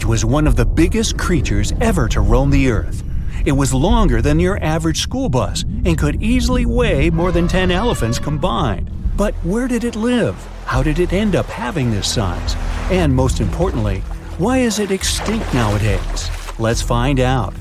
was one of the biggest creatures ever to roam the Earth. It was longer than your average school bus and could easily weigh more than 10 elephants combined. But where did it live? How did it end up having this size? And most importantly, why is it extinct nowadays? Let's find out.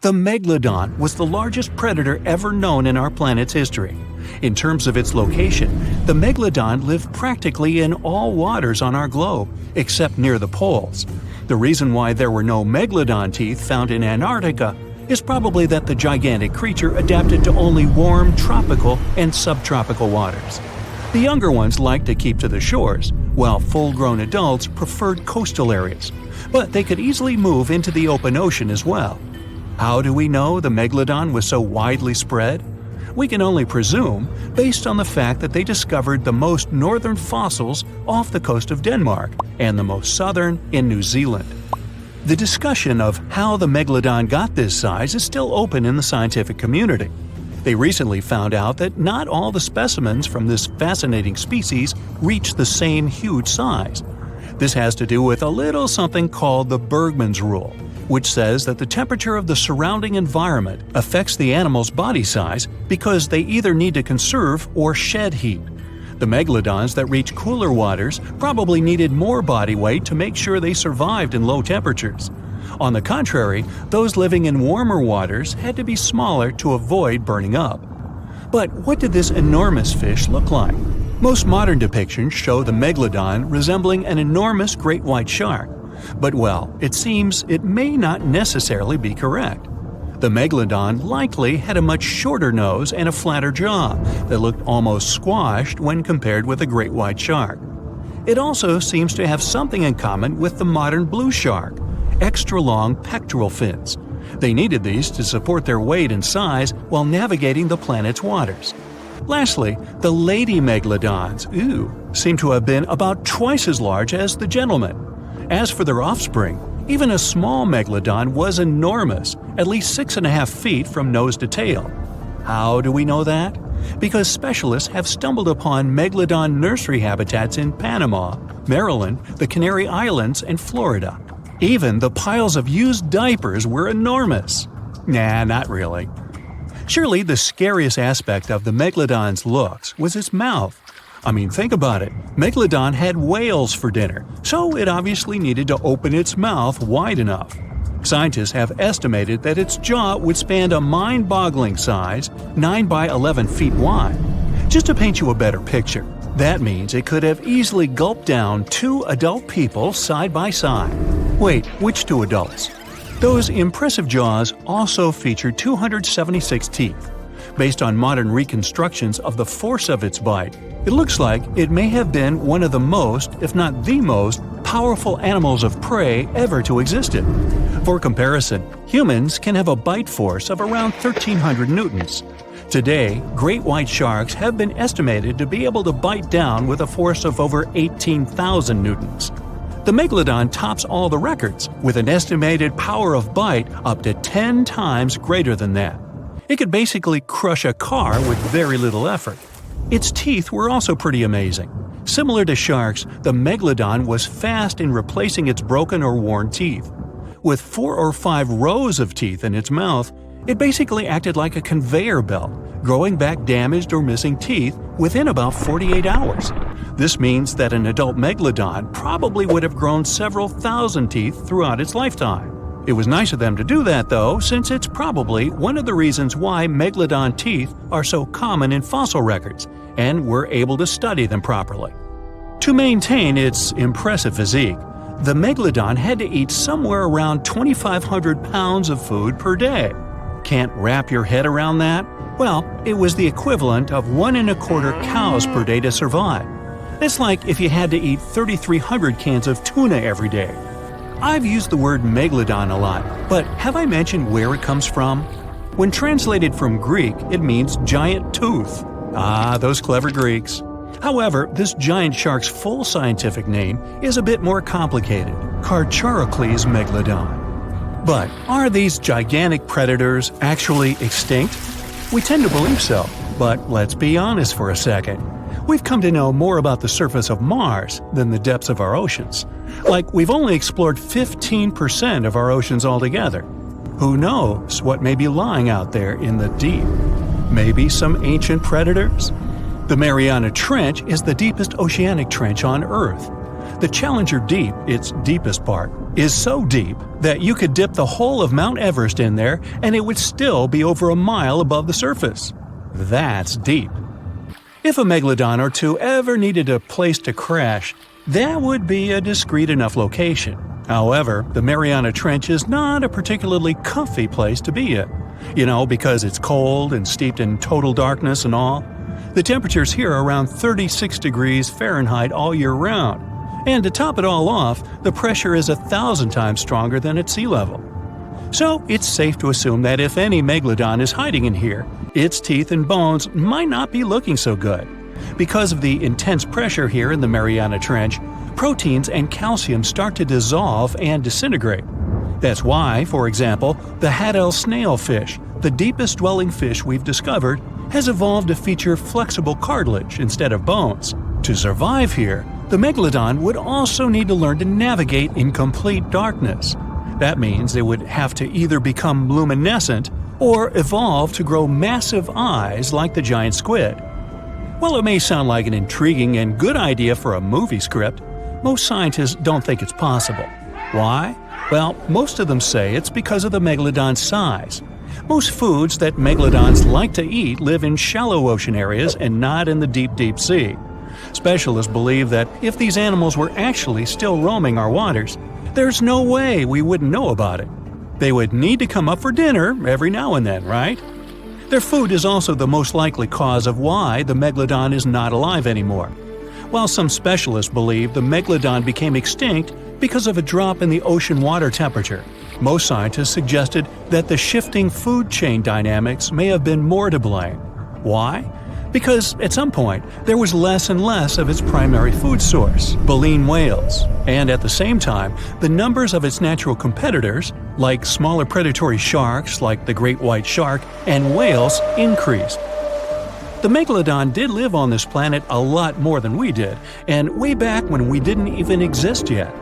The Megalodon was the largest predator ever known in our planet's history. In terms of its location, the Megalodon lived practically in all waters on our globe, except near the poles. The reason why there were no Megalodon teeth found in Antarctica is probably that the gigantic creature adapted to only warm tropical and subtropical waters. The younger ones liked to keep to the shores, while full-grown adults preferred coastal areas, but they could easily move into the open ocean as well. How do we know the Megalodon was so widely spread? We can only presume, based on the fact that they discovered the most northern fossils off the coast of Denmark and the most southern in New Zealand. The discussion of how the Megalodon got this size is still open in the scientific community. They recently found out that not all the specimens from this fascinating species reach the same huge size. This has to do with a little something called the Bergmann's rule, which says that the temperature of the surrounding environment affects the animal's body size because they either need to conserve or shed heat. The megalodons that reach cooler waters probably needed more body weight to make sure they survived in low temperatures. On the contrary, those living in warmer waters had to be smaller to avoid burning up. But what did this enormous fish look like? Most modern depictions show the megalodon resembling an enormous great white shark. But well, it seems it may not necessarily be correct. The megalodon likely had a much shorter nose and a flatter jaw that looked almost squashed when compared with a great white shark. It also seems to have something in common with the modern blue shark: extra-long pectoral fins. They needed these to support their weight and size while navigating the planet's waters. Lastly, the lady megalodons, seem to have been about twice as large as the gentlemen. As for their offspring, even a small megalodon was enormous, at least 6.5 feet from nose to tail. How do we know that? Because specialists have stumbled upon megalodon nursery habitats in Panama, Maryland, the Canary Islands, and Florida. Even the piles of used diapers were enormous. Nah, not really. Surely the scariest aspect of the megalodon's looks was its mouth. I mean, think about it. Megalodon had whales for dinner, so it obviously needed to open its mouth wide enough. Scientists have estimated that its jaw would span a mind-boggling size, 9 by 11 feet wide. Just to paint you a better picture, that means it could have easily gulped down 2 adult people side by side. Wait, which 2 adults? Those impressive jaws also featured 276 teeth. Based on modern reconstructions of the force of its bite, it looks like it may have been one of the most, if not the most, powerful animals of prey ever to exist. For comparison, humans can have a bite force of around 1,300 newtons. Today, great white sharks have been estimated to be able to bite down with a force of over 18,000 newtons. The megalodon tops all the records, with an estimated power of bite up to 10 times greater than that. It could basically crush a car with very little effort. Its teeth were also pretty amazing. Similar to sharks, the megalodon was fast in replacing its broken or worn teeth. With 4 or 5 rows of teeth in its mouth, it basically acted like a conveyor belt, growing back damaged or missing teeth within about 48 hours. This means that an adult megalodon probably would have grown several thousand teeth throughout its lifetime. It was nice of them to do that, though, since it's probably one of the reasons why megalodon teeth are so common in fossil records, and we're able to study them properly. To maintain its impressive physique, the megalodon had to eat somewhere around 2,500 pounds of food per day. Can't wrap your head around that? Well, it was the equivalent of 1¼ cows per day to survive. It's like if you had to eat 3,300 cans of tuna every day. I've used the word megalodon a lot, but have I mentioned where it comes from? When translated from Greek, it means giant tooth. Ah, those clever Greeks. However, this giant shark's full scientific name is a bit more complicated: Carcharocles megalodon. But are these gigantic predators actually extinct? We tend to believe so, but let's be honest for a second. We've come to know more about the surface of Mars than the depths of our oceans. Like, we've only explored 15% of our oceans altogether. Who knows what may be lying out there in the deep? Maybe some ancient predators? The Mariana Trench is the deepest oceanic trench on Earth. The Challenger Deep, its deepest part, is so deep that you could dip the whole of Mount Everest in there and it would still be over a mile above the surface. That's deep. If a megalodon or two ever needed a place to crash, that would be a discreet enough location. However, the Mariana Trench is not a particularly comfy place to be in. Because it's cold and steeped in total darkness and all. The temperatures here are around 36 degrees Fahrenheit all year round. And to top it all off, the pressure is 1,000 times stronger than at sea level. So it's safe to assume that if any megalodon is hiding in here, its teeth and bones might not be looking so good. Because of the intense pressure here in the Mariana Trench, proteins and calcium start to dissolve and disintegrate. That's why, for example, the Haddell snailfish, the deepest dwelling fish we've discovered, has evolved to feature flexible cartilage instead of bones. To survive here, the megalodon would also need to learn to navigate in complete darkness. That means they would have to either become luminescent or evolve to grow massive eyes like the giant squid. While it may sound like an intriguing and good idea for a movie script, most scientists don't think it's possible. Why? Well, most of them say it's because of the megalodon's size. Most foods that megalodons like to eat live in shallow ocean areas and not in the deep, deep sea. Specialists believe that if these animals were actually still roaming our waters, there's no way we wouldn't know about it. They would need to come up for dinner every now and then, right? Their food is also the most likely cause of why the megalodon is not alive anymore. While some specialists believe the megalodon became extinct because of a drop in the ocean water temperature, most scientists suggested that the shifting food chain dynamics may have been more to blame. Why? Because at some point, there was less and less of its primary food source, baleen whales, and at the same time, the numbers of its natural competitors, like smaller predatory sharks like the great white shark and whales, increased. The megalodon did live on this planet a lot more than we did, and way back when we didn't even exist yet.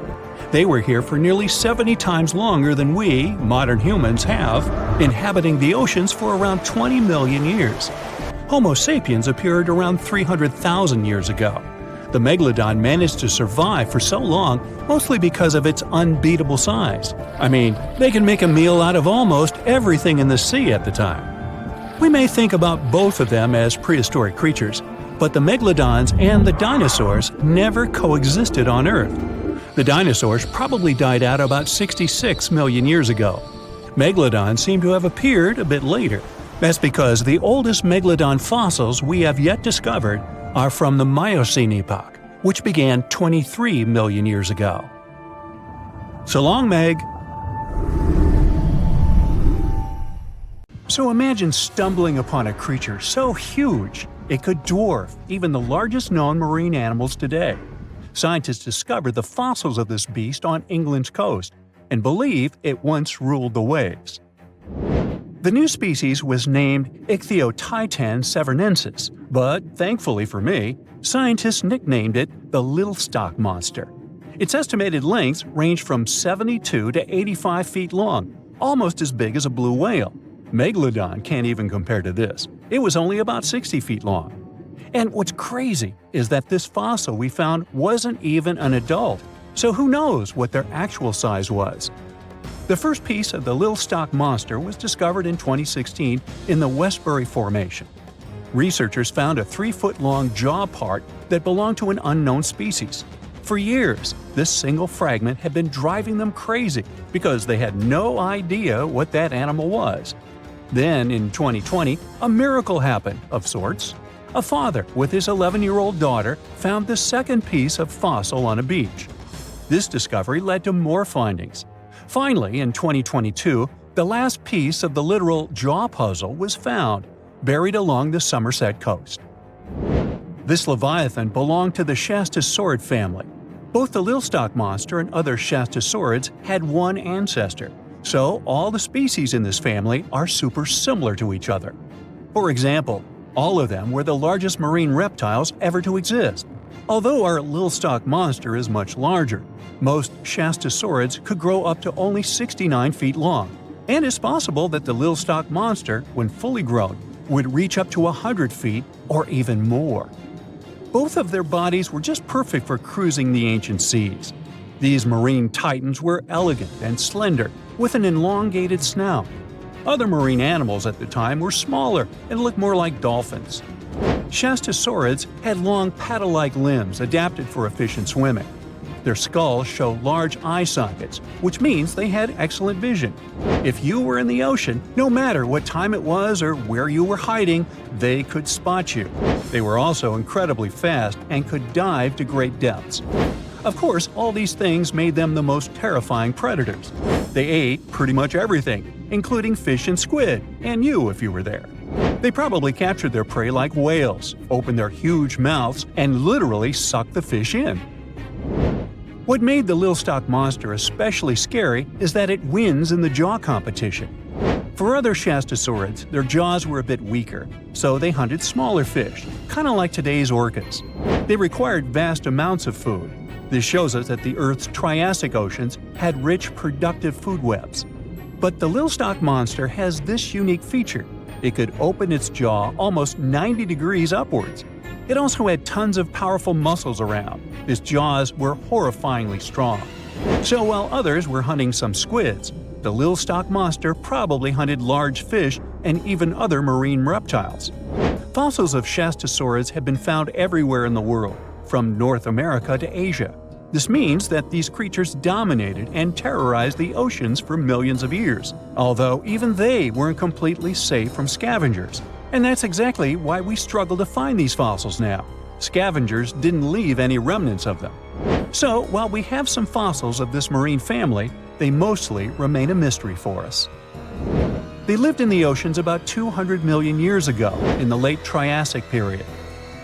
They were here for nearly 70 times longer than we, modern humans, have, inhabiting the oceans for around 20 million years. Homo sapiens appeared around 300,000 years ago. The megalodon managed to survive for so long mostly because of its unbeatable size. I mean, they can make a meal out of almost everything in the sea at the time. We may think about both of them as prehistoric creatures, but the megalodons and the dinosaurs never coexisted on Earth. The dinosaurs probably died out about 66 million years ago. Megalodons seem to have appeared a bit later. That's because the oldest megalodon fossils we have yet discovered are from the Miocene epoch, which began 23 million years ago. So long, Meg! So imagine stumbling upon a creature so huge it could dwarf even the largest known marine animals today. Scientists discovered the fossils of this beast on England's coast and believe it once ruled the waves. The new species was named Ichthyotitan severnensis, but thankfully for me, scientists nicknamed it the Little Stock Monster. Its estimated lengths range from 72 to 85 feet long, almost as big as a blue whale. Megalodon can't even compare to this. It was only about 60 feet long. And what's crazy is that this fossil we found wasn't even an adult, so who knows what their actual size was. The first piece of the Little Stock Monster was discovered in 2016 in the Westbury Formation. Researchers found a 3-foot-long jaw part that belonged to an unknown species. For years, this single fragment had been driving them crazy because they had no idea what that animal was. Then, in 2020, a miracle happened, of sorts. A father with his 11-year-old daughter found the second piece of fossil on a beach. This discovery led to more findings. Finally, in 2022, the last piece of the literal jaw puzzle was found, buried along the Somerset coast. This leviathan belonged to the Shastasaurid family. Both the Little Stock Monster and other Shastasaurids had one ancestor, so all the species in this family are super similar to each other. For example, All of them were the largest marine reptiles ever to exist. Although our little stock monster is much larger, most shastosaurids could grow up to only 69 feet long, and it's possible that the little stock monster, when fully grown, would reach up to 100 feet or even more. Both of their bodies were just perfect for cruising the ancient seas. These marine titans were elegant and slender, with an elongated snout. Other marine animals at the time were smaller and looked more like dolphins. Shastosaurids had long paddle-like limbs adapted for efficient swimming. Their skulls show large eye sockets, which means they had excellent vision. If you were in the ocean, no matter what time it was or where you were hiding, they could spot you. They were also incredibly fast and could dive to great depths. Of course, all these things made them the most terrifying predators. They ate pretty much everything, including fish and squid, and you if you were there. They probably captured their prey like whales, opened their huge mouths, and literally sucked the fish in. What made the little stock monster especially scary is that it wins in the jaw competition. For other shastosaurids, their jaws were a bit weaker, so they hunted smaller fish, kind of like today's orcas. They required vast amounts of food. This shows us that the Earth's Triassic oceans had rich, productive food webs. But the little stock monster has this unique feature. It could open its jaw almost 90 degrees upwards. It also had tons of powerful muscles around. Its jaws were horrifyingly strong. So while others were hunting some squids, the little stock monster probably hunted large fish and even other marine reptiles. Fossils of shastosaurids have been found everywhere in the world, from North America to Asia. This means that these creatures dominated and terrorized the oceans for millions of years, although even they weren't completely safe from scavengers. And that's exactly why we struggle to find these fossils now. Scavengers didn't leave any remnants of them. So, while we have some fossils of this marine family, they mostly remain a mystery for us. They lived in the oceans about 200 million years ago, in the late Triassic period.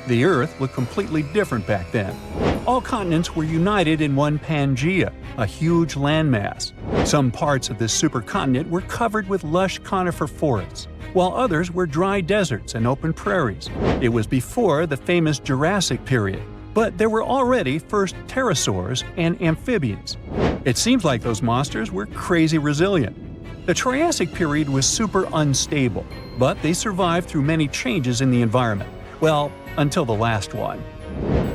The Earth looked completely different back then. All continents were united in one Pangaea, a huge landmass. Some parts of this supercontinent were covered with lush conifer forests, while others were dry deserts and open prairies. It was before the famous Jurassic period, but there were already first pterosaurs and amphibians. It seems like those monsters were crazy resilient. The Triassic period was super unstable, but they survived through many changes in the environment. Well, until the last one.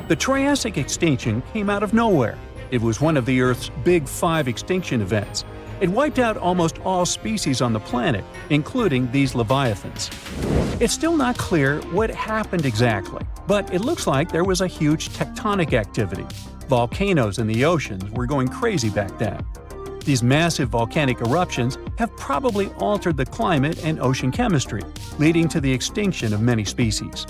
The Triassic extinction came out of nowhere. It was one of the Earth's Big Five extinction events. It wiped out almost all species on the planet, including these leviathans. It's still not clear what happened exactly, but it looks like there was a huge tectonic activity. Volcanoes in the oceans were going crazy back then. These massive volcanic eruptions have probably altered the climate and ocean chemistry, leading to the extinction of many species.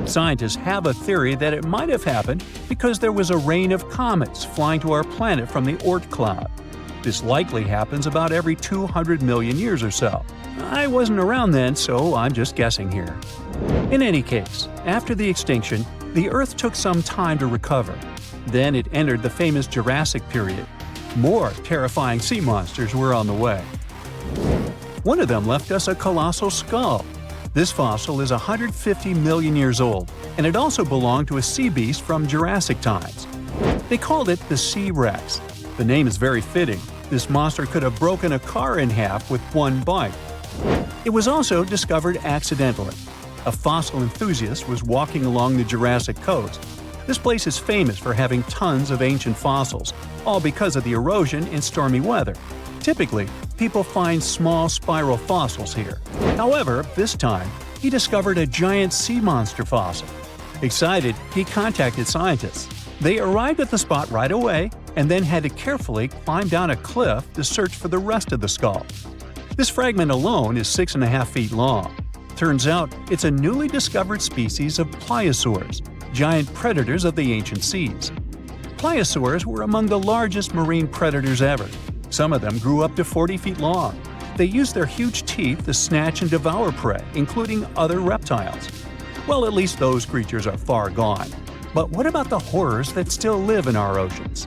Scientists have a theory that it might have happened because there was a rain of comets flying to our planet from the Oort cloud. This likely happens about every 200 million years or so. I wasn't around then, so I'm just guessing here. In any case, after the extinction, the Earth took some time to recover. Then it entered the famous Jurassic period. More terrifying sea monsters were on the way. One of them left us a colossal skull. This fossil is 150 million years old, and it also belonged to a sea beast from Jurassic times. They called it the Sea Rex. The name is very fitting. This monster could have broken a car in half with one bite. It was also discovered accidentally. A fossil enthusiast was walking along the Jurassic coast. This place is famous for having tons of ancient fossils, all because of the erosion and stormy weather. Typically, people find small spiral fossils here. However, this time, he discovered a giant sea monster fossil. Excited, he contacted scientists. They arrived at the spot right away and then had to carefully climb down a cliff to search for the rest of the skull. This fragment alone is 6.5 feet long. Turns out it's a newly discovered species of pliosaurs, giant predators of the ancient seas. Pliosaurs were among the largest marine predators ever. Some of them grew up to 40 feet long. They used their huge teeth to snatch and devour prey, including other reptiles. Well, at least those creatures are far gone. But what about the horrors that still live in our oceans?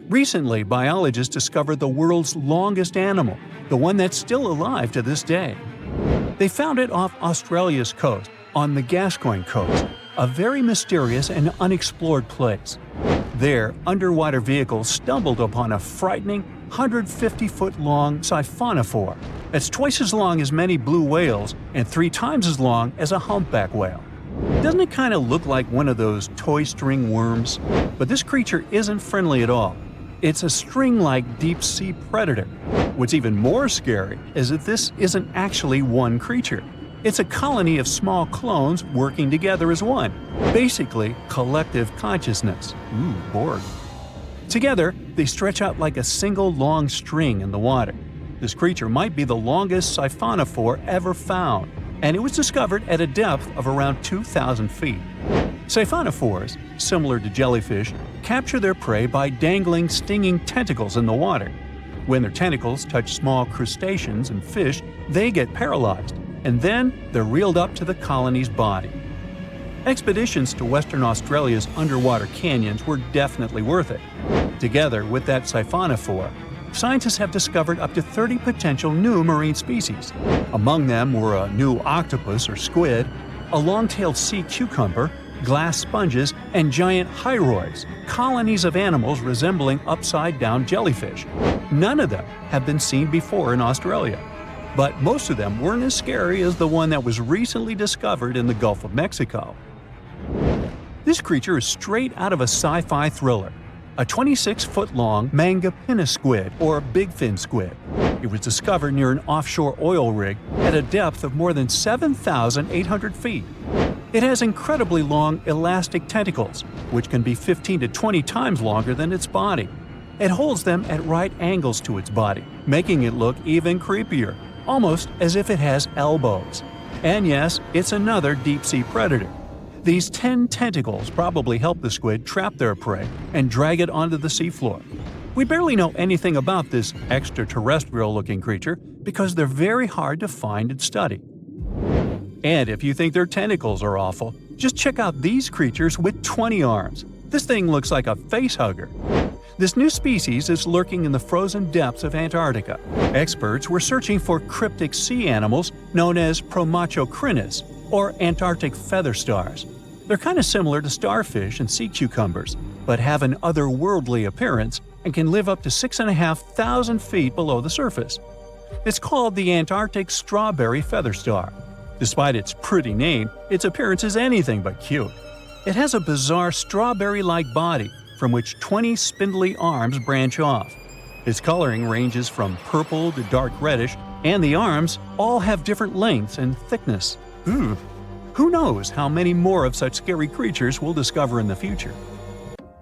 Recently, biologists discovered the world's longest animal, the one that's still alive to this day. They found it off Australia's coast, on the Gascoyne coast, a very mysterious and unexplored place. There, underwater vehicles stumbled upon a frightening 150-foot-long siphonophore. That's twice as long as many blue whales and 3 times as long as a humpback whale. Doesn't it kind of look like one of those toy string worms? But this creature isn't friendly at all. It's a string-like deep-sea predator. What's even more scary is that this isn't actually one creature. It's a colony of small clones working together as one. Basically, collective consciousness. Ooh, Borg. Together, they stretch out like a single long string in the water. This creature might be the longest siphonophore ever found, and it was discovered at a depth of around 2,000 feet. Siphonophores, similar to jellyfish, capture their prey by dangling stinging tentacles in the water. When their tentacles touch small crustaceans and fish, they get paralyzed, and then they're reeled up to the colony's body. Expeditions to Western Australia's underwater canyons were definitely worth it. Together with that siphonophore, scientists have discovered up to 30 potential new marine species. Among them were a new octopus or squid, a long-tailed sea cucumber, glass sponges, and giant hyroids, colonies of animals resembling upside-down jellyfish. None of them have been seen before in Australia. But most of them weren't as scary as the one that was recently discovered in the Gulf of Mexico. This creature is straight out of a sci-fi thriller, a 26-foot-long mangapinna squid or bigfin squid. It was discovered near an offshore oil rig at a depth of more than 7,800 feet. It has incredibly long elastic tentacles, which can be 15 to 20 times longer than its body. It holds them at right angles to its body, making it look even creepier, almost as if it has elbows. And yes, it's another deep-sea predator. These 10 tentacles probably help the squid trap their prey and drag it onto the seafloor. We barely know anything about this extraterrestrial-looking creature because they're very hard to find and study. And if you think their tentacles are awful, just check out these creatures with 20 arms. This thing looks like a facehugger. This new species is lurking in the frozen depths of Antarctica. Experts were searching for cryptic sea animals known as Promachocrinus, or Antarctic feather stars. They're kind of similar to starfish and sea cucumbers, but have an otherworldly appearance and can live up to 6,500 feet below the surface. It's called the Antarctic strawberry feather star. Despite its pretty name, its appearance is anything but cute. It has a bizarre strawberry-like body from which 20 spindly arms branch off. Its coloring ranges from purple to dark reddish, and the arms all have different lengths and thickness. Who knows how many more of such scary creatures we'll discover in the future?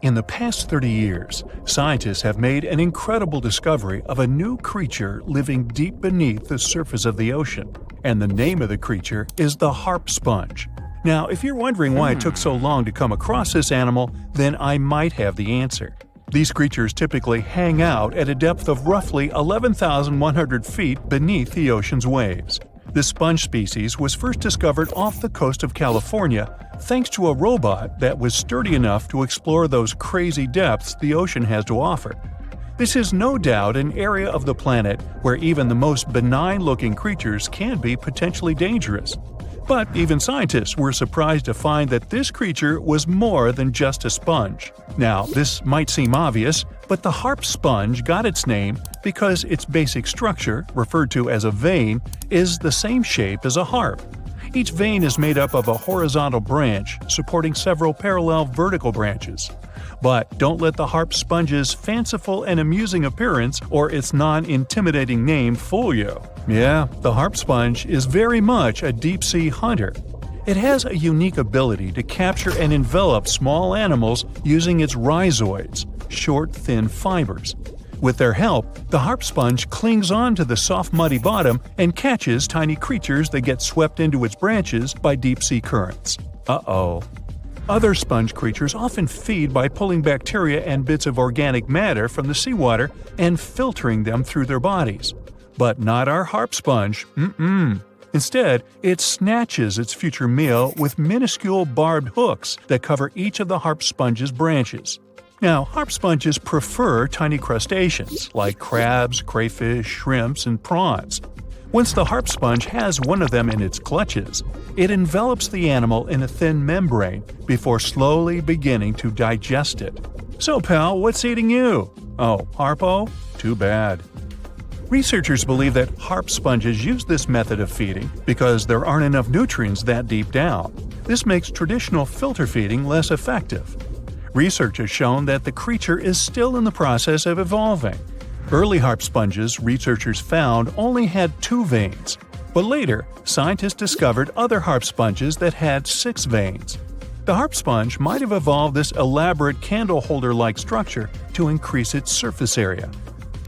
In the past 30 years, scientists have made an incredible discovery of a new creature living deep beneath the surface of the ocean, and the name of the creature is the harp sponge. Now, if you're wondering why it took so long to come across this animal, then I might have the answer. These creatures typically hang out at a depth of roughly 11,100 feet beneath the ocean's waves. This sponge species was first discovered off the coast of California thanks to a robot that was sturdy enough to explore those crazy depths the ocean has to offer. This is no doubt an area of the planet where even the most benign-looking creatures can be potentially dangerous. But even scientists were surprised to find that this creature was more than just a sponge. Now, this might seem obvious, but the harp sponge got its name because its basic structure, referred to as a vein, is the same shape as a harp. Each vein is made up of a horizontal branch supporting several parallel vertical branches. But don't let the harp sponge's fanciful and amusing appearance or its non-intimidating name fool you. Yeah, the harp sponge is very much a deep-sea hunter. It has a unique ability to capture and envelop small animals using its rhizoids, short, thin fibers. With their help, the harp sponge clings on to the soft, muddy bottom and catches tiny creatures that get swept into its branches by deep-sea currents. Uh-oh. Other sponge creatures often feed by pulling bacteria and bits of organic matter from the seawater and filtering them through their bodies. But not our harp sponge. Instead, it snatches its future meal with minuscule barbed hooks that cover each of the harp sponge's branches. Now, harp sponges prefer tiny crustaceans like crabs, crayfish, shrimps, and prawns. Once the harp sponge has one of them in its clutches, it envelops the animal in a thin membrane before slowly beginning to digest it. So pal, what's eating you? Oh, Harpo? Too bad. Researchers believe that harp sponges use this method of feeding because there aren't enough nutrients that deep down. This makes traditional filter feeding less effective. Research has shown that the creature is still in the process of evolving. Early harp sponges researchers found only had 2 veins, but later scientists discovered other harp sponges that had 6 veins. The harp sponge might have evolved this elaborate candle holder-like structure to increase its surface area.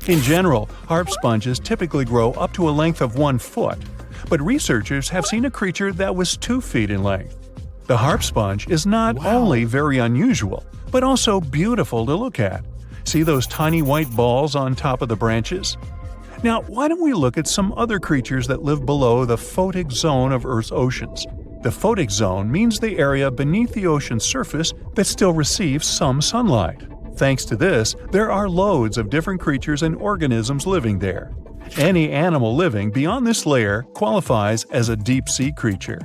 In general, harp sponges typically grow up to a length of 1 foot, but researchers have seen a creature that was 2 feet in length. The harp sponge is not only very unusual, but also beautiful to look at. See those tiny white balls on top of the branches? Now, why don't we look at some other creatures that live below the photic zone of Earth's oceans? The photic zone means the area beneath the ocean's surface that still receives some sunlight. Thanks to this, there are loads of different creatures and organisms living there. Any animal living beyond this layer qualifies as a deep-sea creature.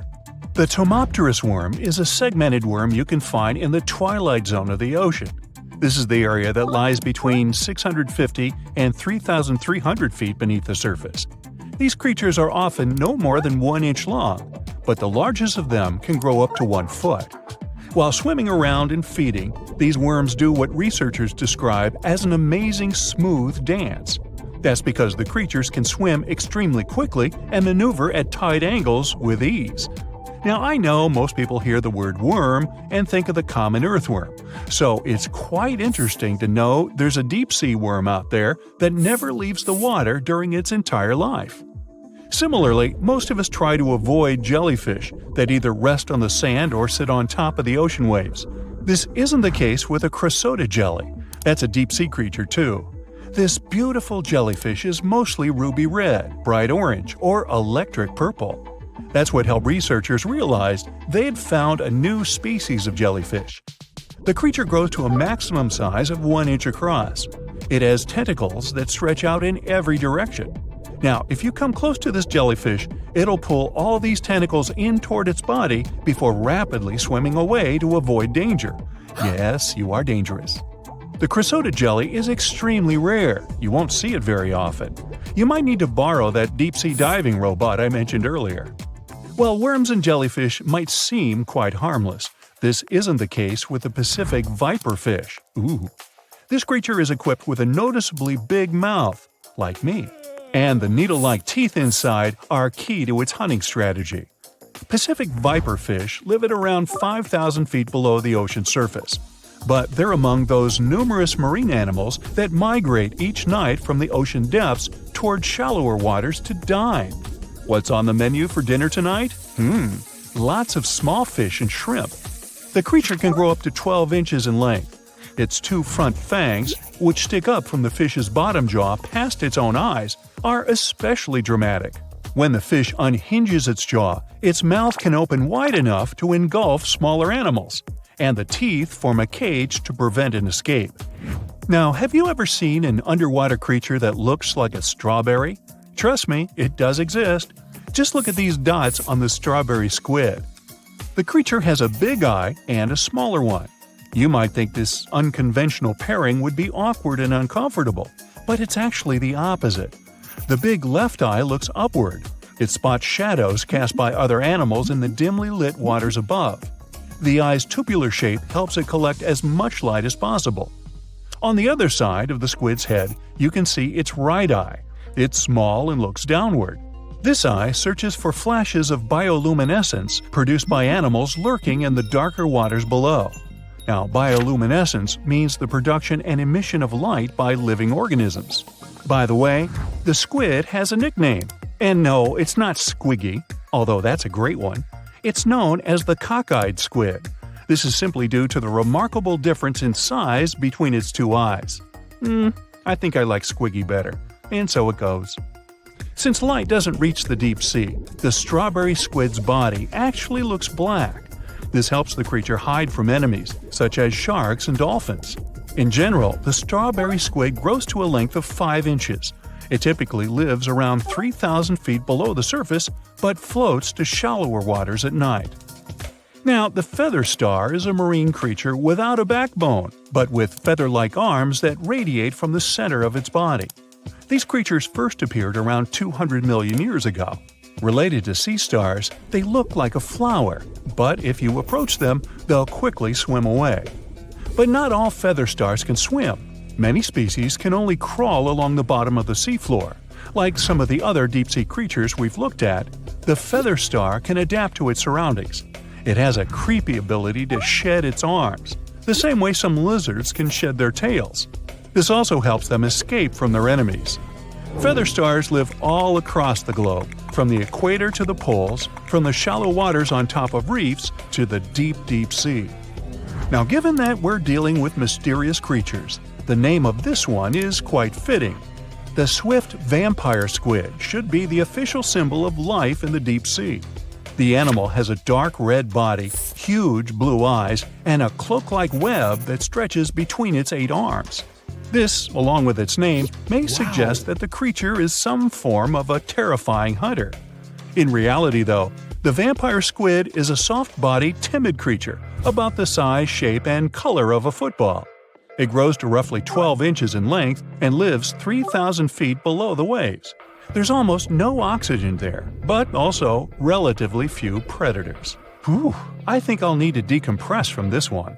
The Tomopterus worm is a segmented worm you can find in the twilight zone of the ocean. This is the area that lies between 650 and 3,300 feet beneath the surface. These creatures are often no more than 1 inch long, but the largest of them can grow up to 1 foot. While swimming around and feeding, these worms do what researchers describe as an amazing smooth dance. That's because the creatures can swim extremely quickly and maneuver at tight angles with ease. Now, I know most people hear the word worm and think of the common earthworm, so it's quite interesting to know there's a deep-sea worm out there that never leaves the water during its entire life. Similarly, most of us try to avoid jellyfish that either rest on the sand or sit on top of the ocean waves. This isn't the case with a chrysota jelly. That's a deep-sea creature too. This beautiful jellyfish is mostly ruby red, bright orange, or electric purple. That's what helped researchers realize they had found a new species of jellyfish. The creature grows to a maximum size of 1 inch across. It has tentacles that stretch out in every direction. Now, if you come close to this jellyfish, it'll pull all these tentacles in toward its body before rapidly swimming away to avoid danger. Yes, you are dangerous. The chrysota jelly is extremely rare. You won't see it very often. You might need to borrow that deep-sea diving robot I mentioned earlier. While worms and jellyfish might seem quite harmless, this isn't the case with the Pacific viperfish. Ooh. This creature is equipped with a noticeably big mouth, like me, and the needle-like teeth inside are key to its hunting strategy. Pacific viperfish live at around 5,000 feet below the ocean surface, but they're among those numerous marine animals that migrate each night from the ocean depths toward shallower waters to dine. What's on the menu for dinner tonight? Lots of small fish and shrimp. The creature can grow up to 12 inches in length. Its 2 front fangs, which stick up from the fish's bottom jaw past its own eyes, are especially dramatic. When the fish unhinges its jaw, its mouth can open wide enough to engulf smaller animals, and the teeth form a cage to prevent an escape. Now, have you ever seen an underwater creature that looks like a strawberry? Trust me, it does exist. Just look at these dots on the strawberry squid. The creature has a big eye and a smaller one. You might think this unconventional pairing would be awkward and uncomfortable, but it's actually the opposite. The big left eye looks upward. It spots shadows cast by other animals in the dimly lit waters above. The eye's tubular shape helps it collect as much light as possible. On the other side of the squid's head, you can see its right eye. It's small and looks downward. This eye searches for flashes of bioluminescence produced by animals lurking in the darker waters below. Now, bioluminescence means the production and emission of light by living organisms. By the way, the squid has a nickname. And no, it's not Squiggy, although that's a great one. It's known as the cockeyed squid. This is simply due to the remarkable difference in size between its 2 eyes. I think I like Squiggy better. And so it goes. Since light doesn't reach the deep sea, the strawberry squid's body actually looks black. This helps the creature hide from enemies, such as sharks and dolphins. In general, the strawberry squid grows to a length of 5 inches. It typically lives around 3,000 feet below the surface, but floats to shallower waters at night. Now, the feather star is a marine creature without a backbone, but with feather-like arms that radiate from the center of its body. These creatures first appeared around 200 million years ago. Related to sea stars, they look like a flower, but if you approach them, they'll quickly swim away. But not all feather stars can swim. Many species can only crawl along the bottom of the seafloor. Like some of the other deep-sea creatures we've looked at, the feather star can adapt to its surroundings. It has a creepy ability to shed its arms, the same way some lizards can shed their tails. This also helps them escape from their enemies. Feather stars live all across the globe, from the equator to the poles, from the shallow waters on top of reefs to the deep, deep sea. Now, given that we're dealing with mysterious creatures, the name of this one is quite fitting. The swift vampire squid should be the official symbol of life in the deep sea. The animal has a dark red body, huge blue eyes, and a cloak-like web that stretches between its 8 arms. This, along with its name, may suggest that the creature is some form of a terrifying hunter. In reality, though, the vampire squid is a soft-bodied, timid creature, about the size, shape, and color of a football. It grows to roughly 12 inches in length and lives 3,000 feet below the waves. There's almost no oxygen there, but also relatively few predators. Whew, I think I'll need to decompress from this one.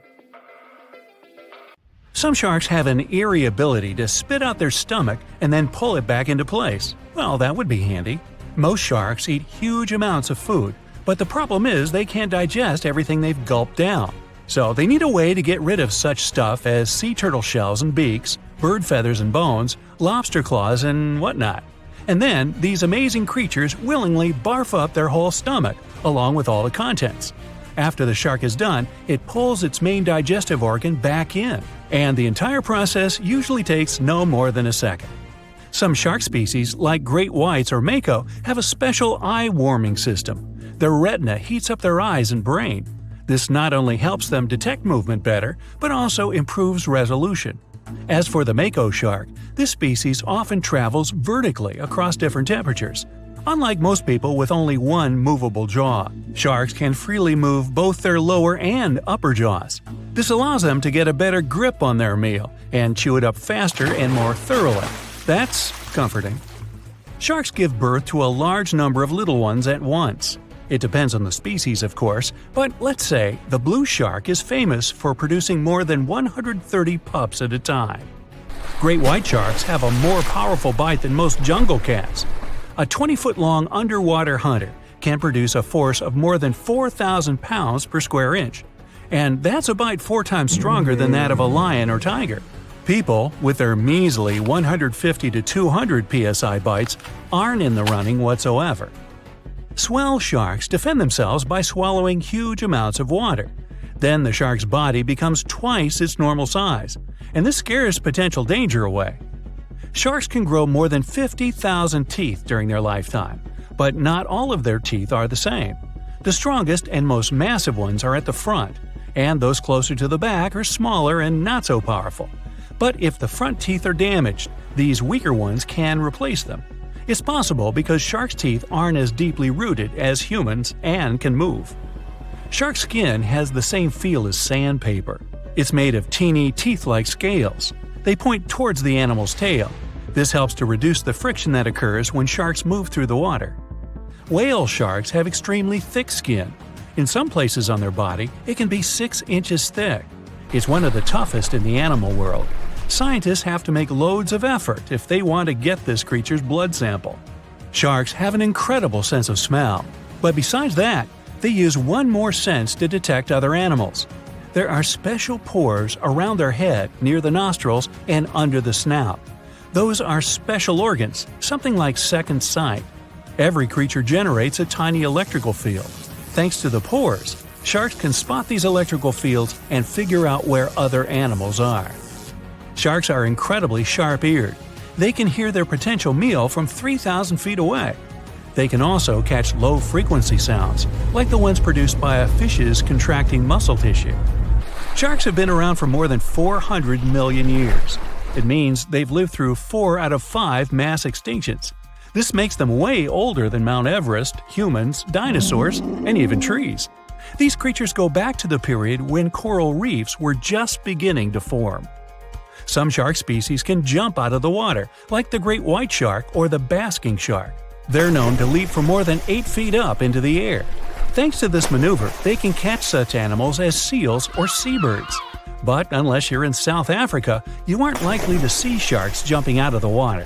Some sharks have an eerie ability to spit out their stomach and then pull it back into place. Well, that would be handy. Most sharks eat huge amounts of food, but the problem is they can't digest everything they've gulped down. So they need a way to get rid of such stuff as sea turtle shells and beaks, bird feathers and bones, lobster claws and whatnot. And then these amazing creatures willingly barf up their whole stomach, along with all the contents. After the shark is done, it pulls its main digestive organ back in, and the entire process usually takes no more than a second. Some shark species, like great whites or mako, have a special eye-warming system. Their retina heats up their eyes and brain. This not only helps them detect movement better, but also improves resolution. As for the mako shark, this species often travels vertically across different temperatures. Unlike most people with only one movable jaw, sharks can freely move both their lower and upper jaws. This allows them to get a better grip on their meal and chew it up faster and more thoroughly. That's comforting. Sharks give birth to a large number of little ones at once. It depends on the species, of course, but let's say the blue shark is famous for producing more than 130 pups at a time. Great white sharks have a more powerful bite than most jungle cats. A 20-foot-long underwater hunter can produce a force of more than 4,000 pounds per square inch. And that's a bite 4 times stronger than that of a lion or tiger. People, with their measly 150 to 200 psi bites, aren't in the running whatsoever. Swell sharks defend themselves by swallowing huge amounts of water. Then the shark's body becomes twice its normal size, and this scares potential danger away. Sharks can grow more than 50,000 teeth during their lifetime, but not all of their teeth are the same. The strongest and most massive ones are at the front, and those closer to the back are smaller and not so powerful. But if the front teeth are damaged, these weaker ones can replace them. It's possible because sharks' teeth aren't as deeply rooted as humans and can move. Shark skin has the same feel as sandpaper. It's made of teeny, teeth-like scales. They point towards the animal's tail. This helps to reduce the friction that occurs when sharks move through the water. Whale sharks have extremely thick skin. In some places on their body, it can be 6 inches thick. It's one of the toughest in the animal world. Scientists have to make loads of effort if they want to get this creature's blood sample. Sharks have an incredible sense of smell, but besides that, they use one more sense to detect other animals. There are special pores around their head, near the nostrils, and under the snout. Those are special organs, something like second sight. Every creature generates a tiny electrical field. Thanks to the pores, sharks can spot these electrical fields and figure out where other animals are. Sharks are incredibly sharp-eared. They can hear their potential meal from 3,000 feet away. They can also catch low-frequency sounds, like the ones produced by a fish's contracting muscle tissue. Sharks have been around for more than 400 million years. It means they've lived through 4 out of 5 mass extinctions. This makes them way older than Mount Everest, humans, dinosaurs, and even trees. These creatures go back to the period when coral reefs were just beginning to form. Some shark species can jump out of the water, like the great white shark or the basking shark. They're known to leap from more than 8 feet up into the air. Thanks to this maneuver, they can catch such animals as seals or seabirds. But unless you're in South Africa, you aren't likely to see sharks jumping out of the water.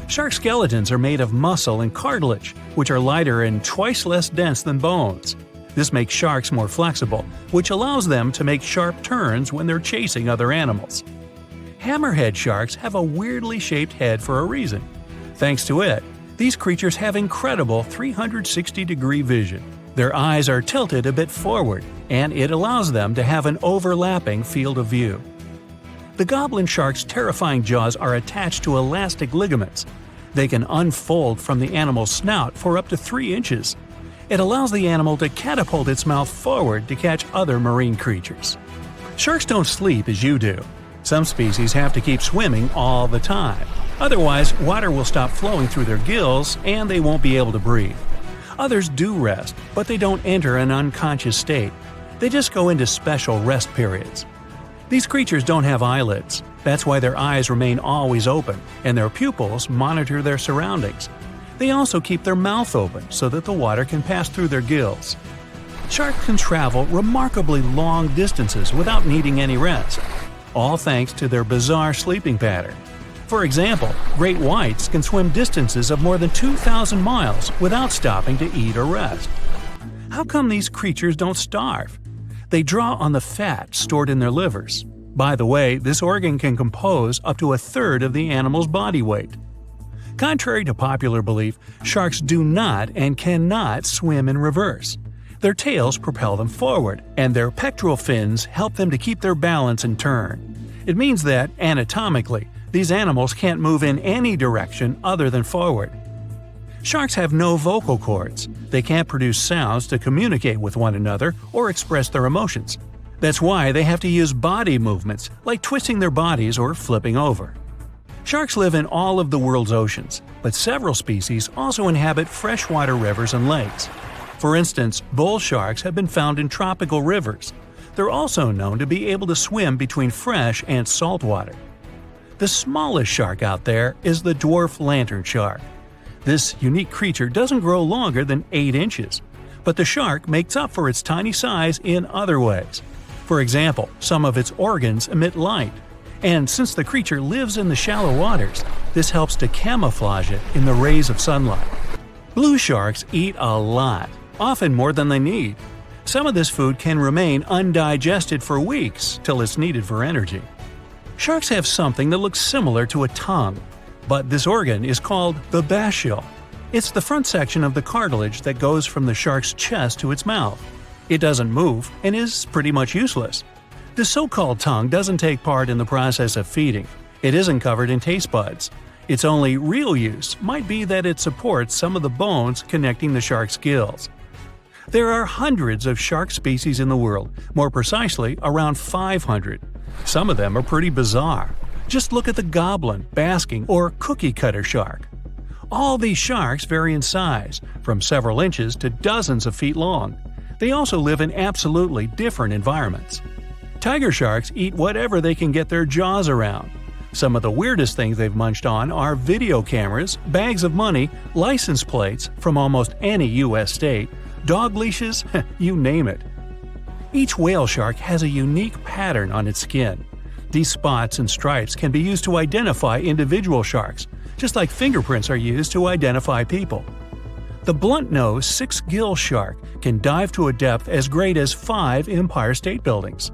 Shark skeletons are made of muscle and cartilage, which are lighter and twice less dense than bones. This makes sharks more flexible, which allows them to make sharp turns when they're chasing other animals. Hammerhead sharks have a weirdly shaped head for a reason. Thanks to it, these creatures have incredible 360-degree vision. Their eyes are tilted a bit forward, and it allows them to have an overlapping field of view. The goblin shark's terrifying jaws are attached to elastic ligaments. They can unfold from the animal's snout for up to 3 inches. It allows the animal to catapult its mouth forward to catch other marine creatures. Sharks don't sleep as you do. Some species have to keep swimming all the time. Otherwise, water will stop flowing through their gills and they won't be able to breathe. Others do rest, but they don't enter an unconscious state. They just go into special rest periods. These creatures don't have eyelids. That's why their eyes remain always open, and their pupils monitor their surroundings. They also keep their mouth open so that the water can pass through their gills. Sharks can travel remarkably long distances without needing any rest, all thanks to their bizarre sleeping pattern. For example, great whites can swim distances of more than 2,000 miles without stopping to eat or rest. How come these creatures don't starve? They draw on the fat stored in their livers. By the way, this organ can compose up to 1/3 of the animal's body weight. Contrary to popular belief, sharks do not and cannot swim in reverse. Their tails propel them forward, and their pectoral fins help them to keep their balance and turn. It means that, anatomically, these animals can't move in any direction other than forward. Sharks have no vocal cords. They can't produce sounds to communicate with one another or express their emotions. That's why they have to use body movements, like twisting their bodies or flipping over. Sharks live in all of the world's oceans, but several species also inhabit freshwater rivers and lakes. For instance, bull sharks have been found in tropical rivers. They're also known to be able to swim between fresh and salt water. The smallest shark out there is the dwarf lantern shark. This unique creature doesn't grow longer than 8 inches, but the shark makes up for its tiny size in other ways. For example, some of its organs emit light, and since the creature lives in the shallow waters, this helps to camouflage it in the rays of sunlight. Blue sharks eat a lot, often more than they need. Some of this food can remain undigested for weeks till it's needed for energy. Sharks have something that looks similar to a tongue, but this organ is called the basial. It's the front section of the cartilage that goes from the shark's chest to its mouth. It doesn't move and is pretty much useless. The so-called tongue doesn't take part in the process of feeding. It isn't covered in taste buds. Its only real use might be that it supports some of the bones connecting the shark's gills. There are hundreds of shark species in the world, more precisely around 500. Some of them are pretty bizarre. Just look at the goblin, basking, or cookie-cutter shark. All these sharks vary in size, from several inches to dozens of feet long. They also live in absolutely different environments. Tiger sharks eat whatever they can get their jaws around. Some of the weirdest things they've munched on are video cameras, bags of money, license plates from almost any U.S. state, dog leashes, you name it. Each whale shark has a unique pattern on its skin. These spots and stripes can be used to identify individual sharks, just like fingerprints are used to identify people. The blunt-nosed six-gill shark can dive to a depth as great as 5 Empire State Buildings.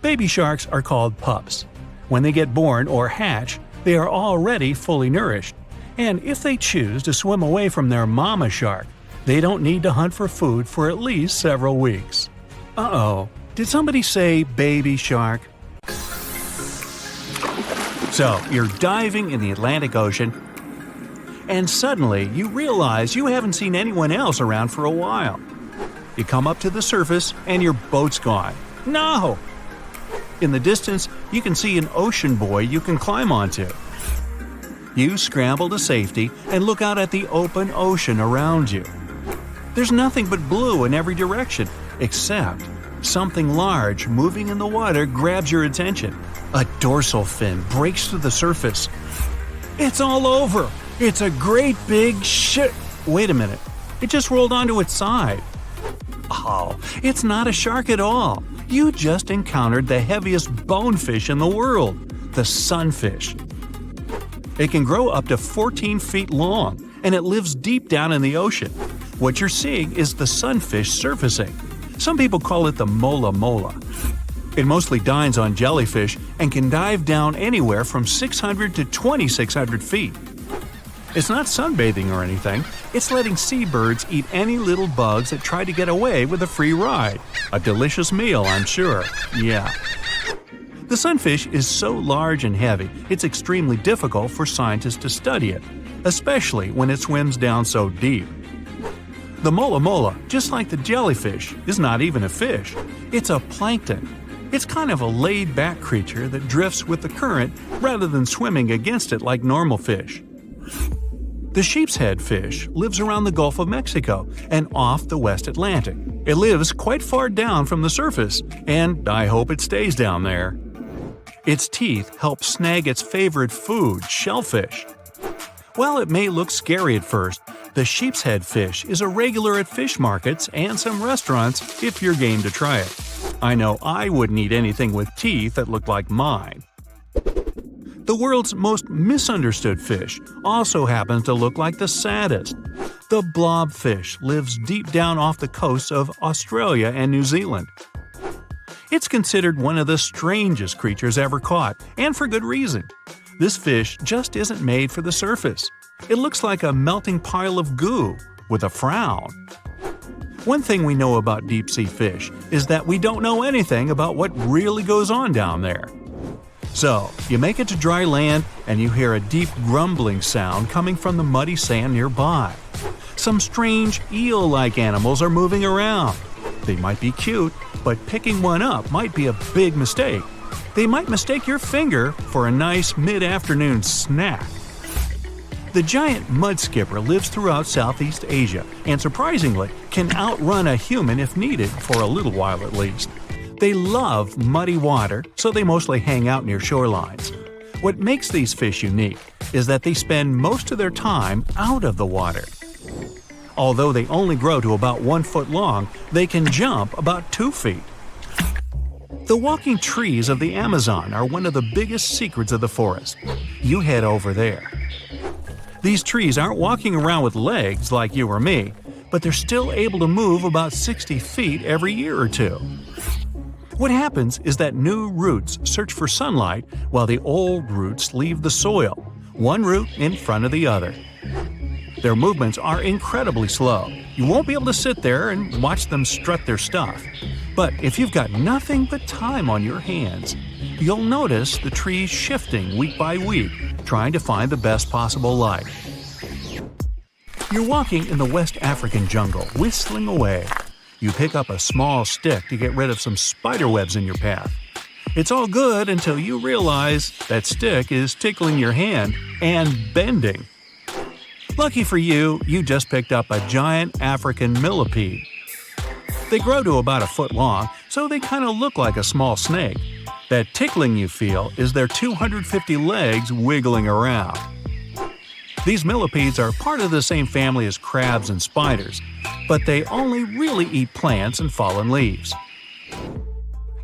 Baby sharks are called pups. When they get born or hatch, they are already fully nourished, and if they choose to swim away from their mama shark, they don't need to hunt for food for at least several weeks. Uh-oh, did somebody say baby shark? So, you're diving in the Atlantic Ocean, and suddenly you realize you haven't seen anyone else around for a while. You come up to the surface and your boat's gone. No! In the distance, you can see an ocean buoy you can climb onto. You scramble to safety and look out at the open ocean around you. There's nothing but blue in every direction, except something large moving in the water grabs your attention. A dorsal fin breaks through the surface. It's all over! It's a great big shit! Wait a minute, it just rolled onto its side. Oh, it's not a shark at all. You just encountered the heaviest bonefish in the world, the sunfish. It can grow up to 14 feet long, and it lives deep down in the ocean. What you're seeing is the sunfish surfacing. Some people call it the mola mola. It mostly dines on jellyfish and can dive down anywhere from 600 to 2,600 feet. It's not sunbathing or anything, it's letting seabirds eat any little bugs that try to get away with a free ride. A delicious meal, I'm sure. Yeah. The sunfish is so large and heavy, it's extremely difficult for scientists to study it, especially when it swims down so deep. The mola mola, just like the jellyfish, is not even a fish. It's a plankton. It's kind of a laid-back creature that drifts with the current rather than swimming against it like normal fish. The sheep's head fish lives around the Gulf of Mexico and off the West Atlantic. It lives quite far down from the surface, and I hope it stays down there. Its teeth help snag its favorite food, shellfish. While it may look scary at first, the sheep's head fish is a regular at fish markets and some restaurants if you're game to try it. I know I wouldn't eat anything with teeth that looked like mine. The world's most misunderstood fish also happens to look like the saddest. The blobfish lives deep down off the coasts of Australia and New Zealand. It's considered one of the strangest creatures ever caught, and for good reason. This fish just isn't made for the surface. It looks like a melting pile of goo, with a frown. One thing we know about deep-sea fish is that we don't know anything about what really goes on down there. So, you make it to dry land and you hear a deep grumbling sound coming from the muddy sand nearby. Some strange eel-like animals are moving around. They might be cute, but picking one up might be a big mistake. They might mistake your finger for a nice mid-afternoon snack. The giant mud skipper lives throughout Southeast Asia and, surprisingly, can outrun a human if needed for a little while at least. They love muddy water, so they mostly hang out near shorelines. What makes these fish unique is that they spend most of their time out of the water. Although they only grow to about 1 foot long, they can jump about 2 feet. The walking trees of the Amazon are one of the biggest secrets of the forest. You head over there. These trees aren't walking around with legs like you or me, but they're still able to move about 60 feet every year or two. What happens is that new roots search for sunlight while the old roots leave the soil, one root in front of the other. Their movements are incredibly slow. You won't be able to sit there and watch them strut their stuff. But if you've got nothing but time on your hands, you'll notice the trees shifting week by week, trying to find the best possible light. You're walking in the West African jungle, whistling away. You pick up a small stick to get rid of some spider webs in your path. It's all good until you realize that stick is tickling your hand and bending. Lucky for you, you just picked up a giant African millipede. They grow to about 1 foot long, so they kind of look like a small snake. That tickling you feel is their 250 legs wiggling around. These millipedes are part of the same family as crabs and spiders, but they only really eat plants and fallen leaves.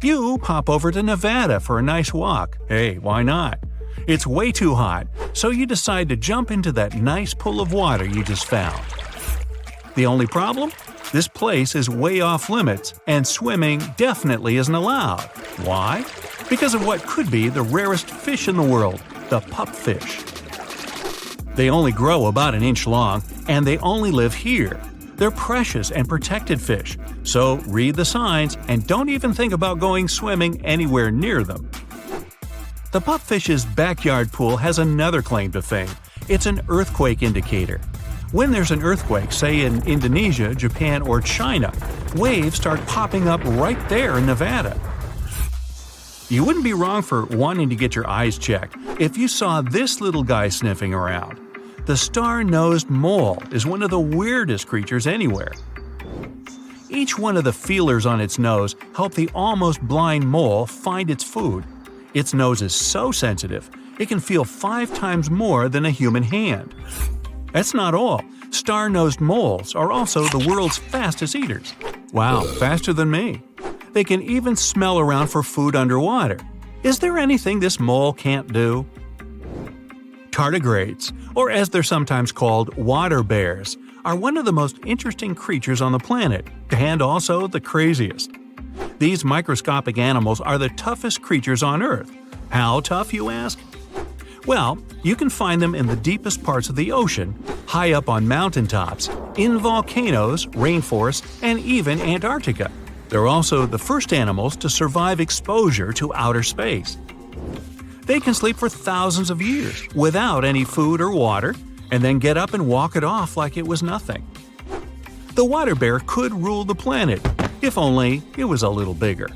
You pop over to Nevada for a nice walk. Hey, why not? It's way too hot, so you decide to jump into that nice pool of water you just found. The only problem? This place is way off limits, and swimming definitely isn't allowed. Why? Because of what could be the rarest fish in the world, the pupfish. They only grow about 1 inch long, and they only live here. They're precious and protected fish, so read the signs and don't even think about going swimming anywhere near them. The pupfish's backyard pool has another claim to fame. It's an earthquake indicator. When there's an earthquake, say in Indonesia, Japan, or China, waves start popping up right there in Nevada. You wouldn't be wrong for wanting to get your eyes checked if you saw this little guy sniffing around. The star-nosed mole is one of the weirdest creatures anywhere. Each one of the feelers on its nose help the almost blind mole find its food. Its nose is so sensitive, it can feel 5 times more than a human hand. That's not all. Star-nosed moles are also the world's fastest eaters. Wow, faster than me. They can even smell around for food underwater. Is there anything this mole can't do? Tardigrades, or as they're sometimes called, water bears, are one of the most interesting creatures on the planet, and also the craziest. These microscopic animals are the toughest creatures on Earth. How tough, you ask? Well, you can find them in the deepest parts of the ocean, high up on mountaintops, in volcanoes, rainforests, and even Antarctica. They're also the first animals to survive exposure to outer space. They can sleep for thousands of years without any food or water, and then get up and walk it off like it was nothing. The water bear could rule the planet, if only it was a little bigger.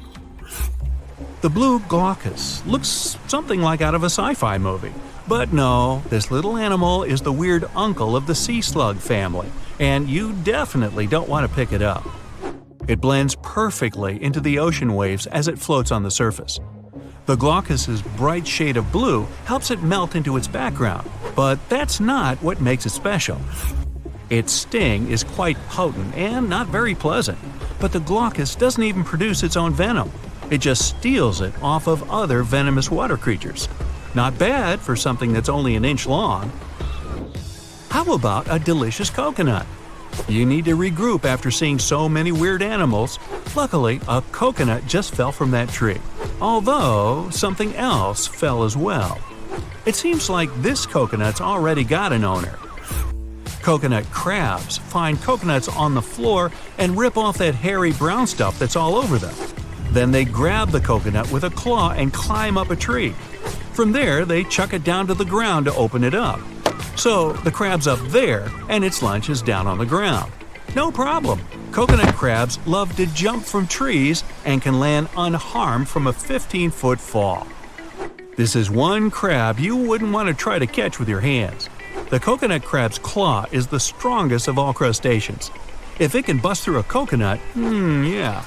The blue glaucus looks something like out of a sci-fi movie. But no, this little animal is the weird uncle of the sea slug family, and you definitely don't want to pick it up. It blends perfectly into the ocean waves as it floats on the surface. The glaucus's bright shade of blue helps it melt into its background, but that's not what makes it special. Its sting is quite potent and not very pleasant, but the glaucus doesn't even produce its own venom. It just steals it off of other venomous water creatures. Not bad for something that's only an inch long. How about a delicious coconut? You need to regroup after seeing so many weird animals. Luckily, a coconut just fell from that tree, although something else fell as well. It seems like this coconut's already got an owner. Coconut crabs find coconuts on the floor and rip off that hairy brown stuff that's all over them. Then they grab the coconut with a claw and climb up a tree. From there, they chuck it down to the ground to open it up. So the crab's up there and its lunch is down on the ground. No problem. Coconut crabs love to jump from trees and can land unharmed from a 15-foot fall. This is one crab you wouldn't want to try to catch with your hands. The coconut crab's claw is the strongest of all crustaceans. If it can bust through a coconut, yeah.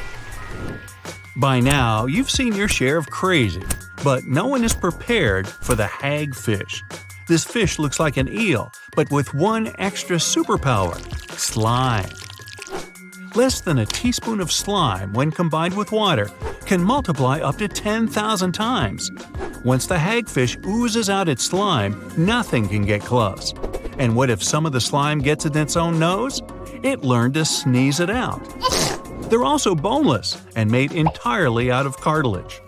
By now, you've seen your share of crazy, but no one is prepared for the hagfish. This fish looks like an eel, but with one extra superpower: slime. Less than a teaspoon of slime, when combined with water, can multiply up to 10,000 times. Once the hagfish oozes out its slime, nothing can get close. And what if some of the slime gets in its own nose? It learned to sneeze it out. They're also boneless and made entirely out of cartilage.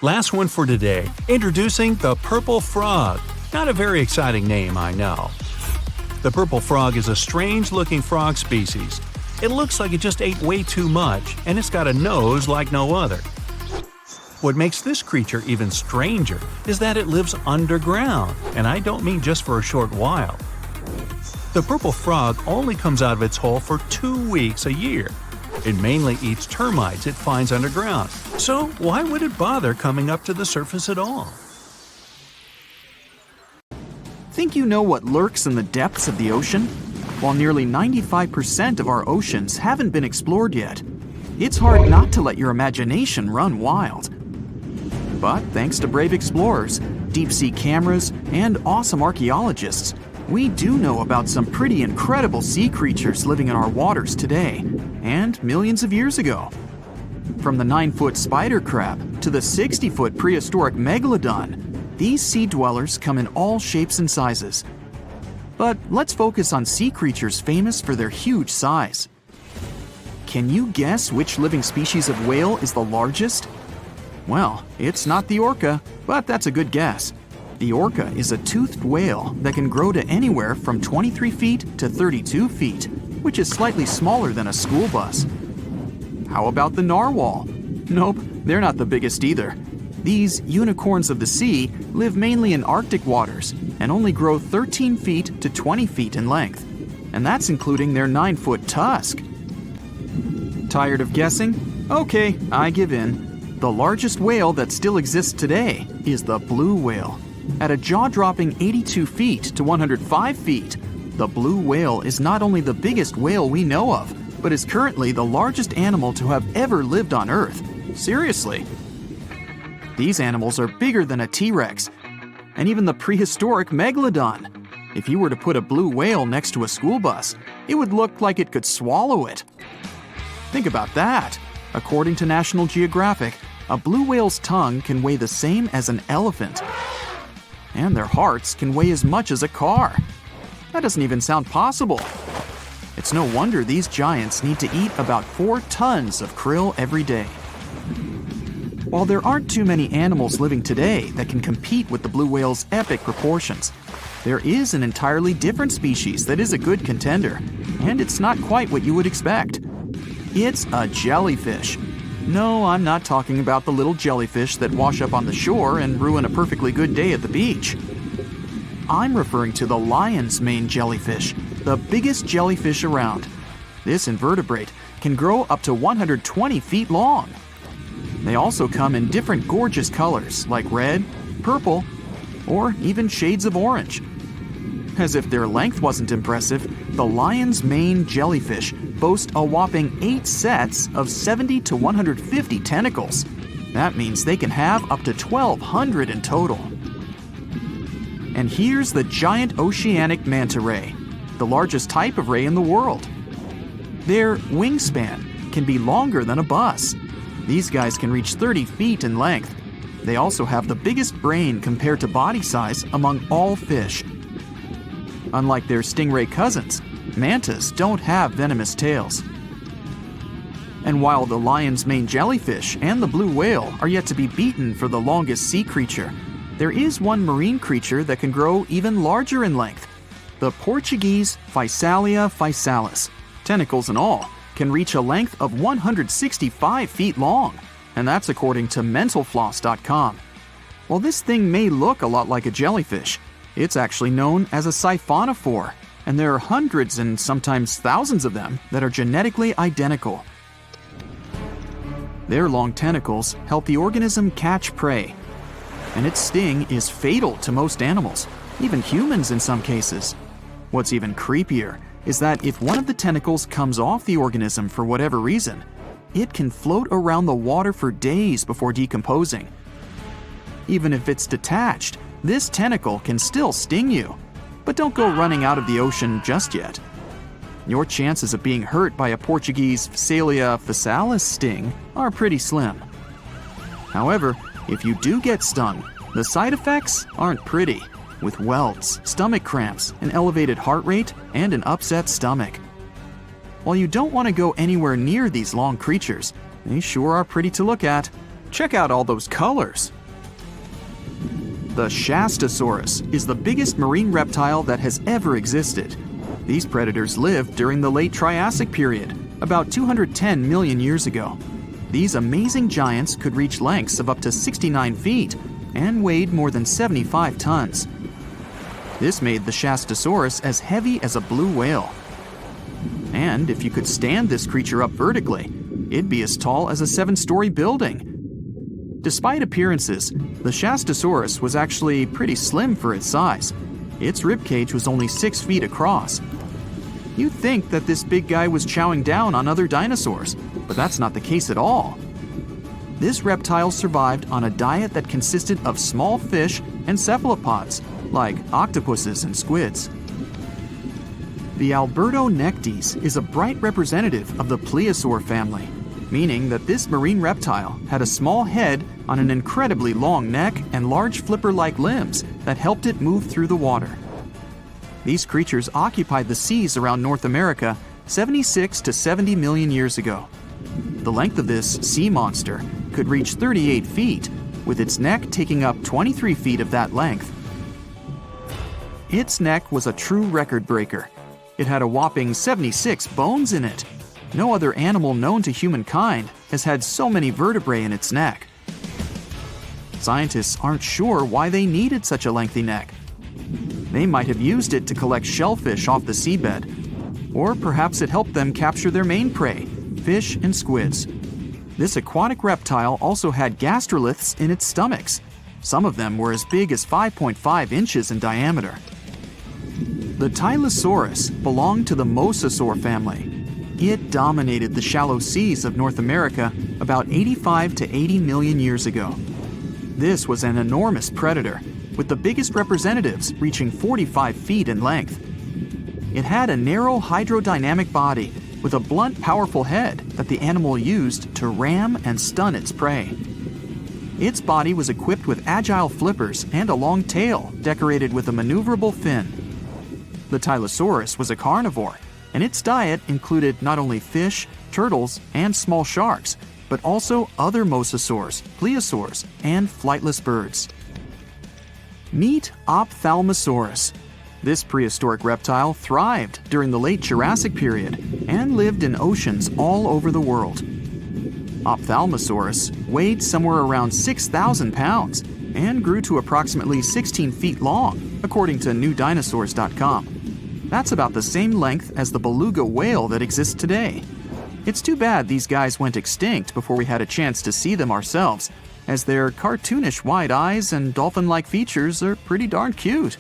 Last one for today, introducing the purple frog. Not a very exciting name, I know. The purple frog is a strange-looking frog species. It looks like it just ate way too much, and it's got a nose like no other. What makes this creature even stranger is that it lives underground, and I don't mean just for a short while. The purple frog only comes out of its hole for 2 weeks a year. It mainly eats termites it finds underground, so why would it bother coming up to the surface at all? Think you know what lurks in the depths of the ocean? While nearly 95% of our oceans haven't been explored yet, it's hard not to let your imagination run wild. But thanks to brave explorers, deep-sea cameras, and awesome archaeologists, we do know about some pretty incredible sea creatures living in our waters today, and millions of years ago. From the 9-foot spider crab to the 60-foot prehistoric Megalodon, these sea dwellers come in all shapes and sizes. But let's focus on sea creatures famous for their huge size. Can you guess which living species of whale is the largest? Well, it's not the orca, but that's a good guess. The orca is a toothed whale that can grow to anywhere from 23 feet to 32 feet, which is slightly smaller than a school bus. How about the narwhal? Nope, they're not the biggest either. These unicorns of the sea live mainly in Arctic waters and only grow 13 feet to 20 feet in length, and that's including their 9-foot tusk. Tired of guessing? Okay, I give in. The largest whale that still exists today is the blue whale. At a jaw-dropping 82 feet to 105 feet, the blue whale is not only the biggest whale we know of, but is currently the largest animal to have ever lived on Earth. Seriously. These animals are bigger than a T-Rex, and even the prehistoric Megalodon. If you were to put a blue whale next to a school bus, it would look like it could swallow it. Think about that. According to National Geographic, a blue whale's tongue can weigh the same as an elephant. And their hearts can weigh as much as a car. That doesn't even sound possible. It's no wonder these giants need to eat about 4 tons of krill every day. While there aren't too many animals living today that can compete with the blue whale's epic proportions, there is an entirely different species that is a good contender, and it's not quite what you would expect. It's a jellyfish. No, I'm not talking about the little jellyfish that wash up on the shore and ruin a perfectly good day at the beach. I'm referring to the lion's mane jellyfish, the biggest jellyfish around. This invertebrate can grow up to 120 feet long. They also come in different gorgeous colors like red, purple, or even shades of orange. As if their length wasn't impressive, the lion's mane jellyfish boast a whopping 8 sets of 70 to 150 tentacles. That means they can have up to 1,200 in total. And here's the giant oceanic manta ray, the largest type of ray in the world. Their wingspan can be longer than a bus. These guys can reach 30 feet in length. They also have the biggest brain compared to body size among all fish. Unlike their stingray cousins, mantas don't have venomous tails. And while the lion's mane jellyfish and the blue whale are yet to be beaten for the longest sea creature, there is one marine creature that can grow even larger in length. The Portuguese Physalia physalis, tentacles and all, can reach a length of 165 feet long, and that's according to mentalfloss.com. While this thing may look a lot like a jellyfish, it's actually known as a siphonophore, and there are hundreds and sometimes thousands of them that are genetically identical. Their long tentacles help the organism catch prey, and its sting is fatal to most animals, even humans in some cases. What's even creepier is that if one of the tentacles comes off the organism for whatever reason, it can float around the water for days before decomposing. Even if it's detached, this tentacle can still sting you. But don't go running out of the ocean just yet. Your chances of being hurt by a Portuguese Physalia physalis sting are pretty slim. However, if you do get stung, the side effects aren't pretty, with welts, stomach cramps, an elevated heart rate, and an upset stomach. While you don't want to go anywhere near these long creatures, they sure are pretty to look at. Check out all those colors. The Shastasaurus is the biggest marine reptile that has ever existed. These predators lived during the late Triassic period, about 210 million years ago. These amazing giants could reach lengths of up to 69 feet and weighed more than 75 tons. This made the Shastasaurus as heavy as a blue whale. And if you could stand this creature up vertically, it'd be as tall as a 7-story building. Despite appearances, the Shastasaurus was actually pretty slim for its size. Its ribcage was only 6 feet across. You'd think that this big guy was chowing down on other dinosaurs, but that's not the case at all. This reptile survived on a diet that consisted of small fish and cephalopods, like octopuses and squids. The Albertonectes is a bright representative of the plesiosaur family, meaning that this marine reptile had a small head on an incredibly long neck and large flipper-like limbs that helped it move through the water. These creatures occupied the seas around North America 76 to 70 million years ago. The length of this sea monster could reach 38 feet, with its neck taking up 23 feet of that length. Its neck was a true record breaker. It had a whopping 76 bones in it. No other animal known to humankind has had so many vertebrae in its neck. Scientists aren't sure why they needed such a lengthy neck. They might have used it to collect shellfish off the seabed, or perhaps it helped them capture their main prey, fish and squids. This aquatic reptile also had gastroliths in its stomachs. Some of them were as big as 5.5 inches in diameter. The Tylosaurus belonged to the mosasaur family. It dominated the shallow seas of North America about 85 to 80 million years ago. This was an enormous predator, with the biggest representatives reaching 45 feet in length. It had a narrow hydrodynamic body with a blunt, powerful head that the animal used to ram and stun its prey. Its body was equipped with agile flippers and a long tail decorated with a maneuverable fin. The Tylosaurus was a carnivore, and its diet included not only fish, turtles, and small sharks, but also other mosasaurs, plesiosaurs, and flightless birds. Meet Ophthalmosaurus. This prehistoric reptile thrived during the late Jurassic period and lived in oceans all over the world. Ophthalmosaurus weighed somewhere around 6,000 pounds and grew to approximately 16 feet long, according to newdinosaurs.com. That's about the same length as the beluga whale that exists today. It's too bad these guys went extinct before we had a chance to see them ourselves, as their cartoonish wide eyes and dolphin-like features are pretty darn cute.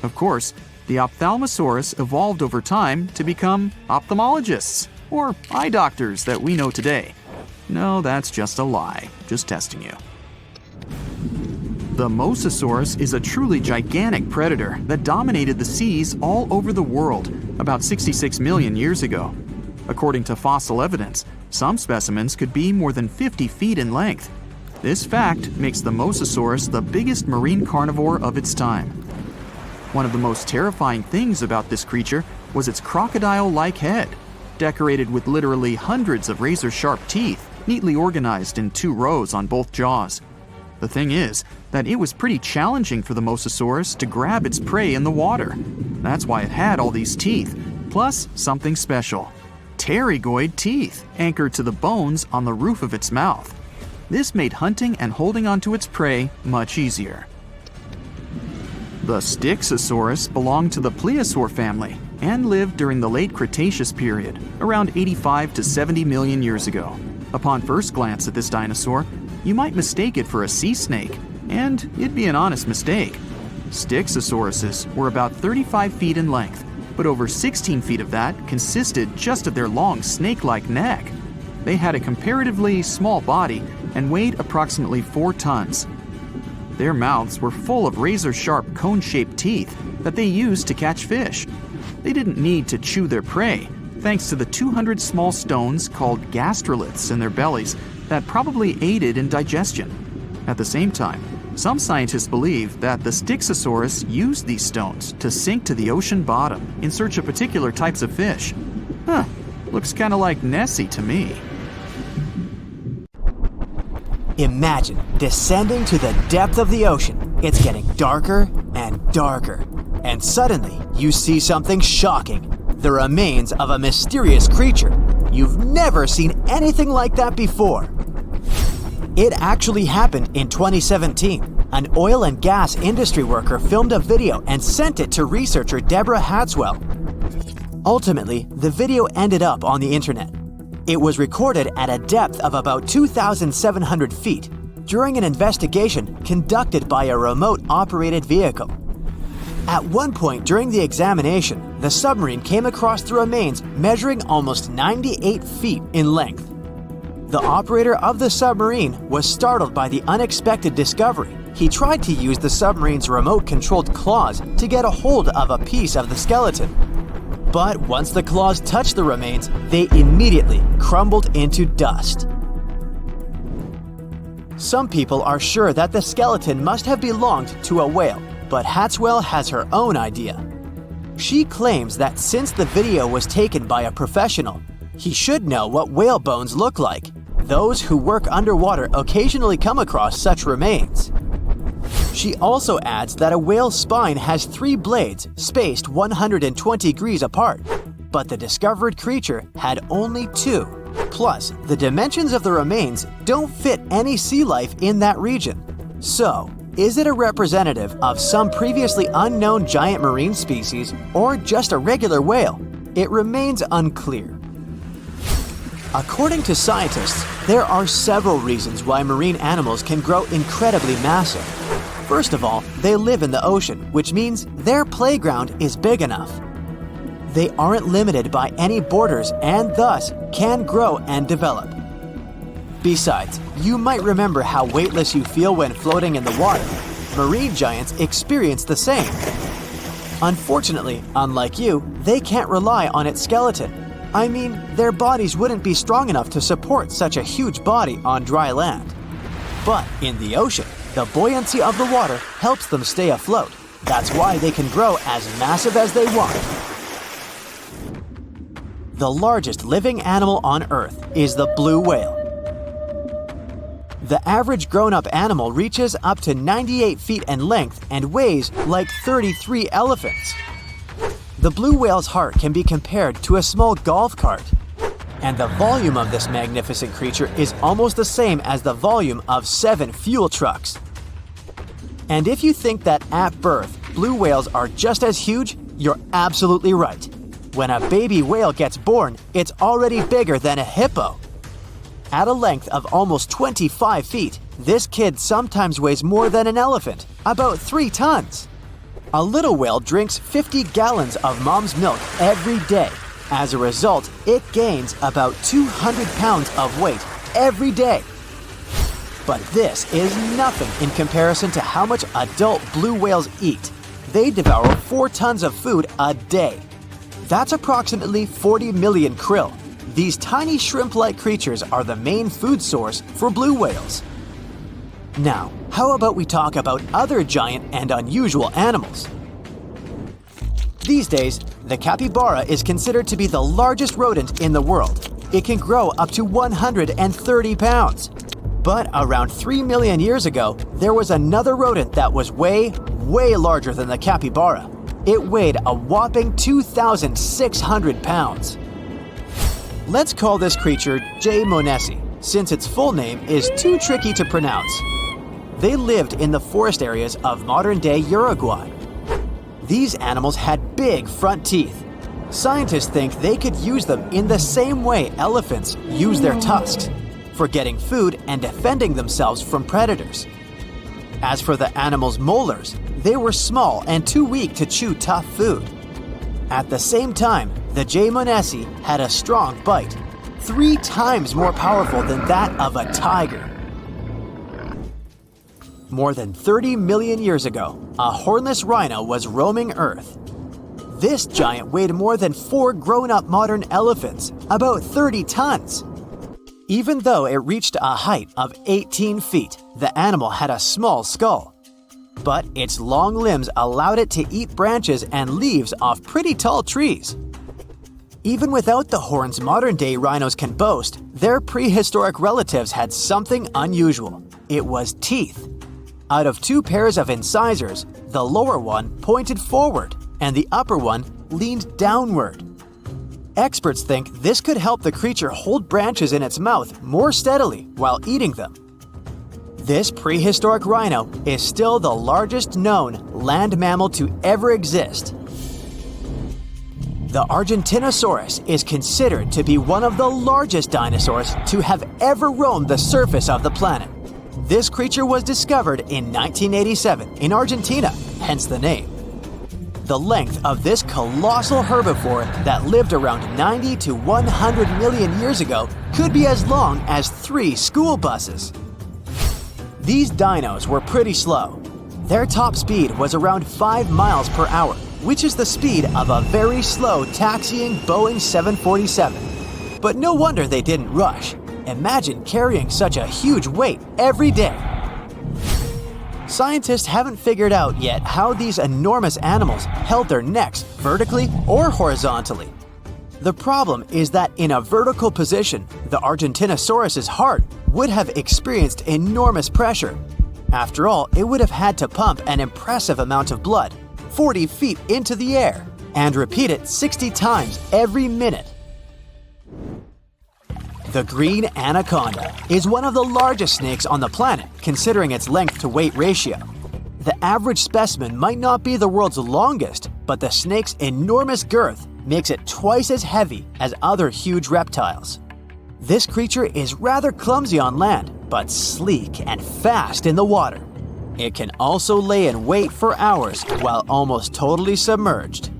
Of course, the Ophthalmosaurus evolved over time to become ophthalmologists, or eye doctors that we know today. No, that's just a lie. Just testing you. The Mosasaurus is a truly gigantic predator that dominated the seas all over the world about 66 million years ago. According to fossil evidence, some specimens could be more than 50 feet in length. This fact makes the Mosasaurus the biggest marine carnivore of its time. One of the most terrifying things about this creature was its crocodile-like head, decorated with literally hundreds of razor-sharp teeth, neatly organized in 2 rows on both jaws. The thing is that it was pretty challenging for the Mosasaurus to grab its prey in the water. That's why it had all these teeth, plus something special: pterygoid teeth anchored to the bones on the roof of its mouth. This made hunting and holding onto its prey much easier. The Styxosaurus belonged to the plesiosaur family and lived during the late Cretaceous period, around 85 to 70 million years ago. Upon first glance at this dinosaur, you might mistake it for a sea snake, and it'd be an honest mistake. Styxosauruses were about 35 feet in length, but over 16 feet of that consisted just of their long snake-like neck. They had a comparatively small body and weighed approximately 4 tons. Their mouths were full of razor-sharp cone-shaped teeth that they used to catch fish. They didn't need to chew their prey, thanks to the 200 small stones called gastroliths in their bellies that probably aided in digestion. At the same time, some scientists believe that the Styxosaurus used these stones to sink to the ocean bottom in search of particular types of fish. Looks kind of like Nessie to me. Imagine descending to the depth of the ocean. It's getting darker and darker. And suddenly, you see something shocking. The remains of a mysterious creature. You've never seen anything like that before. It actually happened in 2017. An oil and gas industry worker filmed a video and sent it to researcher Deborah Hatswell. Ultimately, the video ended up on the internet. It was recorded at a depth of about 2,700 feet during an investigation conducted by a remote-operated vehicle. At one point during the examination, the submarine came across the remains measuring almost 98 feet in length. The operator of the submarine was startled by the unexpected discovery. He tried to use the submarine's remote-controlled claws to get a hold of a piece of the skeleton. But once the claws touched the remains, they immediately crumbled into dust. Some people are sure that the skeleton must have belonged to a whale, but Hatswell has her own idea. She claims that since the video was taken by a professional, he should know what whale bones look like. Those who work underwater occasionally come across such remains. She also adds that a whale's spine has 3 blades spaced 120 degrees apart, but the discovered creature had only 2. Plus, the dimensions of the remains don't fit any sea life in that region. So, is it a representative of some previously unknown giant marine species or just a regular whale? It remains unclear. According to scientists, there are several reasons why marine animals can grow incredibly massive. First of all, they live in the ocean, which means their playground is big enough. They aren't limited by any borders and thus can grow and develop. Besides, you might remember how weightless you feel when floating in the water. Marine giants experience the same. Unfortunately, unlike you, they can't rely on its skeleton. I mean, their bodies wouldn't be strong enough to support such a huge body on dry land. But in the ocean, the buoyancy of the water helps them stay afloat. That's why they can grow as massive as they want. The largest living animal on Earth is the blue whale. The average grown-up animal reaches up to 98 feet in length and weighs like 33 elephants. The blue whale's heart can be compared to a small golf cart, and the volume of this magnificent creature is almost the same as the volume of 7 fuel trucks. And if you think that at birth, blue whales are just as huge, you're absolutely right. When a baby whale gets born, it's already bigger than a hippo. At a length of almost 25 feet, this kid sometimes weighs more than an elephant, about 3 tons. A little whale drinks 50 gallons of mom's milk every day. As a result, it gains about 200 pounds of weight every day. But this is nothing in comparison to how much adult blue whales eat. They devour 4 tons of food a day. That's approximately 40 million krill. These tiny shrimp-like creatures are the main food source for blue whales. Now, how about we talk about other giant and unusual animals? These days, the capybara is considered to be the largest rodent in the world. It can grow up to 130 pounds. But around 3 million years ago, there was another rodent that was way larger than the capybara. It weighed a whopping 2,600 pounds. Let's call this creature J. monesi, since its full name is too tricky to pronounce. They lived in the forest areas of modern-day Uruguay. These animals had big front teeth. Scientists think they could use them in the same way elephants use their tusks, for getting food and defending themselves from predators. As for the animal's molars, they were small and too weak to chew tough food. At the same time, the J. monesi had a strong bite, 3 times more powerful than that of a tiger. More than 30 million years ago, a hornless rhino was roaming Earth. This giant weighed more than 4 grown-up modern elephants, about 30 tons. Even though it reached a height of 18 feet, the animal had a small skull. But its long limbs allowed it to eat branches and leaves off pretty tall trees. Even without the horns modern-day rhinos can boast, their prehistoric relatives had something unusual. It was teeth. Out of 2 pairs of incisors, the lower one pointed forward and the upper one leaned downward. Experts think this could help the creature hold branches in its mouth more steadily while eating them. This prehistoric rhino is still the largest known land mammal to ever exist. The Argentinosaurus is considered to be one of the largest dinosaurs to have ever roamed the surface of the planet. This creature was discovered in 1987 in Argentina, hence the name. The length of this colossal herbivore that lived around 90 to 100 million years ago could be as long as 3 school buses. These dinos were pretty slow. Their top speed was around 5 miles per hour, which is the speed of a very slow taxiing Boeing 747. But no wonder they didn't rush. Imagine carrying such a huge weight every day. Scientists haven't figured out yet how these enormous animals held their necks vertically or horizontally. The problem is that in a vertical position, the Argentinosaurus's heart would have experienced enormous pressure. After all, it would have had to pump an impressive amount of blood, 40 feet into the air, and repeat it 60 times every minute. The green anaconda is one of the largest snakes on the planet, considering its length to weight ratio. The average specimen might not be the world's longest, but the snake's enormous girth makes it twice as heavy as other huge reptiles. This creature is rather clumsy on land, but sleek and fast in the water. It can also lay in wait for hours while almost totally submerged.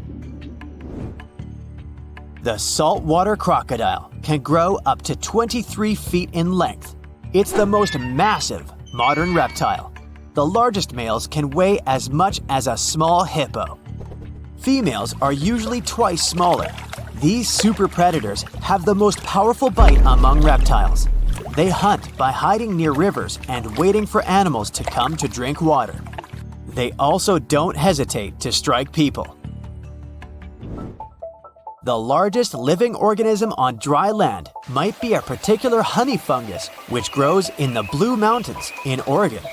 The saltwater crocodile can grow up to 23 feet in length. It's the most massive modern reptile. The largest males can weigh as much as a small hippo. Females are usually twice smaller. These super predators have the most powerful bite among reptiles. They hunt by hiding near rivers and waiting for animals to come to drink water. They also don't hesitate to strike people. The largest living organism on dry land might be a particular honey fungus which grows in the Blue Mountains in Oregon.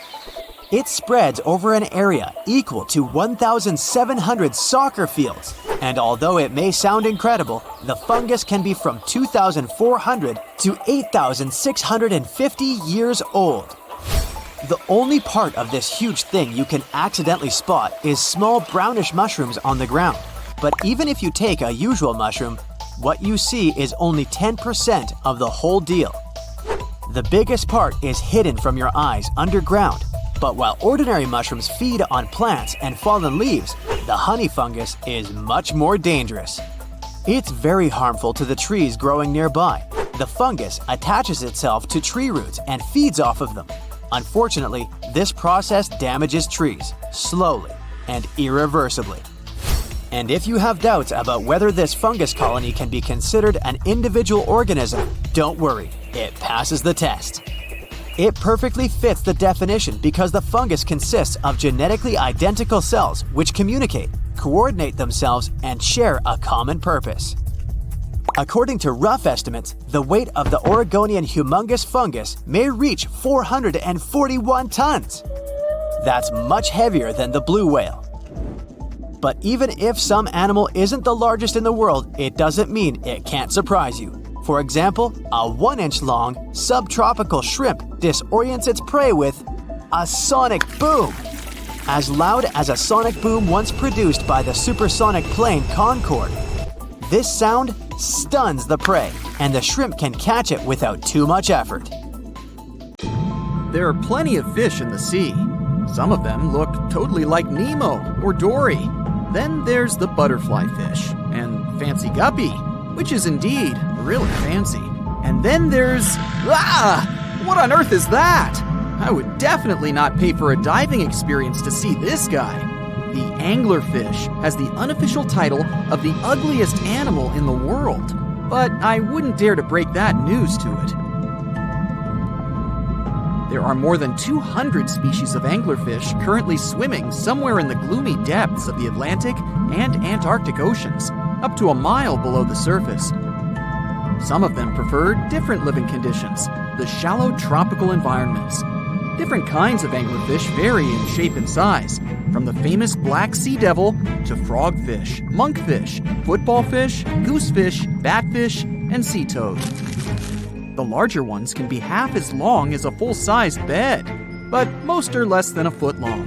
It spreads over an area equal to 1,700 soccer fields, and although it may sound incredible, the fungus can be from 2,400 to 8,650 years old. The only part of this huge thing you can accidentally spot is small brownish mushrooms on the ground. But even if you take a usual mushroom, what you see is only 10% of the whole deal. The biggest part is hidden from your eyes underground. But while ordinary mushrooms feed on plants and fallen leaves, the honey fungus is much more dangerous. It's very harmful to the trees growing nearby. The fungus attaches itself to tree roots and feeds off of them. Unfortunately, this process damages trees, slowly and irreversibly. And if you have doubts about whether this fungus colony can be considered an individual organism, don't worry, it passes the test. It perfectly fits the definition because the fungus consists of genetically identical cells which communicate, coordinate themselves, and share a common purpose. According to rough estimates, the weight of the Oregonian humongous fungus may reach 441 tons. That's much heavier than the blue whale. But even if some animal isn't the largest in the world, it doesn't mean it can't surprise you. For example, a 1-inch long subtropical shrimp disorients its prey with a sonic boom. As loud as a sonic boom once produced by the supersonic plane Concorde. This sound stuns the prey, and the shrimp can catch it without too much effort. There are plenty of fish in the sea. Some of them look totally like Nemo or Dory. Then there's the butterfly fish and fancy guppy, which is indeed really fancy. And then there's... What on earth is that? I would definitely not pay for a diving experience to see this guy. The anglerfish has the unofficial title of the ugliest animal in the world, but I wouldn't dare to break that news to it. There are more than 200 species of anglerfish currently swimming somewhere in the gloomy depths of the Atlantic and Antarctic Oceans, up to a mile below the surface. Some of them prefer different living conditions, the shallow tropical environments. Different kinds of anglerfish vary in shape and size, from the famous black sea devil to frogfish, monkfish, footballfish, goosefish, batfish, and sea toad. The larger ones can be half as long as a full-sized bed, but most are less than a foot long.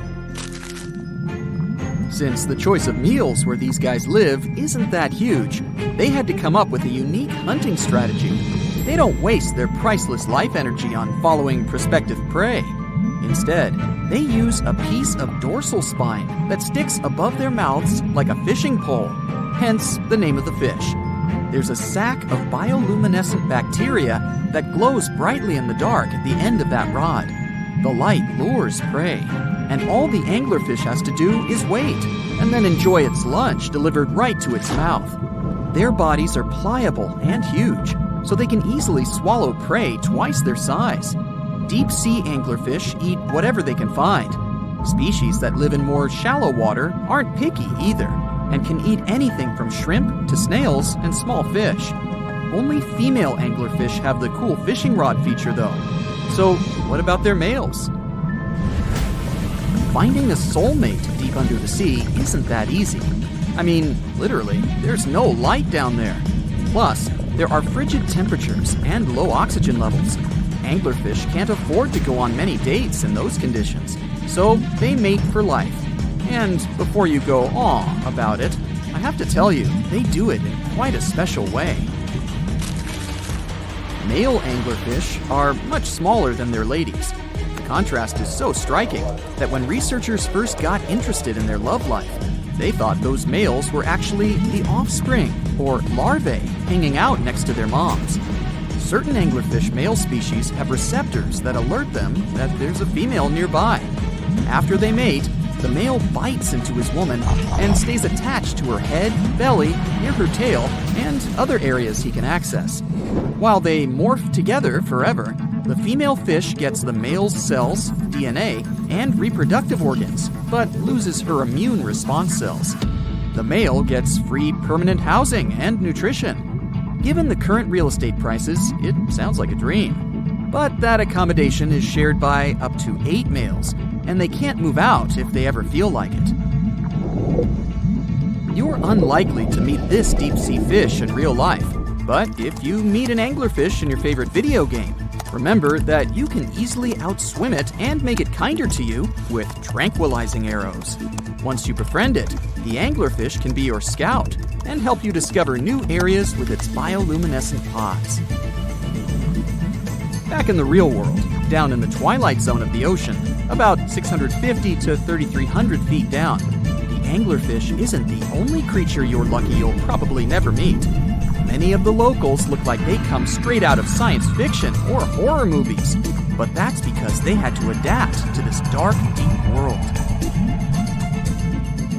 Since the choice of meals where these guys live isn't that huge, they had to come up with a unique hunting strategy. They don't waste their priceless life energy on following prospective prey. Instead, they use a piece of dorsal spine that sticks above their mouths like a fishing pole, hence the name of the fish. There's a sac of bioluminescent bacteria that glows brightly in the dark at the end of that rod. The light lures prey, and all the anglerfish has to do is wait, and then enjoy its lunch delivered right to its mouth. Their bodies are pliable and huge, so they can easily swallow prey twice their size. Deep-sea anglerfish eat whatever they can find. Species that live in more shallow water aren't picky either, and can eat anything from shrimp to snails and small fish. Only female anglerfish have the cool fishing rod feature though. So what about their males? Finding a soulmate deep under the sea isn't that easy. I mean, literally, there's no light down there. Plus, there are frigid temperatures and low oxygen levels. Anglerfish can't afford to go on many dates in those conditions, so they mate for life. And before you go "aw" about it, I have to tell you, they do it in quite a special way. Male anglerfish are much smaller than their ladies. The contrast is so striking that when researchers first got interested in their love life, they thought those males were actually the offspring, or larvae, hanging out next to their moms. Certain anglerfish male species have receptors that alert them that there's a female nearby. After they mate, the male bites into his woman and stays attached to her head, belly, near her tail, and other areas he can access. While they morph together forever, the female fish gets the male's cells, DNA, and reproductive organs, but loses her immune response cells. The male gets free permanent housing and nutrition. Given the current real estate prices, it sounds like a dream. But that accommodation is shared by up to 8 males, and they can't move out if they ever feel like it. You're unlikely to meet this deep-sea fish in real life, but if you meet an anglerfish in your favorite video game, remember that you can easily outswim it and make it kinder to you with tranquilizing arrows. Once you befriend it, the anglerfish can be your scout and help you discover new areas with its bioluminescent pods. Back in the real world, down in the twilight zone of the ocean, about 650 to 3,300 feet down, the anglerfish isn't the only creature you're lucky you'll probably never meet. Many of the locals look like they come straight out of science fiction or horror movies, but that's because they had to adapt to this dark, deep world.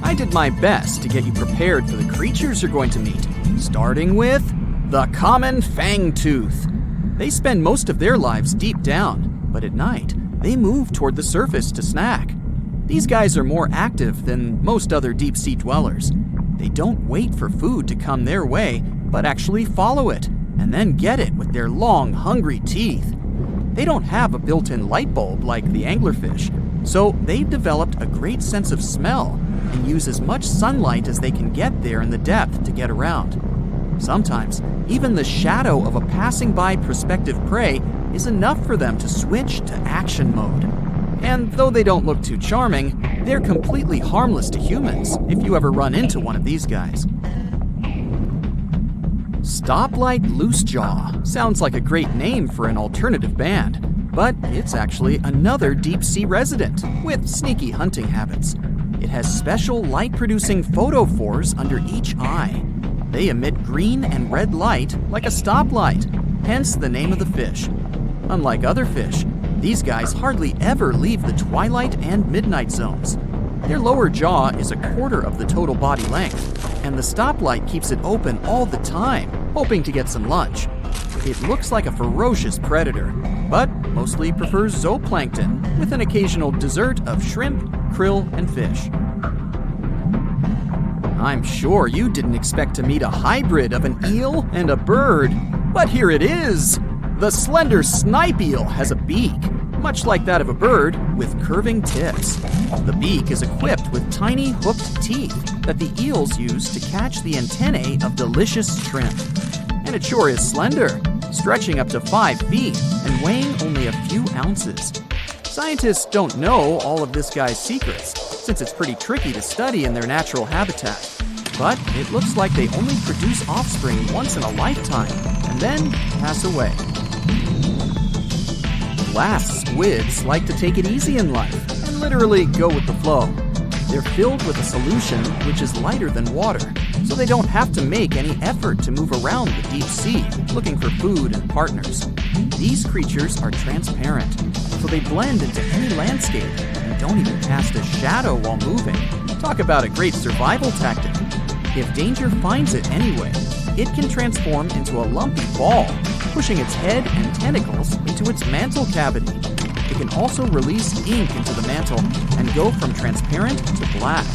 I did my best to get you prepared for the creatures you're going to meet, starting with the common fangtooth. They spend most of their lives deep down, but at night, they move toward the surface to snack. These guys are more active than most other deep-sea dwellers. They don't wait for food to come their way, but actually follow it, and then get it with their long, hungry teeth. They don't have a built-in light bulb like the anglerfish, so they've developed a great sense of smell and use as much sunlight as they can get there in the depth to get around. Sometimes, even the shadow of a passing by prospective prey is enough for them to switch to action mode. And though they don't look too charming, they're completely harmless to humans if you ever run into one of these guys. Stoplight Loosejaw sounds like a great name for an alternative band, but it's actually another deep-sea resident with sneaky hunting habits. It has special light-producing photophores under each eye. They emit green and red light like a stoplight, hence the name of the fish. Unlike other fish, these guys hardly ever leave the twilight and midnight zones. Their lower jaw is a quarter of the total body length, and the stoplight keeps it open all the time, hoping to get some lunch. It looks like a ferocious predator, but mostly prefers zooplankton with an occasional dessert of shrimp, krill, and fish. I'm sure you didn't expect to meet a hybrid of an eel and a bird, but here it is! The slender snipe eel has a beak, much like that of a bird, with curving tips. The beak is equipped with tiny hooked teeth that the eels use to catch the antennae of delicious shrimp. And it sure is slender, stretching up to 5 feet and weighing only a few ounces. Scientists don't know all of this guy's secrets, since it's pretty tricky to study in their natural habitat. But it looks like they only produce offspring once in a lifetime, and then pass away. Glass squids like to take it easy in life and literally go with the flow. They're filled with a solution which is lighter than water, so they don't have to make any effort to move around the deep sea looking for food and partners. These creatures are transparent, so they blend into any landscape and don't even cast a shadow while moving. Talk about a great survival tactic. If danger finds it anyway, it can transform into a lumpy ball, pushing its head and tentacles into its mantle cavity. It can also release ink into the mantle and go from transparent to black.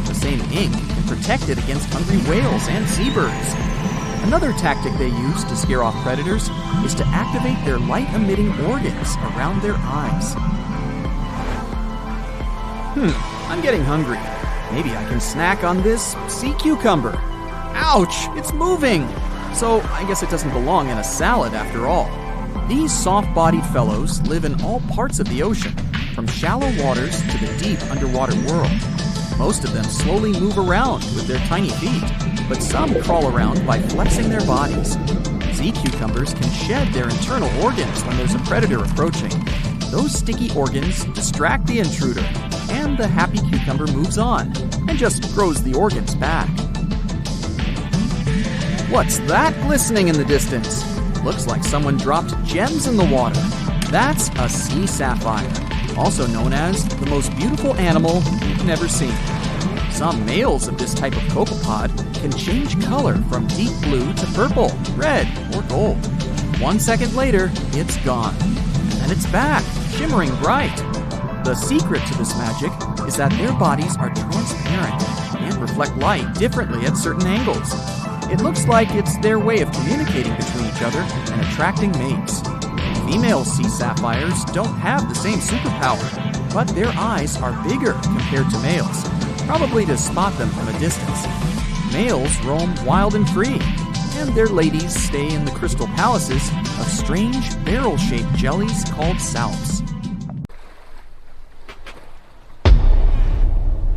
The same ink can protect it against hungry whales and seabirds. Another tactic they use to scare off predators is to activate their light-emitting organs around their eyes. I'm getting hungry. Maybe I can snack on this sea cucumber. Ouch, it's moving! So I guess it doesn't belong in a salad after all. These soft-bodied fellows live in all parts of the ocean, from shallow waters to the deep underwater world. Most of them slowly move around with their tiny feet, but some crawl around by flexing their bodies. Sea cucumbers can shed their internal organs when there's a predator approaching. Those sticky organs distract the intruder, and the happy cucumber moves on and just grows the organs back. What's that glistening in the distance? Looks like someone dropped gems in the water. That's a sea sapphire, also known as the most beautiful animal you've never seen. Some males of this type of copepod can change color from deep blue to purple, red, or gold. 1 second later, it's gone. And it's back, shimmering bright. The secret to this magic is that their bodies are transparent and reflect light differently at certain angles. It looks like it's their way of communicating between each other and attracting mates. Female sea sapphires don't have the same superpower, but their eyes are bigger compared to males, probably to spot them from a distance. Males roam wild and free, and their ladies stay in the crystal palaces of strange barrel-shaped jellies called salps.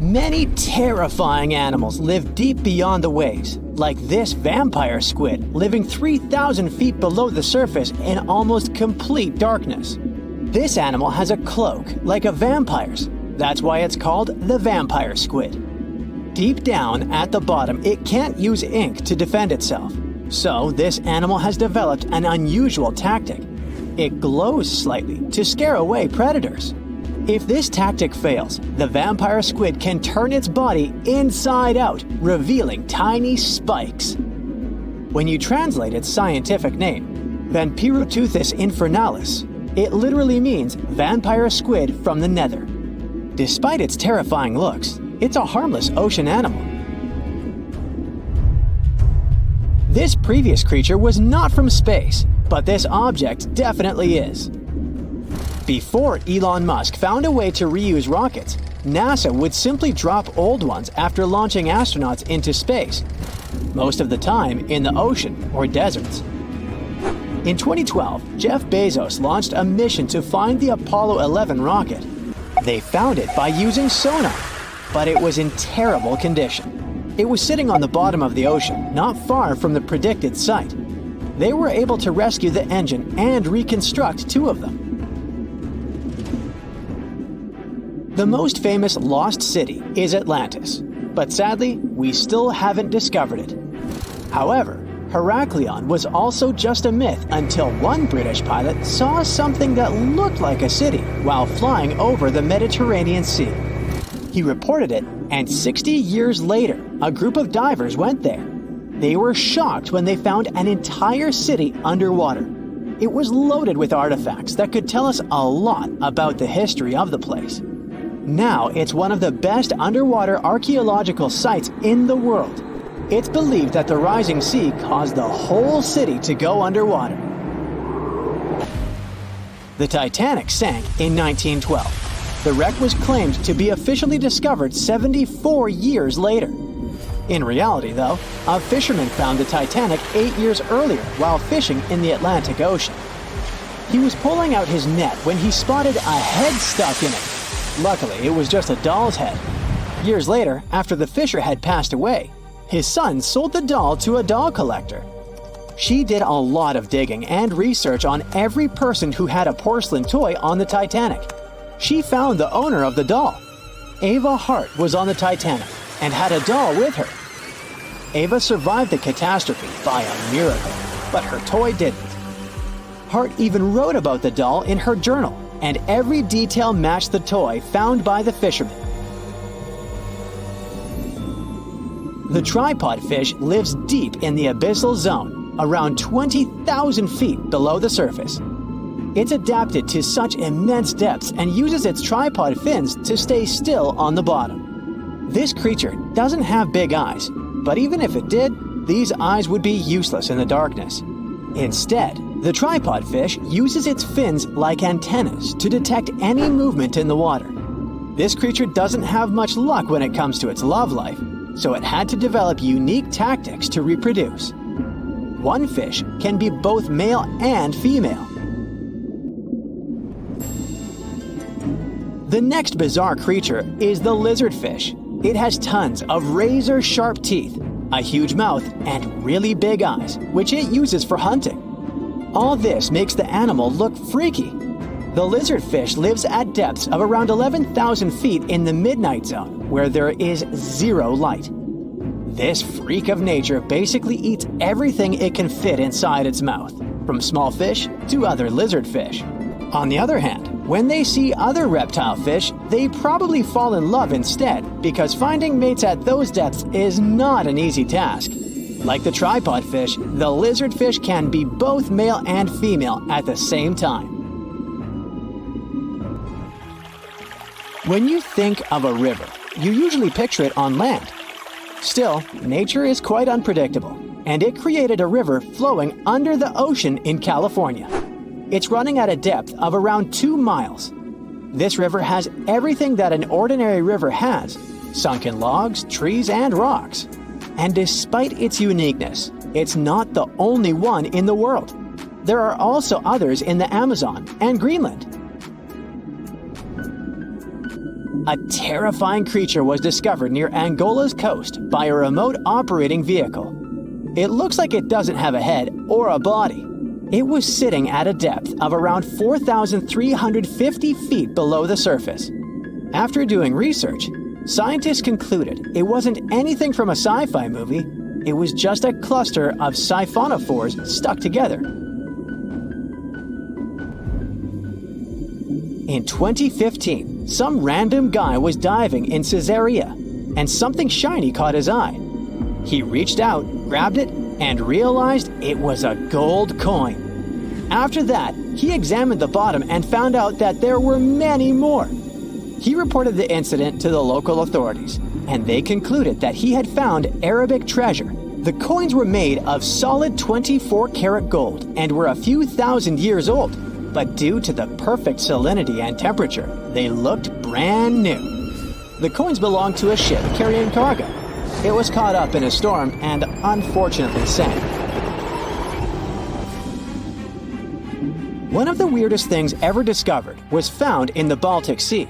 Many terrifying animals live deep beyond the waves, like this vampire squid living 3,000 feet below the surface in almost complete darkness. This animal has a cloak, like a vampire's. That's why it's called the vampire squid. Deep down at the bottom, it can't use ink to defend itself. So this animal has developed an unusual tactic. It glows slightly to scare away predators. If this tactic fails, the vampire squid can turn its body inside out, revealing tiny spikes. When you translate its scientific name, Vampiroteuthis infernalis, it literally means vampire squid from the nether. Despite its terrifying looks, it's a harmless ocean animal. This previous creature was not from space, but this object definitely is. Before Elon Musk found a way to reuse rockets, NASA would simply drop old ones after launching astronauts into space, most of the time in the ocean or deserts. In 2012, Jeff Bezos launched a mission to find the Apollo 11 rocket. They found it by using sonar, but it was in terrible condition. It was sitting on the bottom of the ocean, not far from the predicted site. They were able to rescue the engine and reconstruct 2 of them. The most famous lost city is Atlantis, but sadly, we still haven't discovered it. However, Heraklion was also just a myth until one British pilot saw something that looked like a city while flying over the Mediterranean Sea. He reported it, and 60 years later, a group of divers went there. They were shocked when they found an entire city underwater. It was loaded with artifacts that could tell us a lot about the history of the place. Now it's one of the best underwater archaeological sites in the world. It's believed that the rising sea caused the whole city to go underwater. The Titanic sank in 1912. The wreck was claimed to be officially discovered 74 years later. In reality, though, a fisherman found the Titanic 8 years earlier while fishing in the Atlantic Ocean. He was pulling out his net when he spotted a head stuck in it. Luckily, it was just a doll's head. Years later, after the fisher had passed away, his son sold the doll to a doll collector. She did a lot of digging and research on every person who had a porcelain toy on the Titanic. She found the owner of the doll. Ava Hart was on the Titanic and had a doll with her. Ava survived the catastrophe by a miracle, but her toy didn't. Hart even wrote about the doll in her journal, and every detail matched the toy found by the fisherman. The tripod fish lives deep in the abyssal zone, around 20,000 feet below the surface. It's adapted to such immense depths and uses its tripod fins to stay still on the bottom. This creature doesn't have big eyes, but even if it did, these eyes would be useless in the darkness. Instead, the tripod fish uses its fins like antennas to detect any movement in the water. This creature doesn't have much luck when it comes to its love life, so it had to develop unique tactics to reproduce. One fish can be both male and female. The next bizarre creature is the lizardfish. It has tons of razor-sharp teeth, a huge mouth, and really big eyes, which it uses for hunting. All this makes the animal look freaky. The lizardfish lives at depths of around 11,000 feet in the midnight zone, where there is zero light. This freak of nature basically eats everything it can fit inside its mouth, from small fish to other lizardfish. On the other hand, when they see other reptile fish, they probably fall in love instead, because finding mates at those depths is not an easy task. Like the tripod fish, the lizardfish can be both male and female at the same time. When you think of a river, you usually picture it on land. Still, nature is quite unpredictable, and it created a river flowing under the ocean in California. It's running at a depth of around 2 miles. This river has everything that an ordinary river has: sunken logs, trees, and rocks. And despite its uniqueness, it's not the only one in the world. There are also others in the Amazon and Greenland. A terrifying creature was discovered near Angola's coast by a remote operating vehicle. It looks like it doesn't have a head or a body. It was sitting at a depth of around 4,350 feet below the surface. After doing research, scientists concluded it wasn't anything from a sci-fi movie. It was just a cluster of siphonophores stuck together. In 2015, some random guy was diving in Caesarea, and something shiny caught his eye. He reached out, grabbed it, and realized it was a gold coin. After that, he examined the bottom and found out that there were many more. He reported the incident to the local authorities, and they concluded that he had found Arabic treasure. The coins were made of solid 24-karat gold and were a few thousand years old, but due to the perfect salinity and temperature, they looked brand new. The coins belonged to a ship carrying cargo. It was caught up in a storm and unfortunately sank. One of the weirdest things ever discovered was found in the Baltic Sea.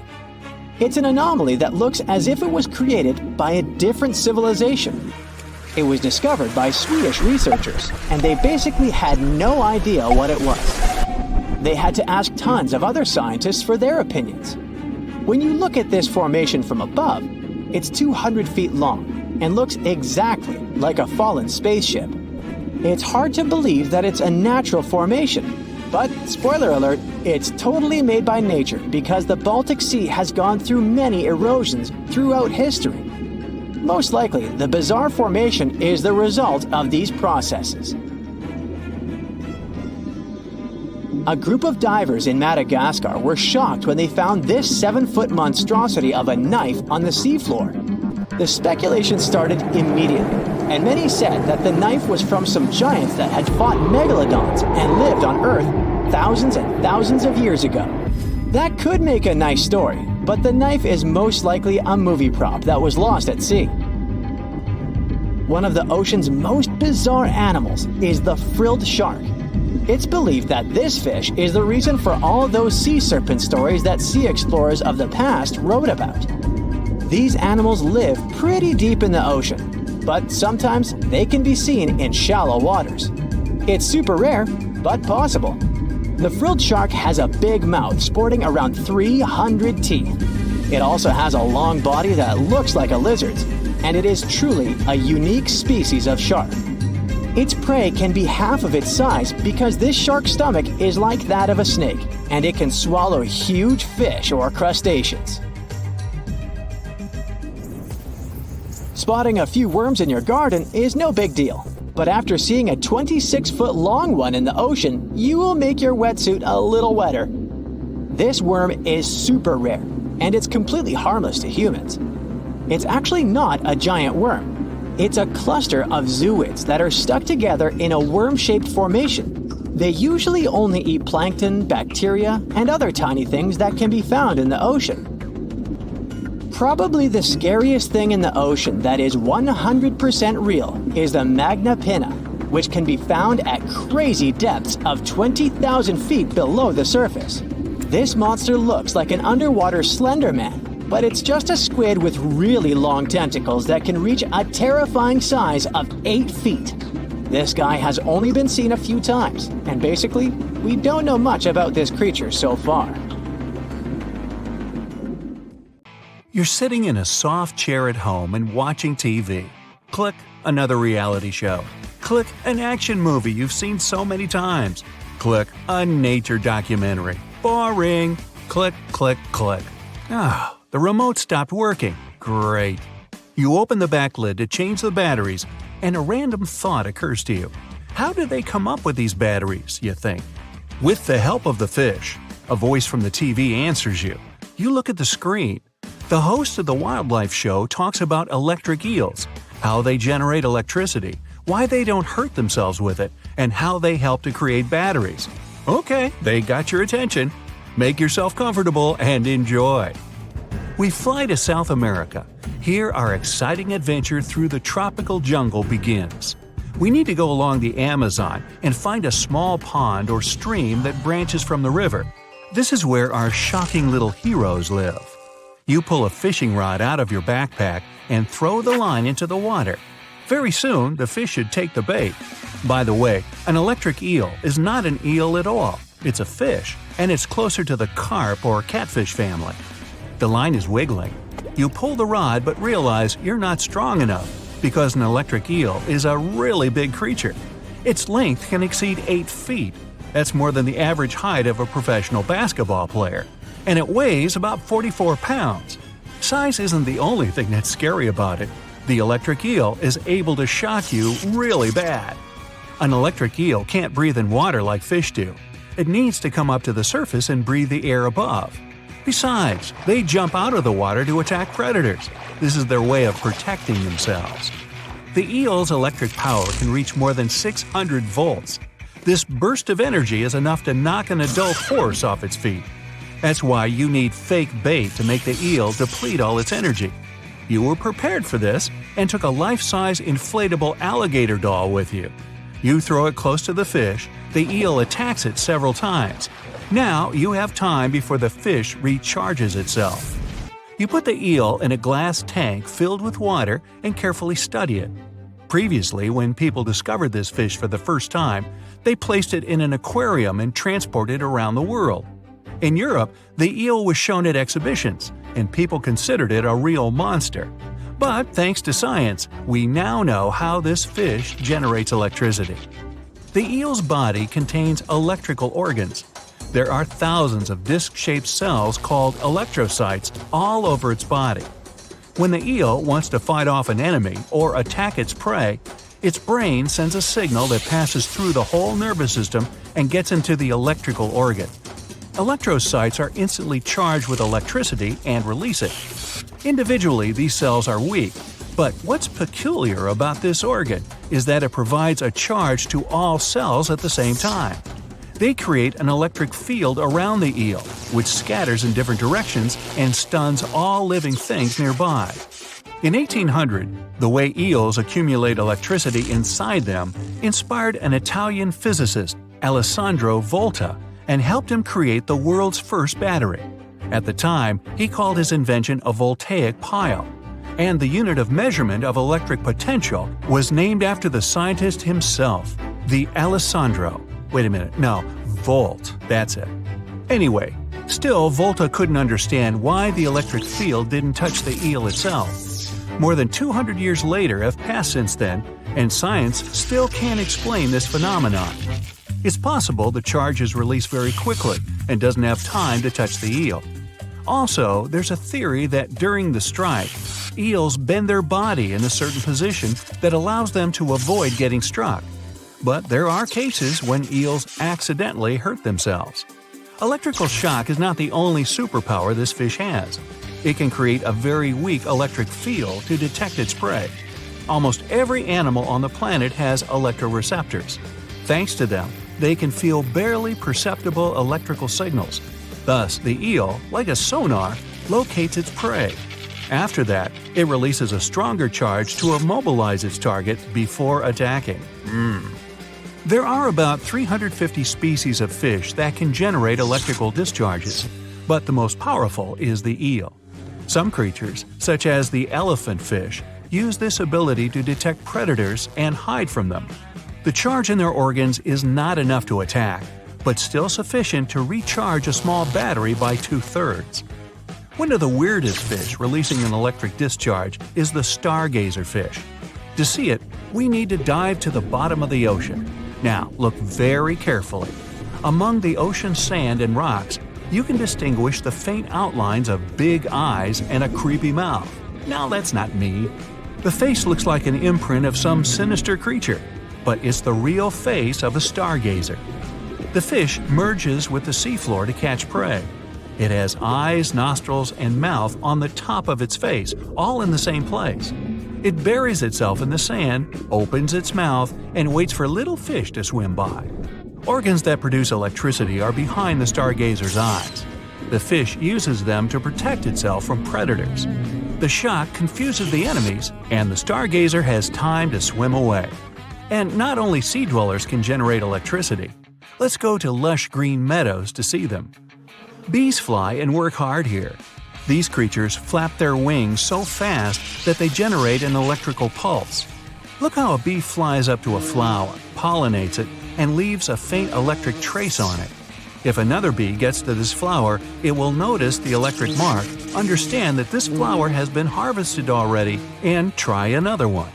It's an anomaly that looks as if it was created by a different civilization. It was discovered by Swedish researchers, and they basically had no idea what it was. They had to ask tons of other scientists for their opinions. When you look at this formation from above, it's 200 feet long and looks exactly like a fallen spaceship. It's hard to believe that it's a natural formation, but spoiler alert, it's totally made by nature because the Baltic Sea has gone through many erosions throughout history. Most likely, the bizarre formation is the result of these processes. A group of divers in Madagascar were shocked when they found this 7-foot monstrosity of a knife on the seafloor. The speculation started immediately, and many said that the knife was from some giants that had fought megalodons and lived on Earth thousands and thousands of years ago. That could make a nice story, but the knife is most likely a movie prop that was lost at sea. One of the ocean's most bizarre animals is the frilled shark. It's believed that this fish is the reason for all those sea serpent stories that sea explorers of the past wrote about. These animals live pretty deep in the ocean, but sometimes they can be seen in shallow waters. It's super rare, but possible. The frilled shark has a big mouth sporting around 300 teeth. It also has a long body that looks like a lizard's, and it is truly a unique species of shark. Its prey can be half of its size because this shark's stomach is like that of a snake, and it can swallow huge fish or crustaceans. Spotting a few worms in your garden is no big deal, but after seeing a 26-foot long one in the ocean, you will make your wetsuit a little wetter. This worm is super rare, and it's completely harmless to humans. It's actually not a giant worm. It's a cluster of zooids that are stuck together in a worm-shaped formation. They usually only eat plankton, bacteria, and other tiny things that can be found in the ocean. Probably the scariest thing in the ocean that is 100% real is the magna pinna, which can be found at crazy depths of 20,000 feet below the surface. This monster looks like an underwater Slender Man, but it's just a squid with really long tentacles that can reach a terrifying size of 8 feet. This guy has only been seen a few times, and basically, we don't know much about this creature so far. You're sitting in a soft chair at home and watching TV. Click, another reality show. Click, an action movie you've seen so many times. Click, a nature documentary. Boring. Click, click, click. Ah, the remote stopped working. Great. You open the back lid to change the batteries, and a random thought occurs to you. How did they come up with these batteries, you think? With the help of the fish, a voice from the TV answers you. You look at the screen. The host of the wildlife show talks about electric eels, how they generate electricity, why they don't hurt themselves with it, and how they help to create batteries. Okay, they got your attention. Make yourself comfortable and enjoy. We fly to South America. Here our exciting adventure through the tropical jungle begins. We need to go along the Amazon and find a small pond or stream that branches from the river. This is where our shocking little heroes live. You pull a fishing rod out of your backpack and throw the line into the water. Very soon, the fish should take the bait. By the way, an electric eel is not an eel at all. It's a fish, and it's closer to the carp or catfish family. The line is wiggling. You pull the rod but realize you're not strong enough because an electric eel is a really big creature. Its length can exceed 8 feet. That's more than the average height of a professional basketball player. And it weighs about 44 pounds. Size isn't the only thing that's scary about it. The electric eel is able to shock you really bad. An electric eel can't breathe in water like fish do. It needs to come up to the surface and breathe the air above. Besides, they jump out of the water to attack predators. This is their way of protecting themselves. The eel's electric power can reach more than 600 volts. This burst of energy is enough to knock an adult horse off its feet. That's why you need fake bait to make the eel deplete all its energy. You were prepared for this and took a life-size inflatable alligator doll with you. You throw it close to the fish, the eel attacks it several times. Now you have time before the fish recharges itself. You put the eel in a glass tank filled with water and carefully study it. Previously, when people discovered this fish for the first time, they placed it in an aquarium and transported it around the world. In Europe, the eel was shown at exhibitions, and people considered it a real monster. But thanks to science, we now know how this fish generates electricity. The eel's body contains electrical organs. There are thousands of disc-shaped cells called electrocytes all over its body. When the eel wants to fight off an enemy or attack its prey, its brain sends a signal that passes through the whole nervous system and gets into the electrical organ. Electrocytes are instantly charged with electricity and release it. Individually, these cells are weak, but what's peculiar about this organ is that it provides a charge to all cells at the same time. They create an electric field around the eel, which scatters in different directions and stuns all living things nearby. In 1800, the way eels accumulate electricity inside them inspired an Italian physicist, Alessandro Volta, and helped him create the world's first battery. At the time, he called his invention a voltaic pile, and the unit of measurement of electric potential was named after the scientist himself, the Volt, that's it. Anyway, still Volta couldn't understand why the electric field didn't touch the eel itself. More than 200 years later have passed since then, and science still can't explain this phenomenon. It's possible the charge is released very quickly and doesn't have time to touch the eel. Also, there's a theory that during the strike, eels bend their body in a certain position that allows them to avoid getting struck. But there are cases when eels accidentally hurt themselves. Electrical shock is not the only superpower this fish has. It can create a very weak electric field to detect its prey. Almost every animal on the planet has electroreceptors. Thanks to them, they can feel barely perceptible electrical signals. Thus, the eel, like a sonar, locates its prey. After that, it releases a stronger charge to immobilize its target before attacking. There are about 350 species of fish that can generate electrical discharges, but the most powerful is the eel. Some creatures, such as the elephant fish, use this ability to detect predators and hide from them. The charge in their organs is not enough to attack, but still sufficient to recharge a small battery by 2/3. One of the weirdest fish releasing an electric discharge is the stargazer fish. To see it, we need to dive to the bottom of the ocean. Now, look very carefully. Among the ocean sand and rocks, you can distinguish the faint outlines of big eyes and a creepy mouth. Now that's not me. The face looks like an imprint of some sinister creature, but it's the real face of a stargazer. The fish merges with the seafloor to catch prey. It has eyes, nostrils, and mouth on the top of its face, all in the same place. It buries itself in the sand, opens its mouth, and waits for little fish to swim by. Organs that produce electricity are behind the stargazer's eyes. The fish uses them to protect itself from predators. The shock confuses the enemies, and the stargazer has time to swim away. And not only sea dwellers can generate electricity. Let's go to lush green meadows to see them. Bees fly and work hard here. These creatures flap their wings so fast that they generate an electrical pulse. Look how a bee flies up to a flower, pollinates it, and leaves a faint electric trace on it. If another bee gets to this flower, it will notice the electric mark, understand that this flower has been harvested already, and try another one.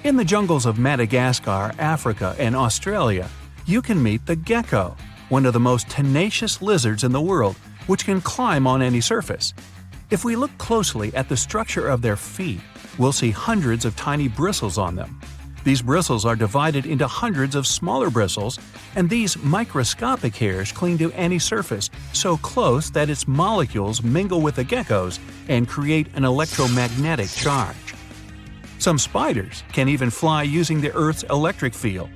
In the jungles of Madagascar, Africa, and Australia, you can meet the gecko, one of the most tenacious lizards in the world, which can climb on any surface. If we look closely at the structure of their feet, we'll see hundreds of tiny bristles on them. These bristles are divided into hundreds of smaller bristles, and these microscopic hairs cling to any surface so close that its molecules mingle with the gecko's and create an electromagnetic charge. Some spiders can even fly using the Earth's electric field.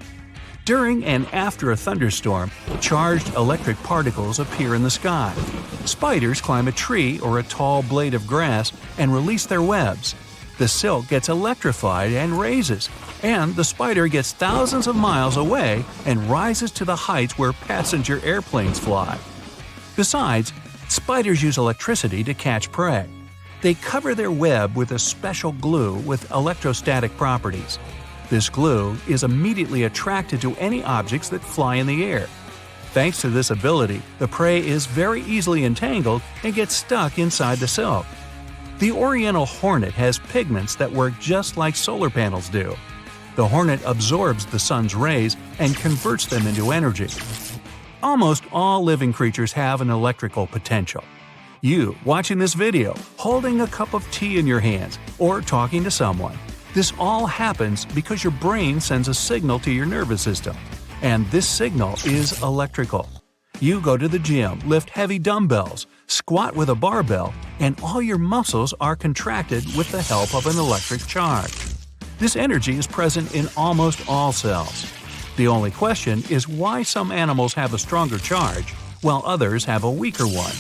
During and after a thunderstorm, charged electric particles appear in the sky. Spiders climb a tree or a tall blade of grass and release their webs. The silk gets electrified and raises, and the spider gets thousands of miles away and rises to the heights where passenger airplanes fly. Besides, spiders use electricity to catch prey. They cover their web with a special glue with electrostatic properties. This glue is immediately attracted to any objects that fly in the air. Thanks to this ability, the prey is very easily entangled and gets stuck inside the silk. The oriental hornet has pigments that work just like solar panels do. The hornet absorbs the sun's rays and converts them into energy. Almost all living creatures have an electrical potential. You, watching this video, holding a cup of tea in your hands, or talking to someone. This all happens because your brain sends a signal to your nervous system, and this signal is electrical. You go to the gym, lift heavy dumbbells, squat with a barbell, and all your muscles are contracted with the help of an electric charge. This energy is present in almost all cells. The only question is why some animals have a stronger charge, while others have a weaker one.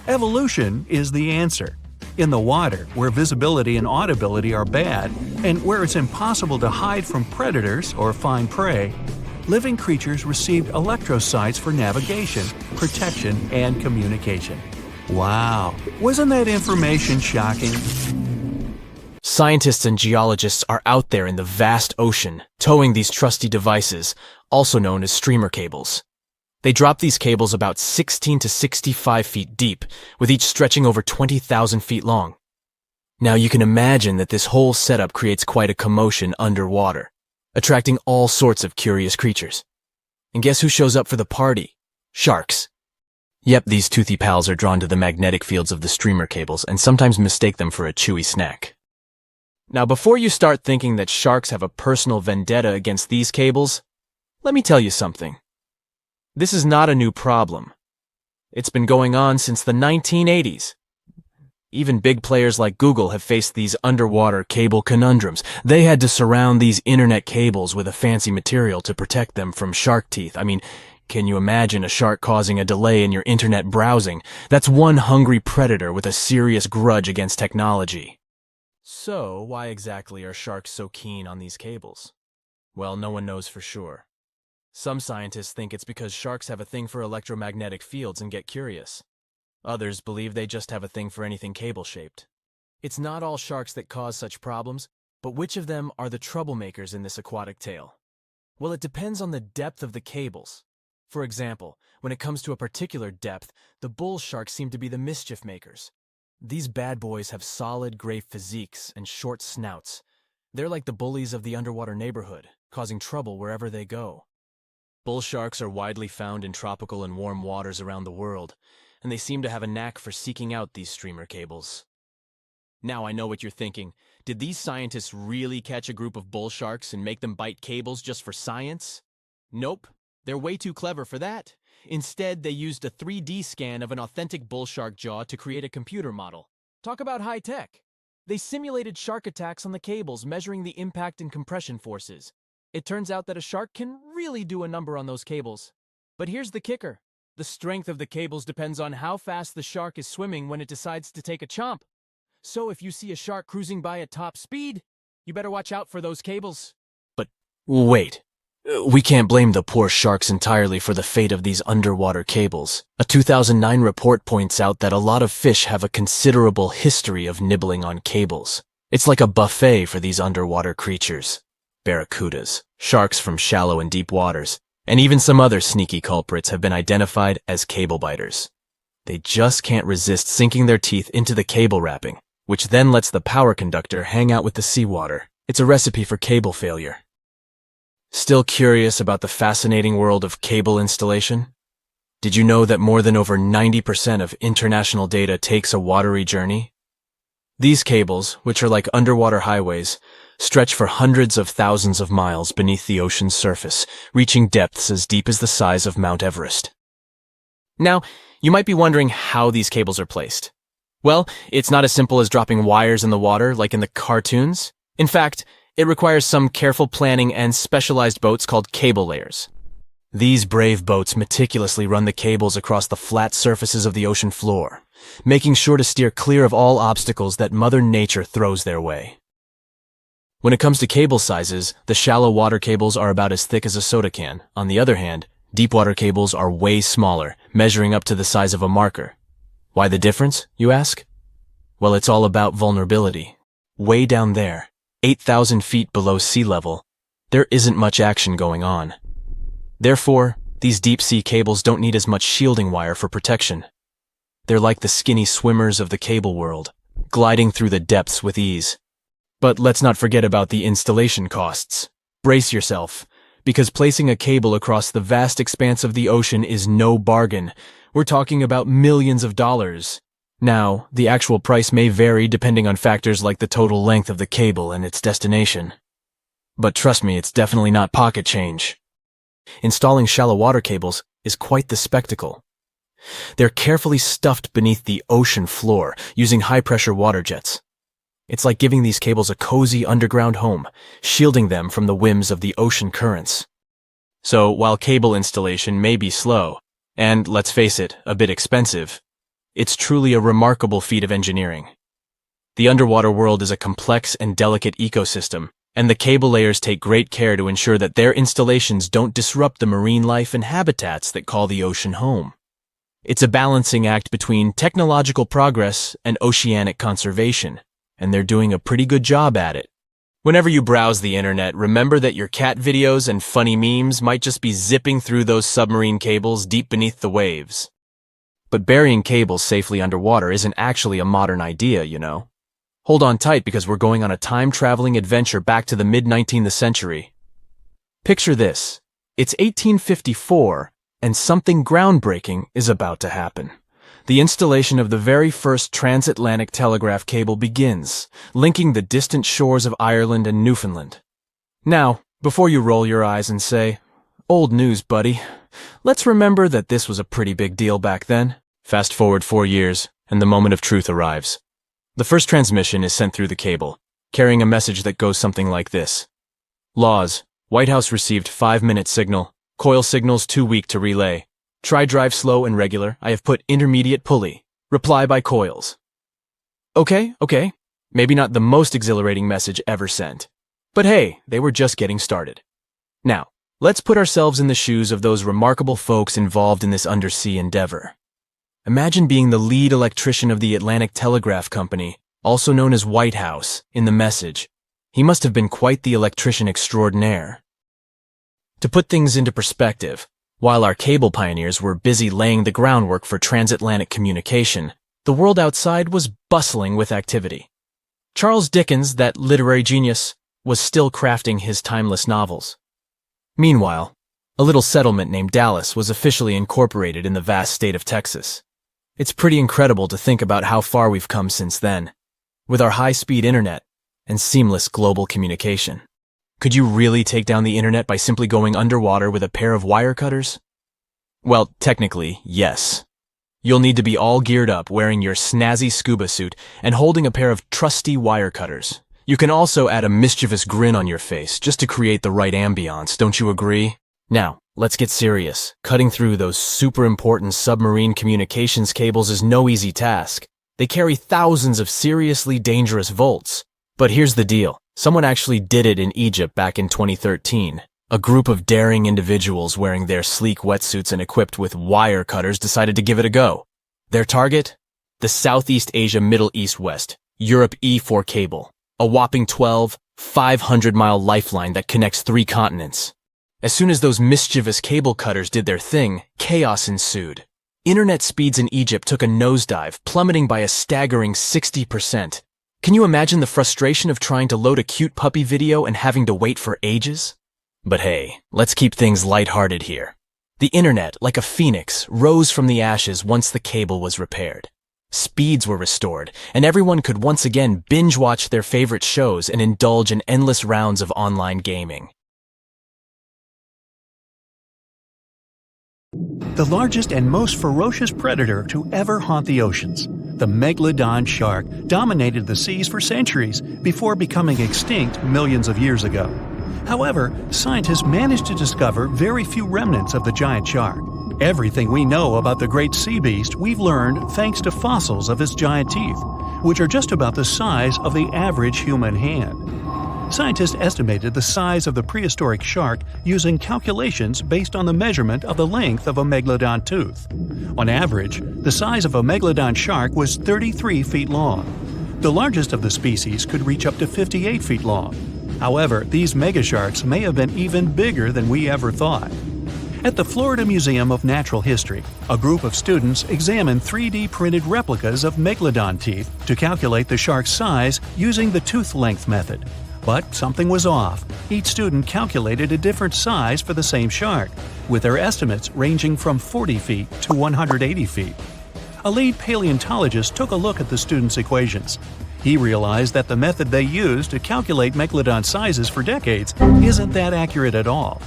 Evolution is the answer. In the water, where visibility and audibility are bad, and where it's impossible to hide from predators or find prey, living creatures received electrosites for navigation, protection, and communication. Wow, wasn't that information shocking? Scientists and geologists are out there in the vast ocean, towing these trusty devices, also known as streamer cables. They drop these cables about 16 to 65 feet deep, with each stretching over 20,000 feet long. Now you can imagine that this whole setup creates quite a commotion underwater, attracting all sorts of curious creatures. And guess who shows up for the party? Sharks. Yep, these toothy pals are drawn to the magnetic fields of the streamer cables and sometimes mistake them for a chewy snack. Now before you start thinking that sharks have a personal vendetta against these cables, let me tell you something. This is not a new problem. It's been going on since the 1980s. Even big players like Google have faced these underwater cable conundrums. They had to surround these internet cables with a fancy material to protect them from shark teeth. I mean, can you imagine a shark causing a delay in your internet browsing? That's one hungry predator with a serious grudge against technology. So, why exactly are sharks so keen on these cables? Well, no one knows for sure. Some scientists think it's because sharks have a thing for electromagnetic fields and get curious. Others believe they just have a thing for anything cable-shaped. It's not all sharks that cause such problems, but which of them are the troublemakers in this aquatic tale? Well, it depends on the depth of the cables. For example, when it comes to a particular depth, the bull sharks seem to be the mischief makers. These bad boys have solid gray physiques and short snouts. They're like the bullies of the underwater neighborhood, causing trouble wherever they go. Bull sharks are widely found in tropical and warm waters around the world, and they seem to have a knack for seeking out these streamer cables. Now I know what you're thinking. Did these scientists really catch a group of bull sharks and make them bite cables just for science? Nope, they're way too clever for that. Instead, they used a 3D scan of an authentic bull shark jaw to create a computer model. Talk about high tech. They simulated shark attacks on the cables, measuring the impact and compression forces. It turns out that a shark can really do a number on those cables. But here's the kicker. The strength of the cables depends on how fast the shark is swimming when it decides to take a chomp. So if you see a shark cruising by at top speed, you better watch out for those cables. But wait, we can't blame the poor sharks entirely for the fate of these underwater cables. A 2009 report points out that a lot of fish have a considerable history of nibbling on cables. It's like a buffet for these underwater creatures. Barracudas, sharks from shallow and deep waters, and even some other sneaky culprits have been identified as cable biters. They just can't resist sinking their teeth into the cable wrapping, which then lets the power conductor hang out with the seawater. It's a recipe for cable failure. Still curious about the fascinating world of cable installation? Did you know that more than over 90% of international data takes a watery journey? These cables, which are like underwater highways, stretch for hundreds of thousands of miles beneath the ocean's surface, reaching depths as deep as the size of Mount Everest. Now, you might be wondering how these cables are placed. Well, it's not as simple as dropping wires in the water like in the cartoons. In fact, it requires some careful planning and specialized boats called cable layers. These brave boats meticulously run the cables across the flat surfaces of the ocean floor, making sure to steer clear of all obstacles that Mother Nature throws their way. When it comes to cable sizes, the shallow water cables are about as thick as a soda can. On the other hand, deep water cables are way smaller, measuring up to the size of a marker. Why the difference, you ask? Well, it's all about vulnerability. Way down there, 8,000 feet below sea level, there isn't much action going on. Therefore, these deep-sea cables don't need as much shielding wire for protection. They're like the skinny swimmers of the cable world, gliding through the depths with ease. But let's not forget about the installation costs. Brace yourself, because placing a cable across the vast expanse of the ocean is no bargain. We're talking about millions of dollars. Now, the actual price may vary depending on factors like the total length of the cable and its destination. But trust me, it's definitely not pocket change. Installing shallow water cables is quite the spectacle. They're carefully stuffed beneath the ocean floor using high-pressure water jets. It's like giving these cables a cozy underground home, shielding them from the whims of the ocean currents. So, while cable installation may be slow, and, let's face it, a bit expensive, it's truly a remarkable feat of engineering. The underwater world is a complex and delicate ecosystem, and the cable layers take great care to ensure that their installations don't disrupt the marine life and habitats that call the ocean home. It's a balancing act between technological progress and oceanic conservation, and they're doing a pretty good job at it. Whenever you browse the internet, remember that your cat videos and funny memes might just be zipping through those submarine cables deep beneath the waves. But burying cables safely underwater isn't actually a modern idea, you know. Hold on tight because we're going on a time-traveling adventure back to the mid-19th century. Picture this. It's 1854, and something groundbreaking is about to happen. The installation of the very first transatlantic telegraph cable begins, linking the distant shores of Ireland and Newfoundland. Now, before you roll your eyes and say, "Old news, buddy," let's remember that this was a pretty big deal back then. Fast forward 4 years, and the moment of truth arrives. The first transmission is sent through the cable, carrying a message that goes something like this. Laws. White House received 5-minute signal. Coil signals too weak to relay. Try drive slow and regular. I have put intermediate pulley. Reply by coils. Okay. Maybe not the most exhilarating message ever sent. But hey, they were just getting started. Now, let's put ourselves in the shoes of those remarkable folks involved in this undersea endeavor. Imagine being the lead electrician of the Atlantic Telegraph Company, also known as White House, in the message. He must have been quite the electrician extraordinaire. To put things into perspective, while our cable pioneers were busy laying the groundwork for transatlantic communication, the world outside was bustling with activity. Charles Dickens, that literary genius, was still crafting his timeless novels. Meanwhile, a little settlement named Dallas was officially incorporated in the vast state of Texas. It's pretty incredible to think about how far we've come since then, with our high-speed internet and seamless global communication. Could you really take down the internet by simply going underwater with a pair of wire cutters? Well, technically, yes. You'll need to be all geared up, wearing your snazzy scuba suit and holding a pair of trusty wire cutters. You can also add a mischievous grin on your face just to create the right ambiance, don't you agree? Now, let's get serious. Cutting through those super important submarine communications cables is no easy task. They carry thousands of seriously dangerous volts. But here's the deal. Someone actually did it in Egypt back in 2013. A group of daring individuals wearing their sleek wetsuits and equipped with wire cutters decided to give it a go. Their target? The Southeast Asia Middle East West, Europe E4 cable. A whopping 500-mile lifeline that connects 3 continents. As soon as those mischievous cable cutters did their thing, chaos ensued. Internet speeds in Egypt took a nosedive, plummeting by a staggering 60%. Can you imagine the frustration of trying to load a cute puppy video and having to wait for ages? But hey, let's keep things lighthearted here. The internet, like a phoenix, rose from the ashes once the cable was repaired. Speeds were restored, and everyone could once again binge-watch their favorite shows and indulge in endless rounds of online gaming. The largest and most ferocious predator to ever haunt the oceans, the Megalodon shark, dominated the seas for centuries before becoming extinct millions of years ago. However, scientists managed to discover very few remnants of the giant shark. Everything we know about the great sea beast we've learned thanks to fossils of its giant teeth, which are just about the size of the average human hand. Scientists estimated the size of the prehistoric shark using calculations based on the measurement of the length of a megalodon tooth. On average, the size of a megalodon shark was 33 feet long. The largest of the species could reach up to 58 feet long. However, these megasharks may have been even bigger than we ever thought. At the Florida Museum of Natural History, a group of students examined 3D printed replicas of megalodon teeth to calculate the shark's size using the tooth length method. But something was off. Each student calculated a different size for the same shark, with their estimates ranging from 40 feet to 180 feet. A lead paleontologist took a look at the students' equations. He realized that the method they used to calculate megalodon sizes for decades isn't that accurate at all.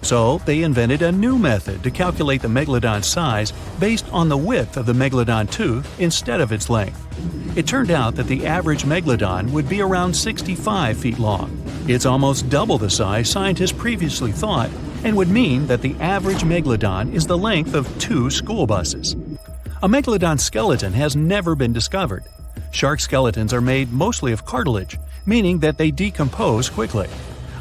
So they invented a new method to calculate the megalodon size based on the width of the megalodon tooth instead of its length. It turned out that the average megalodon would be around 65 feet long. It's almost double the size scientists previously thought, and would mean that the average megalodon is the length of 2 school buses. A megalodon skeleton has never been discovered. Shark skeletons are made mostly of cartilage, meaning that they decompose quickly.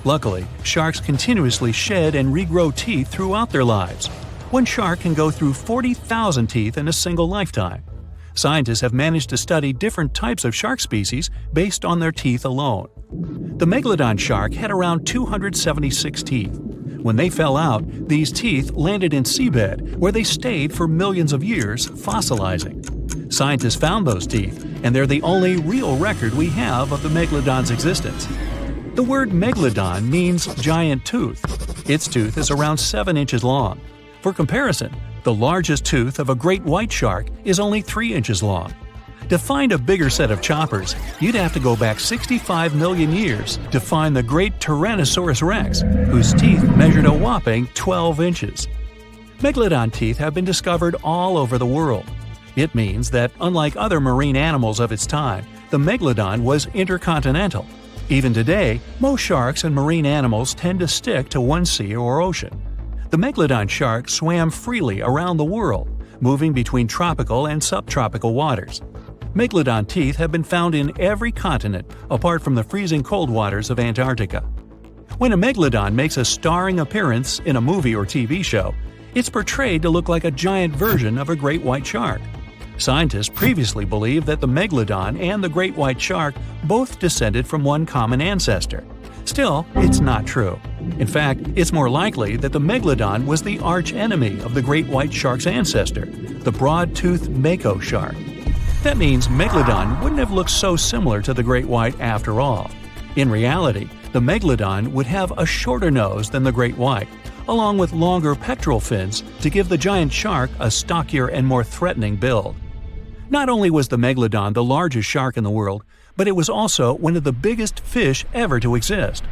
Luckily, sharks continuously shed and regrow teeth throughout their lives. One shark can go through 40,000 teeth in a single lifetime. Scientists have managed to study different types of shark species based on their teeth alone. The megalodon shark had around 276 teeth. When they fell out, these teeth landed in seabed, where they stayed for millions of years, fossilizing. Scientists found those teeth, and they're the only real record we have of the megalodon's existence. The word megalodon means giant tooth. Its tooth is around 7 inches long. For comparison, the largest tooth of a great white shark is only 3 inches long. To find a bigger set of choppers, you'd have to go back 65 million years to find the great Tyrannosaurus rex, whose teeth measured a whopping 12 inches. Megalodon teeth have been discovered all over the world. It means that, unlike other marine animals of its time, the megalodon was intercontinental. Even today, most sharks and marine animals tend to stick to one sea or ocean. The megalodon shark swam freely around the world, moving between tropical and subtropical waters. Megalodon teeth have been found in every continent apart from the freezing cold waters of Antarctica. When a megalodon makes a starring appearance in a movie or TV show, it's portrayed to look like a giant version of a great white shark. Scientists previously believed that the Megalodon and the great white shark both descended from one common ancestor. Still, it's not true. In fact, it's more likely that the Megalodon was the arch-enemy of the great white shark's ancestor, the broad-toothed mako shark. That means Megalodon wouldn't have looked so similar to the great white after all. In reality, the Megalodon would have a shorter nose than the great white, along with longer pectoral fins to give the giant shark a stockier and more threatening build. Not only was the Megalodon the largest shark in the world, but it was also one of the biggest fish ever to exist.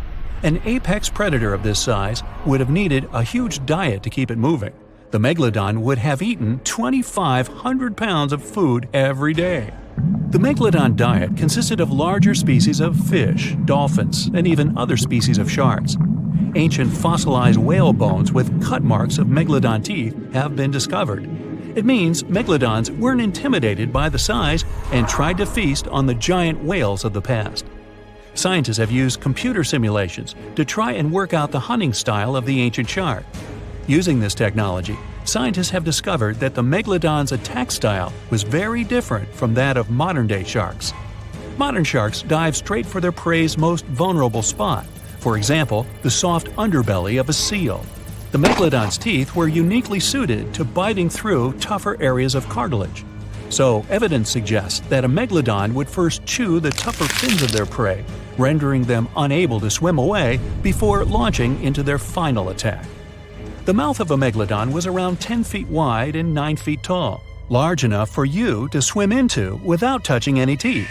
An apex predator of this size would have needed a huge diet to keep it moving. The Megalodon would have eaten 2,500 pounds of food every day. The Megalodon diet consisted of larger species of fish, dolphins, and even other species of sharks. Ancient fossilized whale bones with cut marks of Megalodon teeth have been discovered. It means Megalodons weren't intimidated by the size and tried to feast on the giant whales of the past. Scientists have used computer simulations to try and work out the hunting style of the ancient shark. Using this technology, scientists have discovered that the Megalodon's attack style was very different from that of modern-day sharks. Modern sharks dive straight for their prey's most vulnerable spot, for example, the soft underbelly of a seal. The Megalodon's teeth were uniquely suited to biting through tougher areas of cartilage. So, evidence suggests that a Megalodon would first chew the tougher fins of their prey, rendering them unable to swim away before launching into their final attack. The mouth of a Megalodon was around 10 feet wide and 9 feet tall, large enough for you to swim into without touching any teeth.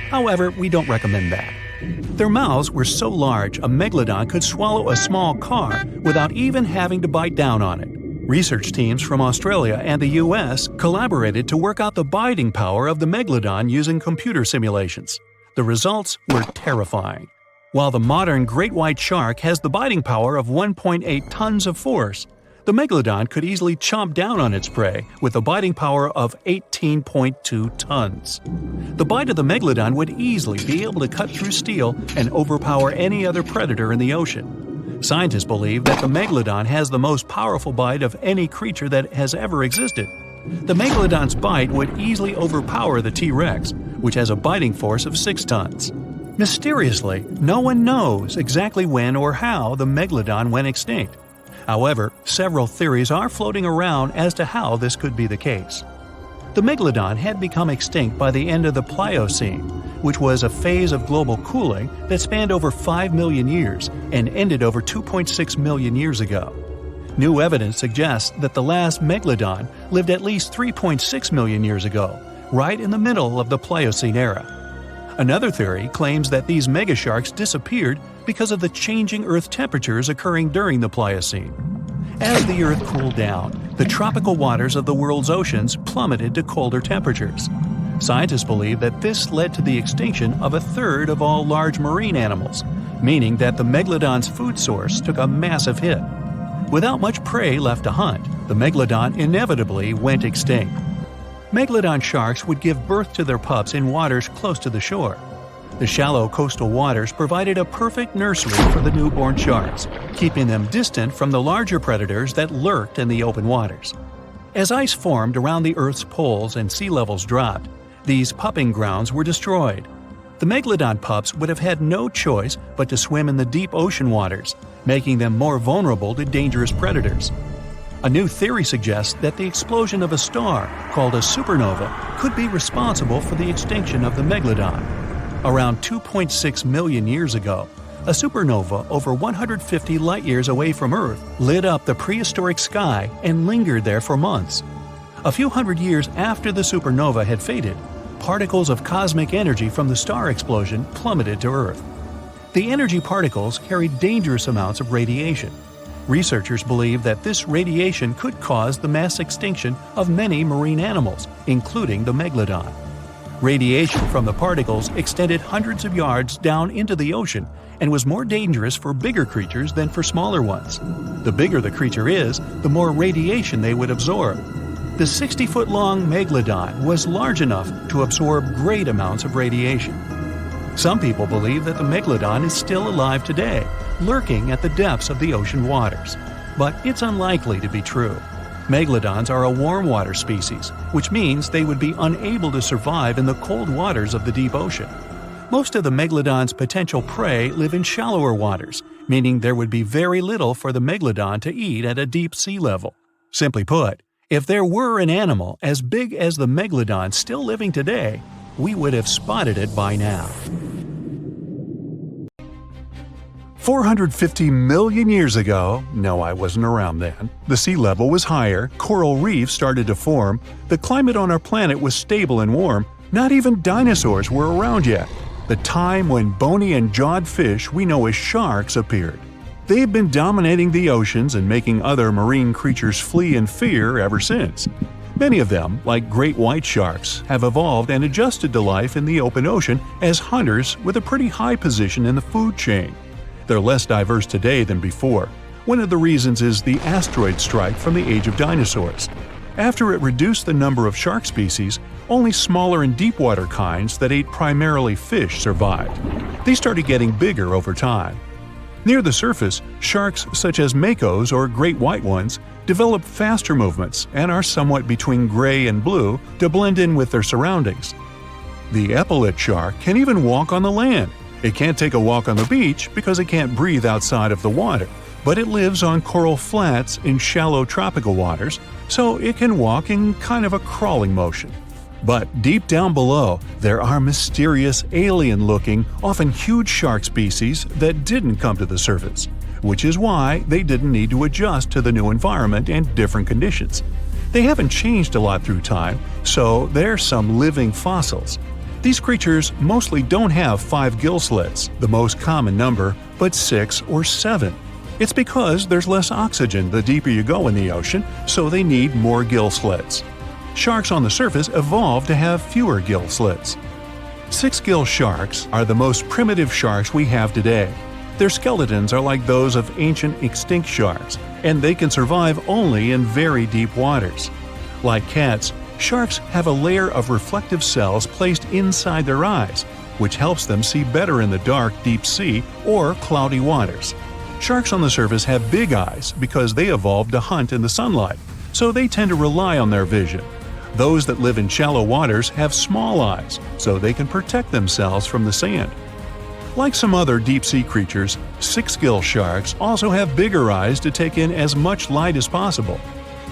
However, we don't recommend that. Their mouths were so large a Megalodon could swallow a small car without even having to bite down on it. Research teams from Australia and the US collaborated to work out the biting power of the Megalodon using computer simulations. The results were terrifying. While the modern great white shark has the biting power of 1.8 tons of force, the Megalodon could easily chomp down on its prey with a biting power of 18.2 tons. The bite of the Megalodon would easily be able to cut through steel and overpower any other predator in the ocean. Scientists believe that the Megalodon has the most powerful bite of any creature that has ever existed. The Megalodon's bite would easily overpower the T-Rex, which has a biting force of 6 tons. Mysteriously, no one knows exactly when or how the Megalodon went extinct. However, several theories are floating around as to how this could be the case. The Megalodon had become extinct by the end of the Pliocene, which was a phase of global cooling that spanned over 5 million years and ended over 2.6 million years ago. New evidence suggests that the last Megalodon lived at least 3.6 million years ago, right in the middle of the Pliocene era. Another theory claims that these megasharks disappeared because of the changing Earth temperatures occurring during the Pliocene. As the Earth cooled down, the tropical waters of the world's oceans plummeted to colder temperatures. Scientists believe that this led to the extinction of a third of all large marine animals, meaning that the Megalodon's food source took a massive hit. Without much prey left to hunt, the Megalodon inevitably went extinct. Megalodon sharks would give birth to their pups in waters close to the shore. The shallow coastal waters provided a perfect nursery for the newborn sharks, keeping them distant from the larger predators that lurked in the open waters. As ice formed around the Earth's poles and sea levels dropped, these pupping grounds were destroyed. The Megalodon pups would have had no choice but to swim in the deep ocean waters, making them more vulnerable to dangerous predators. A new theory suggests that the explosion of a star, called a supernova, could be responsible for the extinction of the Megalodon. Around 2.6 million years ago, a supernova over 150 light-years away from Earth lit up the prehistoric sky and lingered there for months. A few hundred years after the supernova had faded, particles of cosmic energy from the star explosion plummeted to Earth. The energy particles carried dangerous amounts of radiation. Researchers believe that this radiation could cause the mass extinction of many marine animals, including the Megalodon. Radiation from the particles extended hundreds of yards down into the ocean and was more dangerous for bigger creatures than for smaller ones. The bigger the creature is, the more radiation they would absorb. The 60-foot-long Megalodon was large enough to absorb great amounts of radiation. Some people believe that the Megalodon is still alive today, lurking at the depths of the ocean waters. But it's unlikely to be true. Megalodons are a warm water species, which means they would be unable to survive in the cold waters of the deep ocean. Most of the megalodon's potential prey live in shallower waters, meaning there would be very little for the megalodon to eat at a deep sea level. Simply put, if there were an animal as big as the megalodon still living today, we would have spotted it by now. 450 million years ago, no, I wasn't around then, the sea level was higher, coral reefs started to form, the climate on our planet was stable and warm, not even dinosaurs were around yet. The time when bony and jawed fish we know as sharks appeared. They've been dominating the oceans and making other marine creatures flee in fear ever since. Many of them, like great white sharks, have evolved and adjusted to life in the open ocean as hunters with a pretty high position in the food chain. They're less diverse today than before. One of the reasons is the asteroid strike from the age of dinosaurs. After it reduced the number of shark species, only smaller and deep-water kinds that ate primarily fish survived. They started getting bigger over time. Near the surface, sharks such as makos or great white ones develop faster movements and are somewhat between gray and blue to blend in with their surroundings. The epaulet shark can even walk on the land. It can't take a walk on the beach because it can't breathe outside of the water, but it lives on coral flats in shallow tropical waters, so it can walk in kind of a crawling motion. But deep down below, there are mysterious, alien-looking, often huge shark species that didn't come to the surface, which is why they didn't need to adjust to the new environment and different conditions. They haven't changed a lot through time, so they're some living fossils. These creatures mostly don't have 5 gill slits, the most common number, but 6 or 7. It's because there's less oxygen the deeper you go in the ocean, so they need more gill slits. Sharks on the surface evolved to have fewer gill slits. 6-gill sharks are the most primitive sharks we have today. Their skeletons are like those of ancient extinct sharks, and they can survive only in very deep waters. Like cats, sharks have a layer of reflective cells placed inside their eyes, which helps them see better in the dark, deep sea or cloudy waters. Sharks on the surface have big eyes because they evolved to hunt in the sunlight, so they tend to rely on their vision. Those that live in shallow waters have small eyes, so they can protect themselves from the sand. Like some other deep-sea creatures, 6-gill sharks also have bigger eyes to take in as much light as possible.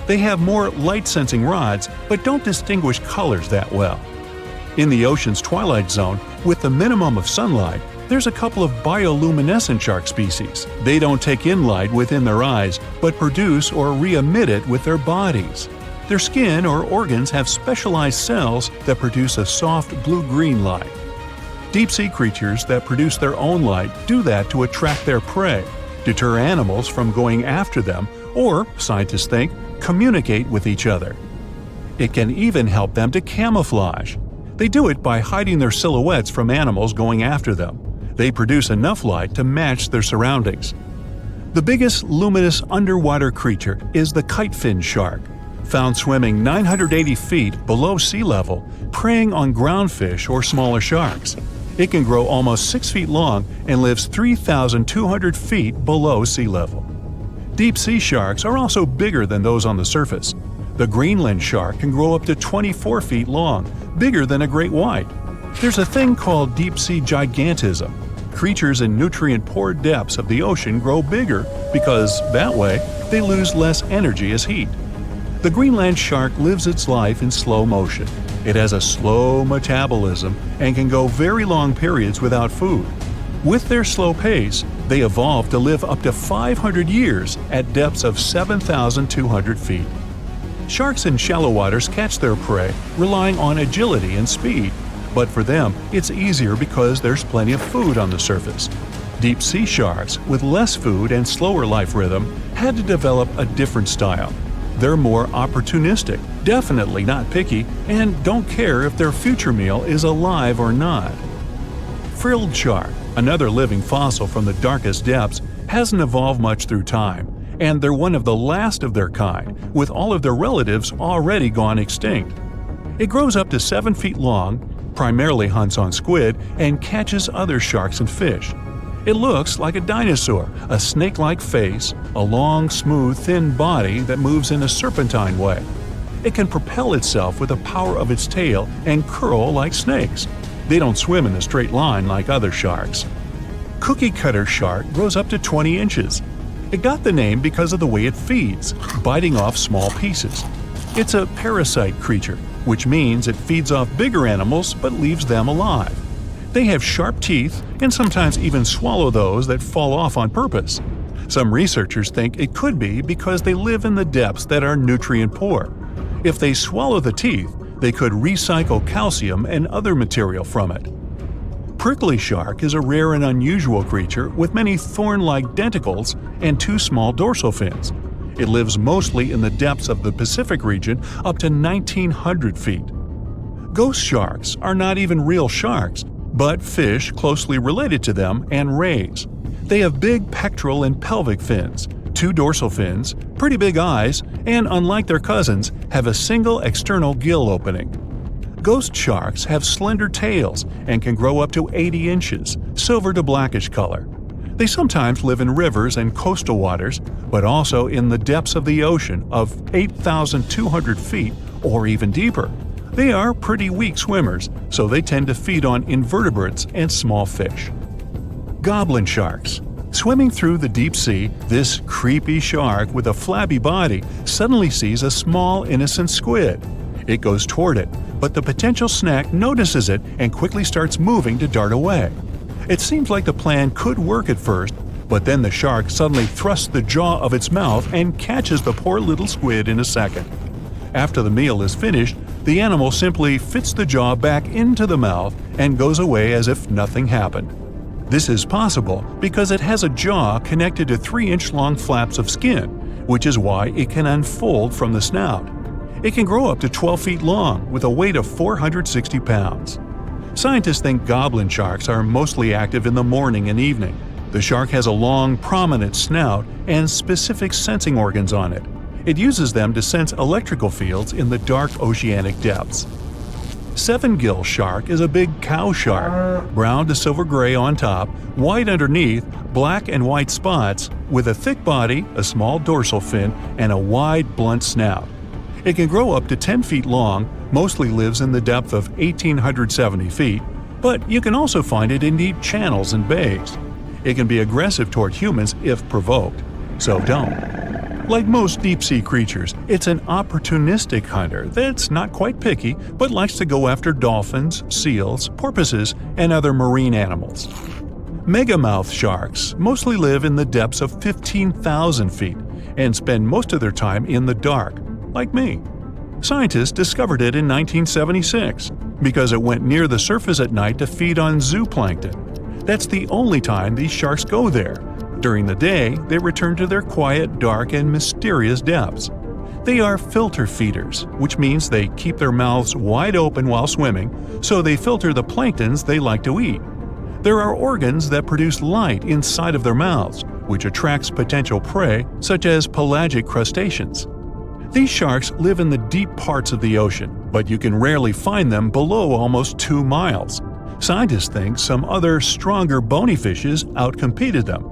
They have more light-sensing rods, but don't distinguish colors that well. In the ocean's twilight zone, with the minimum of sunlight, there's a couple of bioluminescent shark species. They don't take in light within their eyes, but produce or re-emit it with their bodies. Their skin or organs have specialized cells that produce a soft blue-green light. Deep-sea creatures that produce their own light do that to attract their prey, deter animals from going after them, or, scientists think, communicate with each other. It can even help them to camouflage. They do it by hiding their silhouettes from animals going after them. They produce enough light to match their surroundings. The biggest luminous underwater creature is the kitefin shark, found swimming 980 feet below sea level, preying on groundfish or smaller sharks. It can grow almost 6 feet long and lives 3,200 feet below sea level. Deep-sea sharks are also bigger than those on the surface. The Greenland shark can grow up to 24 feet long, bigger than a great white. There's a thing called deep-sea gigantism. Creatures in nutrient-poor depths of the ocean grow bigger because, that way, they lose less energy as heat. The Greenland shark lives its life in slow motion. It has a slow metabolism and can go very long periods without food. With their slow pace, they evolved to live up to 500 years at depths of 7,200 feet. Sharks in shallow waters catch their prey relying on agility and speed, but for them, it's easier because there's plenty of food on the surface. Deep-sea sharks, with less food and slower life rhythm, had to develop a different style. They're more opportunistic, definitely not picky, and don't care if their future meal is alive or not. Frilled shark, another living fossil from the darkest depths, hasn't evolved much through time, and they're one of the last of their kind, with all of their relatives already gone extinct. It grows up to 7 feet long, primarily hunts on squid, and catches other sharks and fish. It looks like a dinosaur, a snake-like face, a long, smooth, thin body that moves in a serpentine way. It can propel itself with the power of its tail and curl like snakes. They don't swim in a straight line like other sharks. Cookie cutter shark grows up to 20 inches. It got the name because of the way it feeds, biting off small pieces. It's a parasite creature, which means it feeds off bigger animals but leaves them alive. They have sharp teeth and sometimes even swallow those that fall off on purpose. Some researchers think it could be because they live in the depths that are nutrient poor. If they swallow the teeth, they could recycle calcium and other material from it. Prickly shark is a rare and unusual creature with many thorn-like denticles and 2 small dorsal fins. It lives mostly in the depths of the Pacific region up to 1,900 feet. Ghost sharks are not even real sharks, but fish closely related to them and rays. They have big pectoral and pelvic fins, 2 dorsal fins, pretty big eyes, and unlike their cousins, have a single external gill opening. Ghost sharks have slender tails and can grow up to 80 inches, silver to blackish color. They sometimes live in rivers and coastal waters, but also in the depths of the ocean of 8,200 feet or even deeper. They are pretty weak swimmers, so they tend to feed on invertebrates and small fish. Goblin sharks. Swimming through the deep sea, this creepy shark with a flabby body suddenly sees a small, innocent squid. It goes toward it, but the potential snack notices it and quickly starts moving to dart away. It seems like the plan could work at first, but then the shark suddenly thrusts the jaw of its mouth and catches the poor little squid in a second. After the meal is finished, the animal simply fits the jaw back into the mouth and goes away as if nothing happened. This is possible because it has a jaw connected to 3-inch-long flaps of skin, which is why it can unfold from the snout. It can grow up to 12 feet long with a weight of 460 pounds. Scientists think goblin sharks are mostly active in the morning and evening. The shark has a long, prominent snout and specific sensing organs on it. It uses them to sense electrical fields in the dark oceanic depths. Seven-gill shark is a big cow shark, brown to silver-gray on top, white underneath, black and white spots, with a thick body, a small dorsal fin, and a wide, blunt snout. It can grow up to 10 feet long, mostly lives in the depth of 1,870 feet, but you can also find it in deep channels and bays. It can be aggressive toward humans if provoked, so don't. Like most deep-sea creatures, it's an opportunistic hunter that's not quite picky but likes to go after dolphins, seals, porpoises, and other marine animals. Megamouth sharks mostly live in the depths of 15,000 feet and spend most of their time in the dark, like me. Scientists discovered it in 1976 because it went near the surface at night to feed on zooplankton. That's the only time these sharks go there. During the day, they return to their quiet, dark, and mysterious depths. They are filter feeders, which means they keep their mouths wide open while swimming, so they filter the planktons they like to eat. There are organs that produce light inside of their mouths, which attracts potential prey, such as pelagic crustaceans. These sharks live in the deep parts of the ocean, but you can rarely find them below almost 2 miles. Scientists think some other, stronger bony fishes outcompeted them.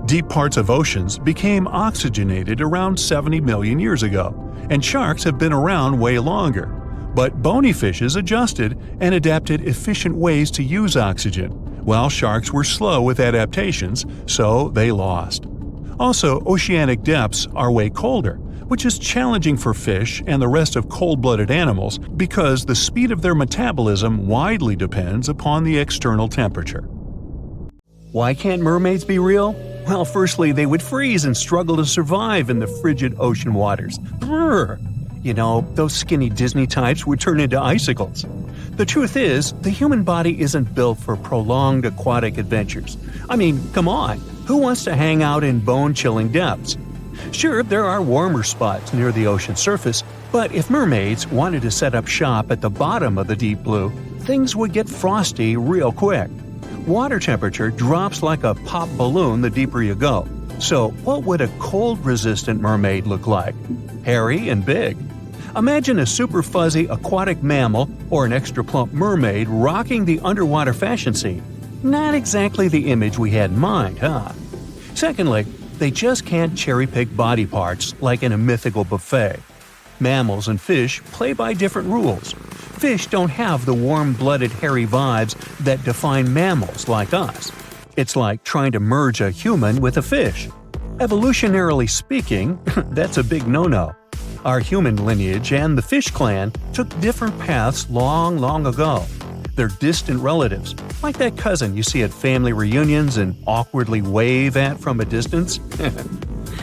Deep parts of oceans became oxygenated around 70 million years ago, and sharks have been around way longer. But bony fishes adjusted and adapted efficient ways to use oxygen, while sharks were slow with adaptations, so they lost. Also, oceanic depths are way colder, which is challenging for fish and the rest of cold-blooded animals because the speed of their metabolism widely depends upon the external temperature. Why can't mermaids be real? Well, firstly, they would freeze and struggle to survive in the frigid ocean waters. Brrr! You know, those skinny Disney types would turn into icicles. The truth is, the human body isn't built for prolonged aquatic adventures. I mean, come on, who wants to hang out in bone-chilling depths? Sure, there are warmer spots near the ocean surface, but if mermaids wanted to set up shop at the bottom of the deep blue, things would get frosty real quick. Water temperature drops like a pop balloon the deeper you go. So what would a cold-resistant mermaid look like? Hairy and big. Imagine a super fuzzy aquatic mammal or an extra plump mermaid rocking the underwater fashion scene. Not exactly the image we had in mind, huh? Secondly, they just can't cherry-pick body parts like in a mythical buffet. Mammals and fish play by different rules. Fish don't have the warm-blooded hairy vibes that define mammals like us. It's like trying to merge a human with a fish. Evolutionarily speaking, that's a big no-no. Our human lineage and the fish clan took different paths long ago. They're distant relatives, like that cousin you see at family reunions and awkwardly wave at from a distance.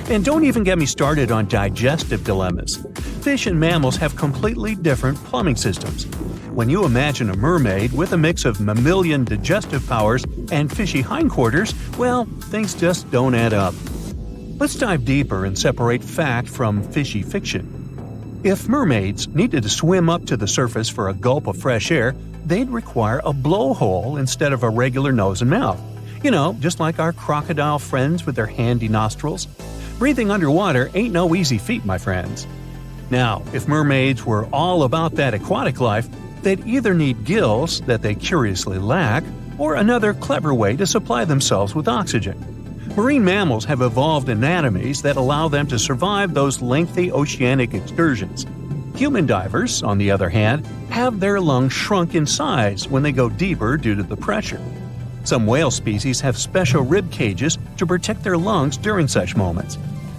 And don't even get me started on digestive dilemmas. Fish and mammals have completely different plumbing systems. When you imagine a mermaid with a mix of mammalian digestive powers and fishy hindquarters, well, things just don't add up. Let's dive deeper and separate fact from fishy fiction. If mermaids needed to swim up to the surface for a gulp of fresh air, they'd require a blowhole instead of a regular nose and mouth. You know, just like our crocodile friends with their handy nostrils. Breathing underwater ain't no easy feat, my friends. Now, if mermaids were all about that aquatic life, they'd either need gills that they curiously lack, or another clever way to supply themselves with oxygen. Marine mammals have evolved anatomies that allow them to survive those lengthy oceanic excursions. Human divers, on the other hand, have their lungs shrunk in size when they go deeper due to the pressure. Some whale species have special rib cages to protect their lungs during such moments.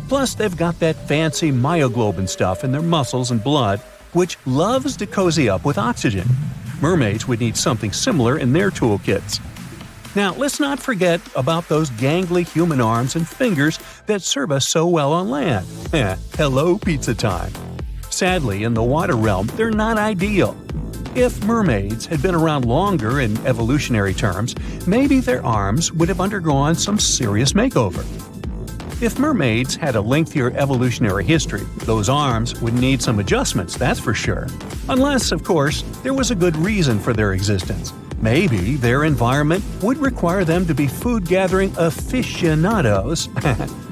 Plus, they've got that fancy myoglobin stuff in their muscles and blood, which loves to cozy up with oxygen. Mermaids would need something similar in their toolkits. Now, let's not forget about those gangly human arms and fingers that serve us so well on land. Hello, pizza time. Sadly, in the water realm, they're not ideal. If mermaids had been around longer in evolutionary terms, maybe their arms would have undergone some serious makeover. If mermaids had a lengthier evolutionary history, those arms would need some adjustments, that's for sure. Unless, of course, there was a good reason for their existence. Maybe their environment would require them to be food-gathering aficionados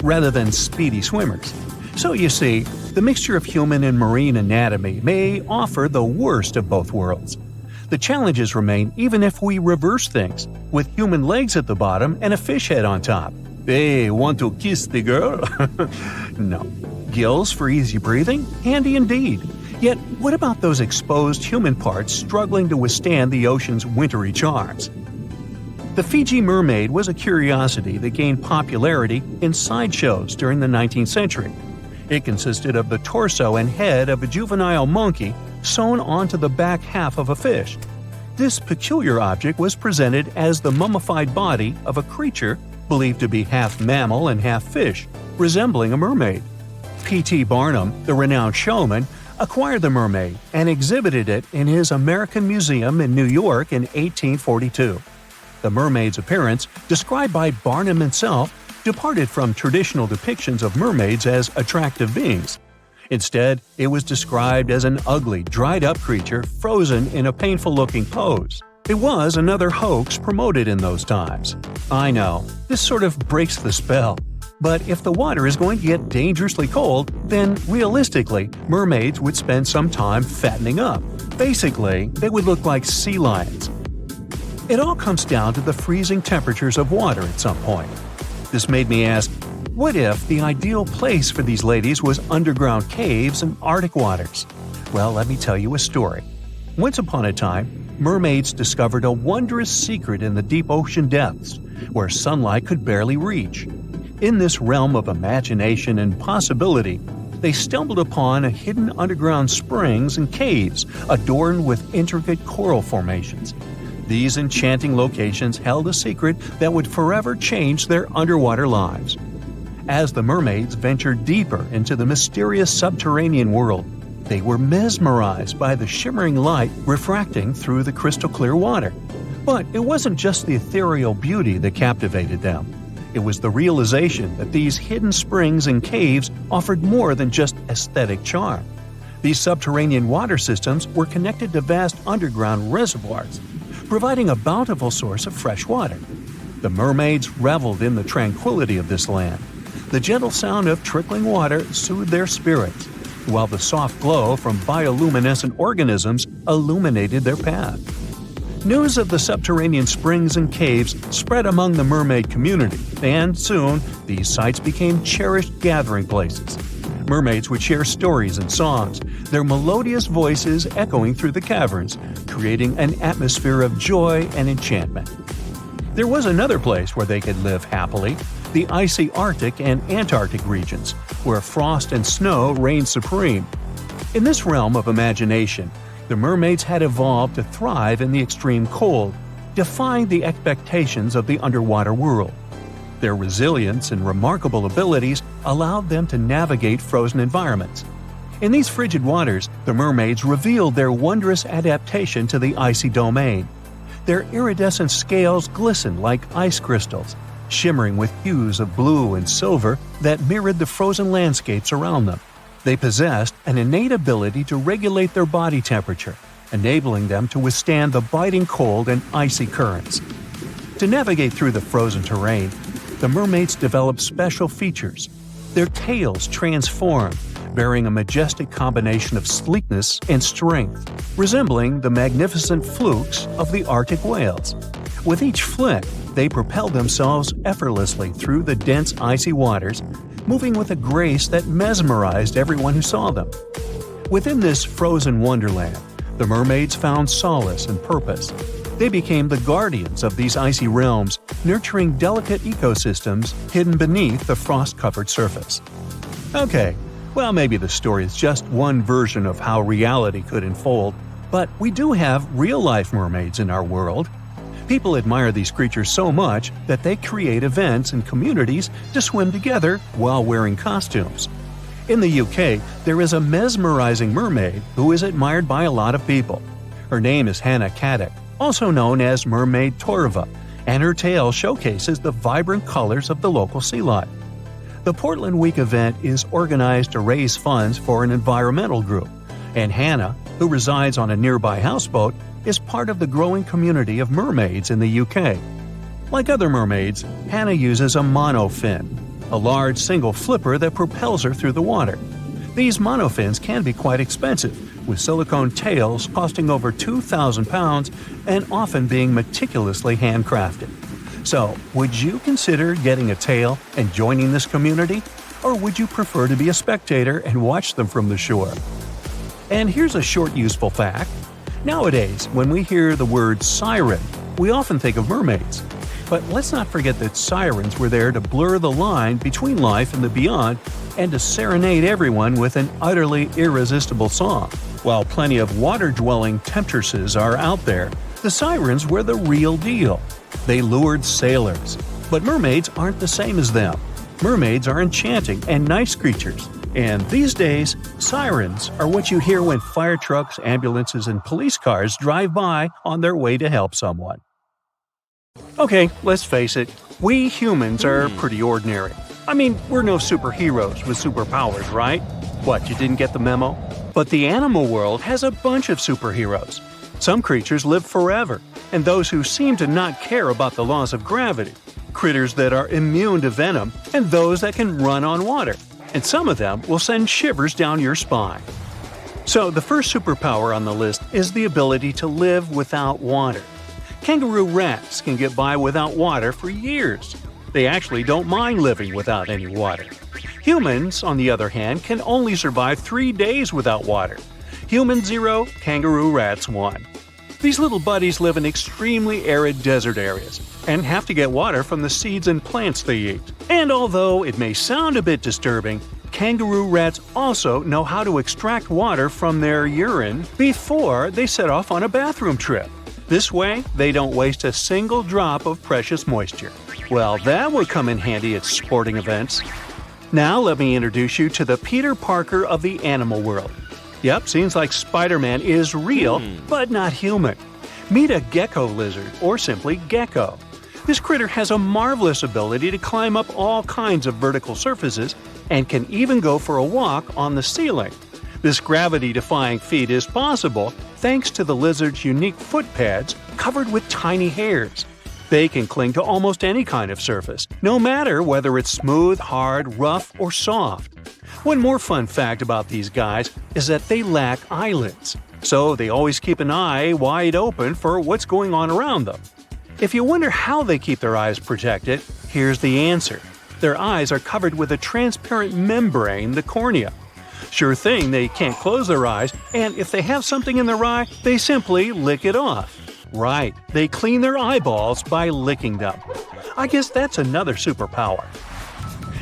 rather than speedy swimmers. So you see, the mixture of human and marine anatomy may offer the worst of both worlds. The challenges remain even if we reverse things, with human legs at the bottom and a fish head on top. Hey, want to kiss the girl? No. Gills for easy breathing? Handy indeed. Yet, what about those exposed human parts struggling to withstand the ocean's wintry charms? The Fiji mermaid was a curiosity that gained popularity in sideshows during the 19th century. It consisted of the torso and head of a juvenile monkey sewn onto the back half of a fish. This peculiar object was presented as the mummified body of a creature believed to be half mammal and half fish, resembling a mermaid. P.T. Barnum, the renowned showman, acquired the mermaid and exhibited it in his American Museum in New York in 1842. The mermaid's appearance, described by Barnum himself, departed from traditional depictions of mermaids as attractive beings. Instead, it was described as an ugly, dried-up creature frozen in a painful-looking pose. It was another hoax promoted in those times. I know, this sort of breaks the spell. But if the water is going to get dangerously cold, then realistically, mermaids would spend some time fattening up. Basically, they would look like sea lions. It all comes down to the freezing temperatures of water at some point. This made me ask, what if the ideal place for these ladies was underground caves and Arctic waters? Well, let me tell you a story. Once upon a time, mermaids discovered a wondrous secret in the deep ocean depths, where sunlight could barely reach. In this realm of imagination and possibility, they stumbled upon a hidden underground springs and caves adorned with intricate coral formations. These enchanting locations held a secret that would forever change their underwater lives. As the mermaids ventured deeper into the mysterious subterranean world, they were mesmerized by the shimmering light refracting through the crystal clear water. But it wasn't just the ethereal beauty that captivated them. It was the realization that these hidden springs and caves offered more than just aesthetic charm. These subterranean water systems were connected to vast underground reservoirs, providing a bountiful source of fresh water. The mermaids reveled in the tranquility of this land. The gentle sound of trickling water soothed their spirits, while the soft glow from bioluminescent organisms illuminated their path. News of the subterranean springs and caves spread among the mermaid community, and soon these sites became cherished gathering places. Mermaids would share stories and songs, their melodious voices echoing through the caverns, creating an atmosphere of joy and enchantment. There was another place where they could live happily, the icy Arctic and Antarctic regions, where frost and snow reigned supreme. In this realm of imagination, the mermaids had evolved to thrive in the extreme cold, defying the expectations of the underwater world. Their resilience and remarkable abilities allowed them to navigate frozen environments. In these frigid waters, the mermaids revealed their wondrous adaptation to the icy domain. Their iridescent scales glistened like ice crystals, shimmering with hues of blue and silver that mirrored the frozen landscapes around them. They possessed an innate ability to regulate their body temperature, enabling them to withstand the biting cold and icy currents. To navigate through the frozen terrain, the mermaids developed special features. Their tails transformed, bearing a majestic combination of sleekness and strength, resembling the magnificent flukes of the Arctic whales. With each flick, they propelled themselves effortlessly through the dense icy waters, moving with a grace that mesmerized everyone who saw them. Within this frozen wonderland, the mermaids found solace and purpose. They became the guardians of these icy realms, nurturing delicate ecosystems hidden beneath the frost-covered surface. Okay, well, maybe the story is just one version of how reality could unfold, but we do have real-life mermaids in our world. People admire these creatures so much that they create events and communities to swim together while wearing costumes. In the UK, there is a mesmerizing mermaid who is admired by a lot of people. Her name is Hannah Caddick, also known as Mermaid Torva, and her tale showcases the vibrant colors of the local sea life. The Portland Week event is organized to raise funds for an environmental group, and Hannah, who resides on a nearby houseboat, is part of the growing community of mermaids in the UK. Like other mermaids, Hannah uses a monofin, a large single flipper that propels her through the water. These monofins can be quite expensive, with silicone tails costing over £2,000 and often being meticulously handcrafted. So, would you consider getting a tail and joining this community? Or would you prefer to be a spectator and watch them from the shore? And here's a short useful fact. Nowadays, when we hear the word siren, we often think of mermaids. But let's not forget that sirens were there to blur the line between life and the beyond and to serenade everyone with an utterly irresistible song. While plenty of water-dwelling temptresses are out there, the sirens were the real deal. They lured sailors. But mermaids aren't the same as them. Mermaids are enchanting and nice creatures. And these days, sirens are what you hear when fire trucks, ambulances, and police cars drive by on their way to help someone. Okay, let's face it, we humans are pretty ordinary. I mean, we're no superheroes with superpowers, right? What, you didn't get the memo? But the animal world has a bunch of superheroes. Some creatures live forever, and those who seem to not care about the laws of gravity. Critters that are immune to venom, and those that can run on water. And some of them will send shivers down your spine. So the first superpower on the list is the ability to live without water. Kangaroo rats can get by without water for years. They actually don't mind living without any water. Humans, on the other hand, can only survive 3 days without water. Humans 0, kangaroo rats 1. These little buddies live in extremely arid desert areas and have to get water from the seeds and plants they eat. And although it may sound a bit disturbing, kangaroo rats also know how to extract water from their urine before they set off on a bathroom trip. This way, they don't waste a single drop of precious moisture. Well, that would come in handy at sporting events. Now let me introduce you to the Peter Parker of the animal world. Yep, seems like Spider-Man is real, but not human. Meet a gecko lizard, or simply gecko. This critter has a marvelous ability to climb up all kinds of vertical surfaces and can even go for a walk on the ceiling. This gravity-defying feat is possible thanks to the lizard's unique foot pads covered with tiny hairs. They can cling to almost any kind of surface, no matter whether it's smooth, hard, rough, or soft. One more fun fact about these guys is that they lack eyelids. So they always keep an eye wide open for what's going on around them. If you wonder how they keep their eyes protected, here's the answer. Their eyes are covered with a transparent membrane, the cornea. Sure thing, they can't close their eyes, and if they have something in their eye, they simply lick it off. Right, they clean their eyeballs by licking them. I guess that's another superpower.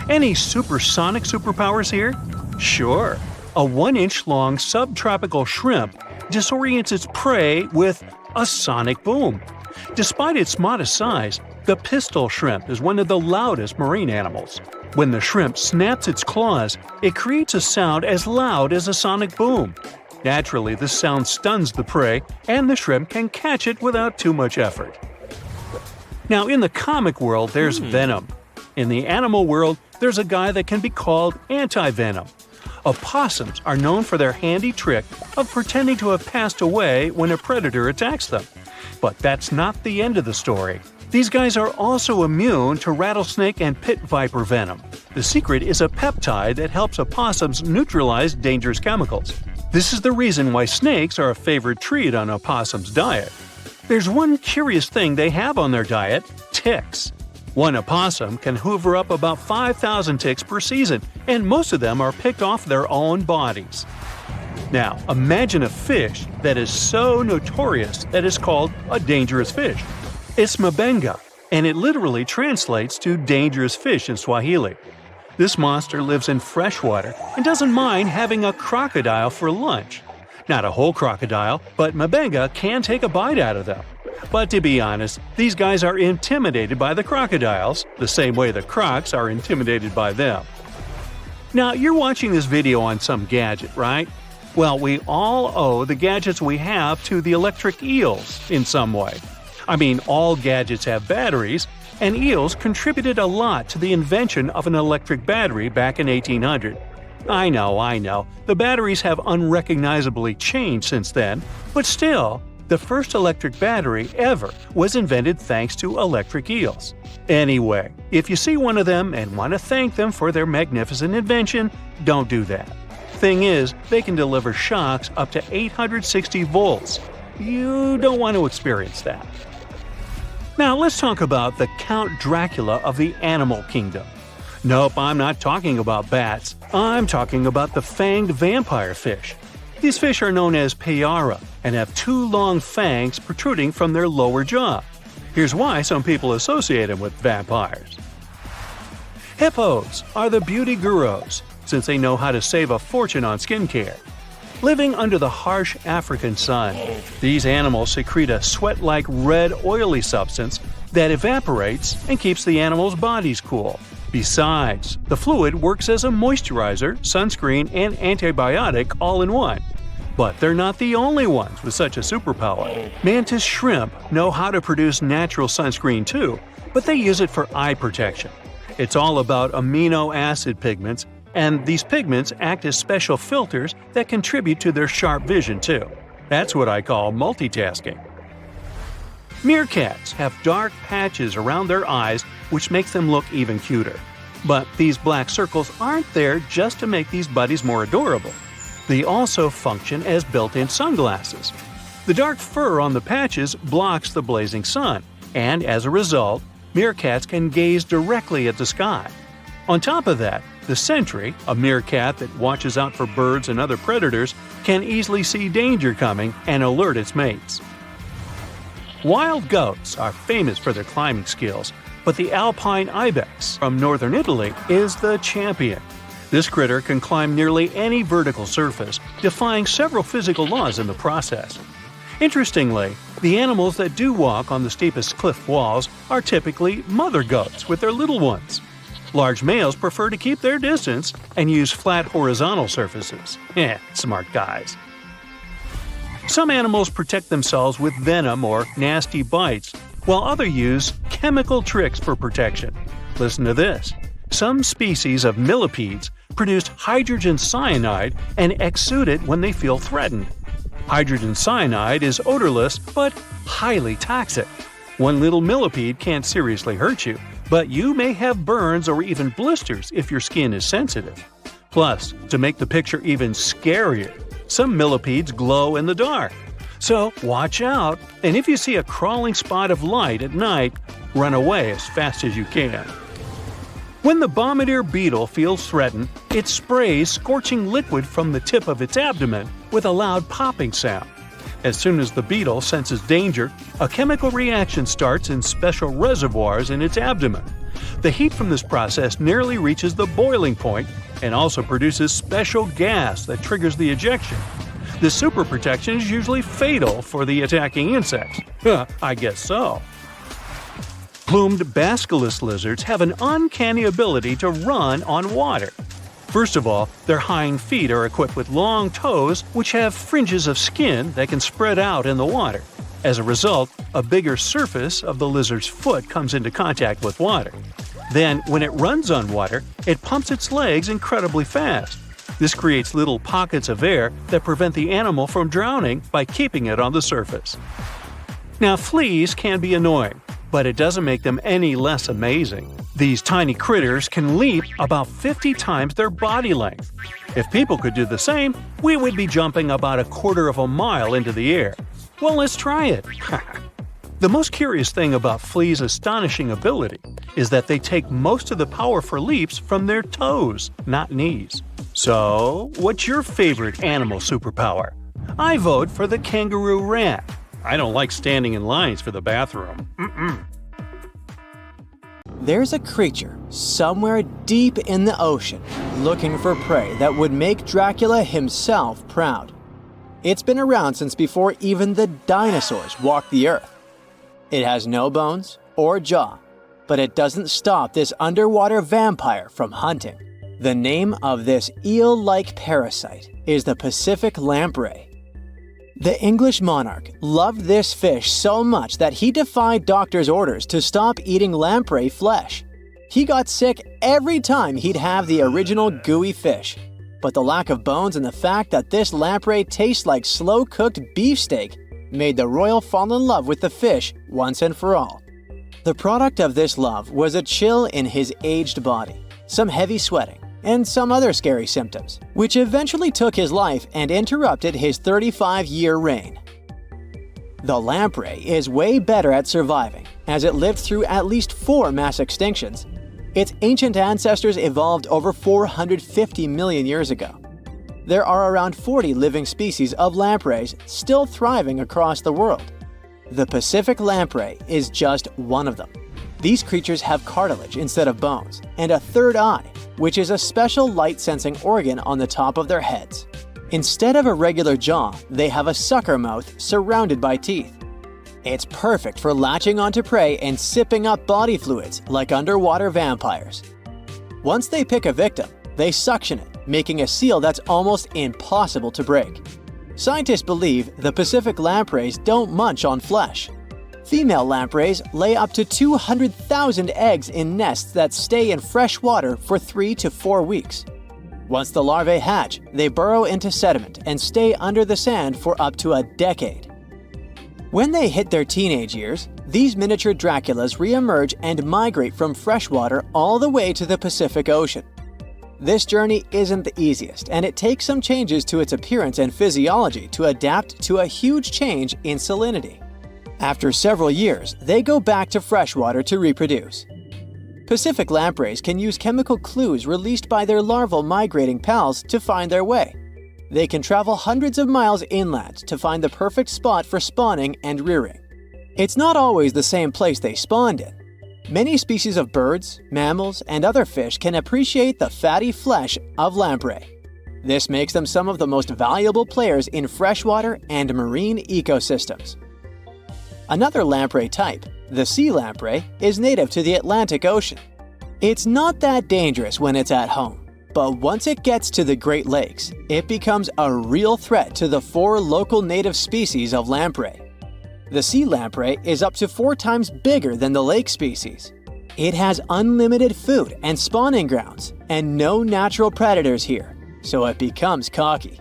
Any supersonic superpowers here? Sure. A 1-inch long subtropical shrimp disorients its prey with a sonic boom. Despite its modest size, the pistol shrimp is one of the loudest marine animals. When the shrimp snaps its claws, it creates a sound as loud as a sonic boom. Naturally, this sound stuns the prey, and the shrimp can catch it without too much effort. Now, in the comic world, there's venom. In the animal world, there's a guy that can be called anti-venom. Opossums are known for their handy trick of pretending to have passed away when a predator attacks them. But that's not the end of the story. These guys are also immune to rattlesnake and pit viper venom. The secret is a peptide that helps opossums neutralize dangerous chemicals. This is the reason why snakes are a favorite treat on opossums' diet. There's one curious thing they have on their diet: ticks. One opossum can hoover up about 5,000 ticks per season, and most of them are picked off their own bodies. Now, imagine a fish that is so notorious that it's called a dangerous fish. It's mabenga, and it literally translates to dangerous fish in Swahili. This monster lives in freshwater and doesn't mind having a crocodile for lunch. Not a whole crocodile, but mabenga can take a bite out of them. But to be honest, these guys are intimidated by the crocodiles, the same way the crocs are intimidated by them. Now, you're watching this video on some gadget, right? Well, we all owe the gadgets we have to the electric eels in some way. I mean, all gadgets have batteries, and eels contributed a lot to the invention of an electric battery back in 1800. I know, the batteries have unrecognizably changed since then, but still, the first electric battery ever was invented thanks to electric eels. Anyway, if you see one of them and want to thank them for their magnificent invention, don't do that. Thing is, they can deliver shocks up to 860 volts. You don't want to experience that. Now let's talk about the Count Dracula of the animal kingdom. Nope, I'm not talking about bats. I'm talking about the fanged vampire fish. These fish are known as payara and have 2 long fangs protruding from their lower jaw. Here's why some people associate them with vampires. Hippos are the beauty gurus, since they know how to save a fortune on skincare. Living under the harsh African sun, these animals secrete a sweat-like red oily substance that evaporates and keeps the animals' bodies cool. Besides, the fluid works as a moisturizer, sunscreen, and antibiotic all in one. But they're not the only ones with such a superpower. Mantis shrimp know how to produce natural sunscreen too, but they use it for eye protection. It's all about amino acid pigments, and these pigments act as special filters that contribute to their sharp vision too. That's what I call multitasking. Meerkats have dark patches around their eyes which makes them look even cuter. But these black circles aren't there just to make these buddies more adorable. They also function as built-in sunglasses. The dark fur on the patches blocks the blazing sun, and as a result, meerkats can gaze directly at the sky. On top of that, the sentry, a meerkat that watches out for birds and other predators, can easily see danger coming and alert its mates. Wild goats are famous for their climbing skills, but the alpine ibex from northern Italy is the champion. This critter can climb nearly any vertical surface, defying several physical laws in the process. Interestingly, the animals that do walk on the steepest cliff walls are typically mother goats with their little ones. Large males prefer to keep their distance and use flat horizontal surfaces. Smart guys. Some animals protect themselves with venom or nasty bites, while others use chemical tricks for protection. Listen to this. Some species of millipedes produce hydrogen cyanide and exude it when they feel threatened. Hydrogen cyanide is odorless but highly toxic. One little millipede can't seriously hurt you, but you may have burns or even blisters if your skin is sensitive. Plus, to make the picture even scarier, Some millipedes glow in the dark. So watch out, and if you see a crawling spot of light at night, run away as fast as you can. When the bombardier beetle feels threatened, it sprays scorching liquid from the tip of its abdomen with a loud popping sound. As soon as the beetle senses danger, a chemical reaction starts in special reservoirs in its abdomen. The heat from this process nearly reaches the boiling point and also produces special gas that triggers the ejection. This super protection is usually fatal for the attacking insects. I guess so. Plumed basculus lizards have an uncanny ability to run on water. First of all, their hind feet are equipped with long toes which have fringes of skin that can spread out in the water. As a result, a bigger surface of the lizard's foot comes into contact with water. Then, when it runs on water, it pumps its legs incredibly fast. This creates little pockets of air that prevent the animal from drowning by keeping it on the surface. Now, fleas can be annoying, but it doesn't make them any less amazing. These tiny critters can leap about 50 times their body length. If people could do the same, we would be jumping about a quarter of a mile into the air. Well, let's try it. The most curious thing about fleas' astonishing ability is that they take most of the power for leaps from their toes, not knees. So, what's your favorite animal superpower? I vote for the kangaroo rat. I don't like standing in lines for the bathroom. There's a creature somewhere deep in the ocean looking for prey that would make Dracula himself proud. It's been around since before even the dinosaurs walked the earth. It has no bones or jaw, but it doesn't stop this underwater vampire from hunting. The name of this eel-like parasite is the Pacific lamprey. The English monarch loved this fish so much that he defied doctors' orders to stop eating lamprey flesh. He got sick every time he'd have the original gooey fish. But the lack of bones and the fact that this lamprey tastes like slow-cooked beefsteak made the royal fall in love with the fish once and for all. The product of this love was a chill in his aged body, some heavy sweating, and some other scary symptoms, which eventually took his life and interrupted his 35-year reign. The lamprey is way better at surviving, as it lived through at least 4 mass extinctions. Its ancient ancestors evolved over 450 million years ago. There are around 40 living species of lampreys still thriving across the world. The Pacific lamprey is just one of them. These creatures have cartilage instead of bones, and a third eye, which is a special light-sensing organ on the top of their heads. Instead of a regular jaw, they have a sucker mouth surrounded by teeth. It's perfect for latching onto prey and sipping up body fluids like underwater vampires. Once they pick a victim, they suction it, making a seal that's almost impossible to break. Scientists believe the Pacific lampreys don't munch on flesh. Female lampreys lay up to 200,000 eggs in nests that stay in fresh water for 3 to 4 weeks. Once the larvae hatch, they burrow into sediment and stay under the sand for up to a decade. When they hit their teenage years, these miniature Draculas re-emerge and migrate from freshwater all the way to the Pacific Ocean. This journey isn't the easiest, and it takes some changes to its appearance and physiology to adapt to a huge change in salinity. After several years, they go back to freshwater to reproduce. Pacific lampreys can use chemical clues released by their larval migrating pals to find their way. They can travel hundreds of miles inland to find the perfect spot for spawning and rearing. It's not always the same place they spawned in. Many species of birds, mammals, and other fish can appreciate the fatty flesh of lamprey. This makes them some of the most valuable players in freshwater and marine ecosystems. Another lamprey type, the sea lamprey, is native to the Atlantic Ocean. It's not that dangerous when it's at home, but once it gets to the Great Lakes, it becomes a real threat to the 4 local native species of lamprey. The sea lamprey is up to 4 times bigger than the lake species. It has unlimited food and spawning grounds, and no natural predators here, so it becomes cocky.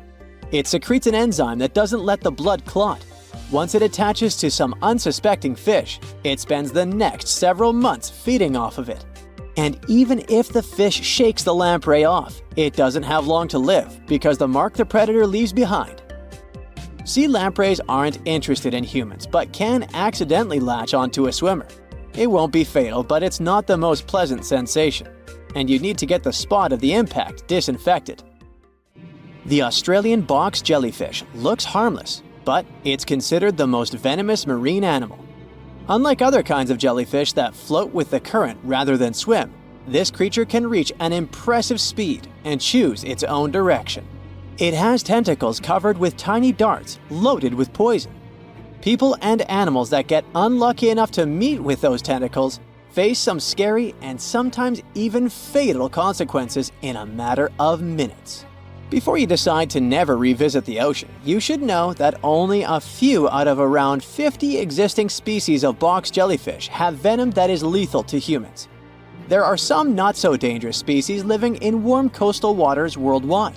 It secretes an enzyme that doesn't let the blood clot. Once it attaches to some unsuspecting fish, it spends the next several months feeding off of it. And even if the fish shakes the lamprey off, it doesn't have long to live because the mark the predator leaves behind. Sea lampreys aren't interested in humans, but can accidentally latch onto a swimmer. It won't be fatal, but it's not the most pleasant sensation, and you need to get the spot of the impact disinfected. The Australian box jellyfish looks harmless, but it's considered the most venomous marine animal. Unlike other kinds of jellyfish that float with the current rather than swim, this creature can reach an impressive speed and choose its own direction. It has tentacles covered with tiny darts loaded with poison. People and animals that get unlucky enough to meet with those tentacles face some scary and sometimes even fatal consequences in a matter of minutes. Before you decide to never revisit the ocean, you should know that only a few out of around 50 existing species of box jellyfish have venom that is lethal to humans. There are some not-so-dangerous species living in warm coastal waters worldwide.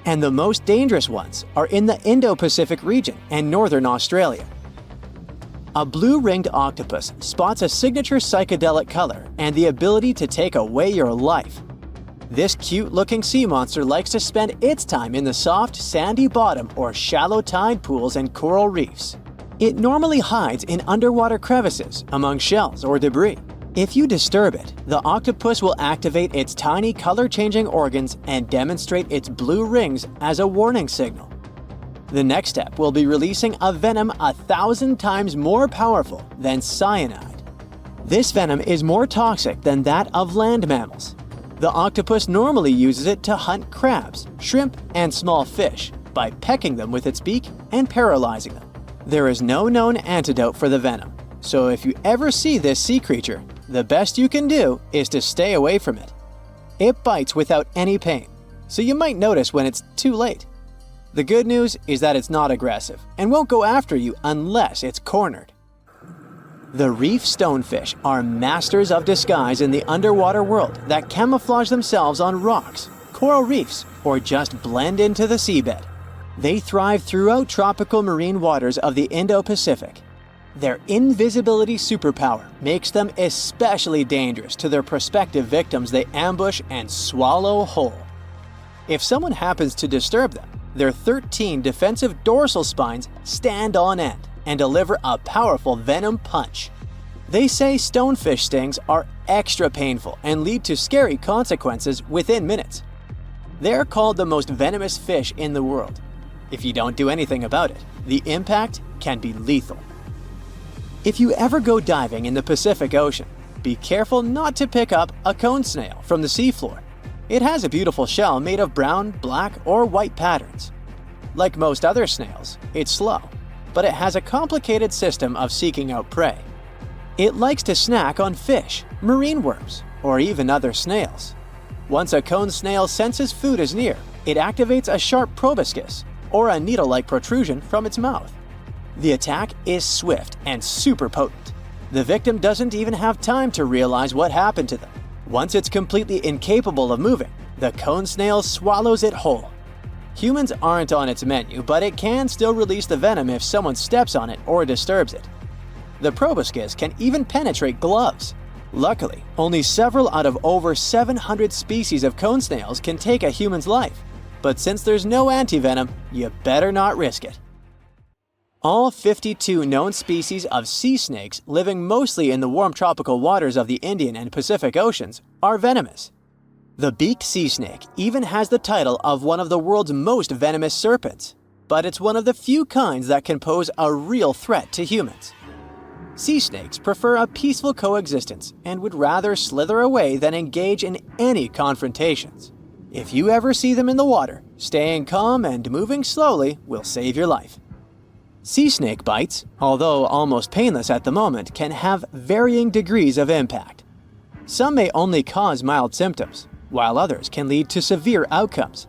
And the most dangerous ones are in the Indo-Pacific region and northern Australia. A blue-ringed octopus spots a signature psychedelic color and the ability to take away your life. This cute-looking sea monster likes to spend its time in the soft, sandy bottom or shallow tide pools and coral reefs. It normally hides in underwater crevices, among shells or debris. If you disturb it, the octopus will activate its tiny color-changing organs and demonstrate its blue rings as a warning signal. The next step will be releasing a venom 1,000 times more powerful than cyanide. This venom is more toxic than that of land mammals. The octopus normally uses it to hunt crabs, shrimp, and small fish by pecking them with its beak and paralyzing them. There is no known antidote for the venom, so if you ever see this sea creature, the best you can do is to stay away from it. It bites without any pain, so you might notice when it's too late. The good news is that it's not aggressive and won't go after you unless it's cornered. The reef stonefish are masters of disguise in the underwater world that camouflage themselves on rocks, coral reefs, or just blend into the seabed. They thrive throughout tropical marine waters of the Indo-Pacific. Their invisibility superpower makes them especially dangerous to their prospective victims they ambush and swallow whole. If someone happens to disturb them, their 13 defensive dorsal spines stand on end and deliver a powerful venom punch. They say stonefish stings are extra painful and lead to scary consequences within minutes. They're called the most venomous fish in the world. If you don't do anything about it, the impact can be lethal. If you ever go diving in the Pacific Ocean, be careful not to pick up a cone snail from the seafloor. It has a beautiful shell made of brown, black, or white patterns. Like most other snails, it's slow, but it has a complicated system of seeking out prey. It likes to snack on fish, marine worms, or even other snails. Once a cone snail senses food is near, it activates a sharp proboscis, or a needle-like protrusion from its mouth. The attack is swift and super potent. The victim doesn't even have time to realize what happened to them. Once it's completely incapable of moving, the cone snail swallows it whole. Humans aren't on its menu, but it can still release the venom if someone steps on it or disturbs it. The proboscis can even penetrate gloves. Luckily, only several out of over 700 species of cone snails can take a human's life. But since there's no antivenom, you better not risk it. All 52 known species of sea snakes living mostly in the warm tropical waters of the Indian and Pacific Oceans are venomous. The beaked sea snake even has the title of one of the world's most venomous serpents, but it's one of the few kinds that can pose a real threat to humans. Sea snakes prefer a peaceful coexistence and would rather slither away than engage in any confrontations. If you ever see them in the water, staying calm and moving slowly will save your life. Sea snake bites, although almost painless at the moment, can have varying degrees of impact. Some may only cause mild symptoms, while others can lead to severe outcomes.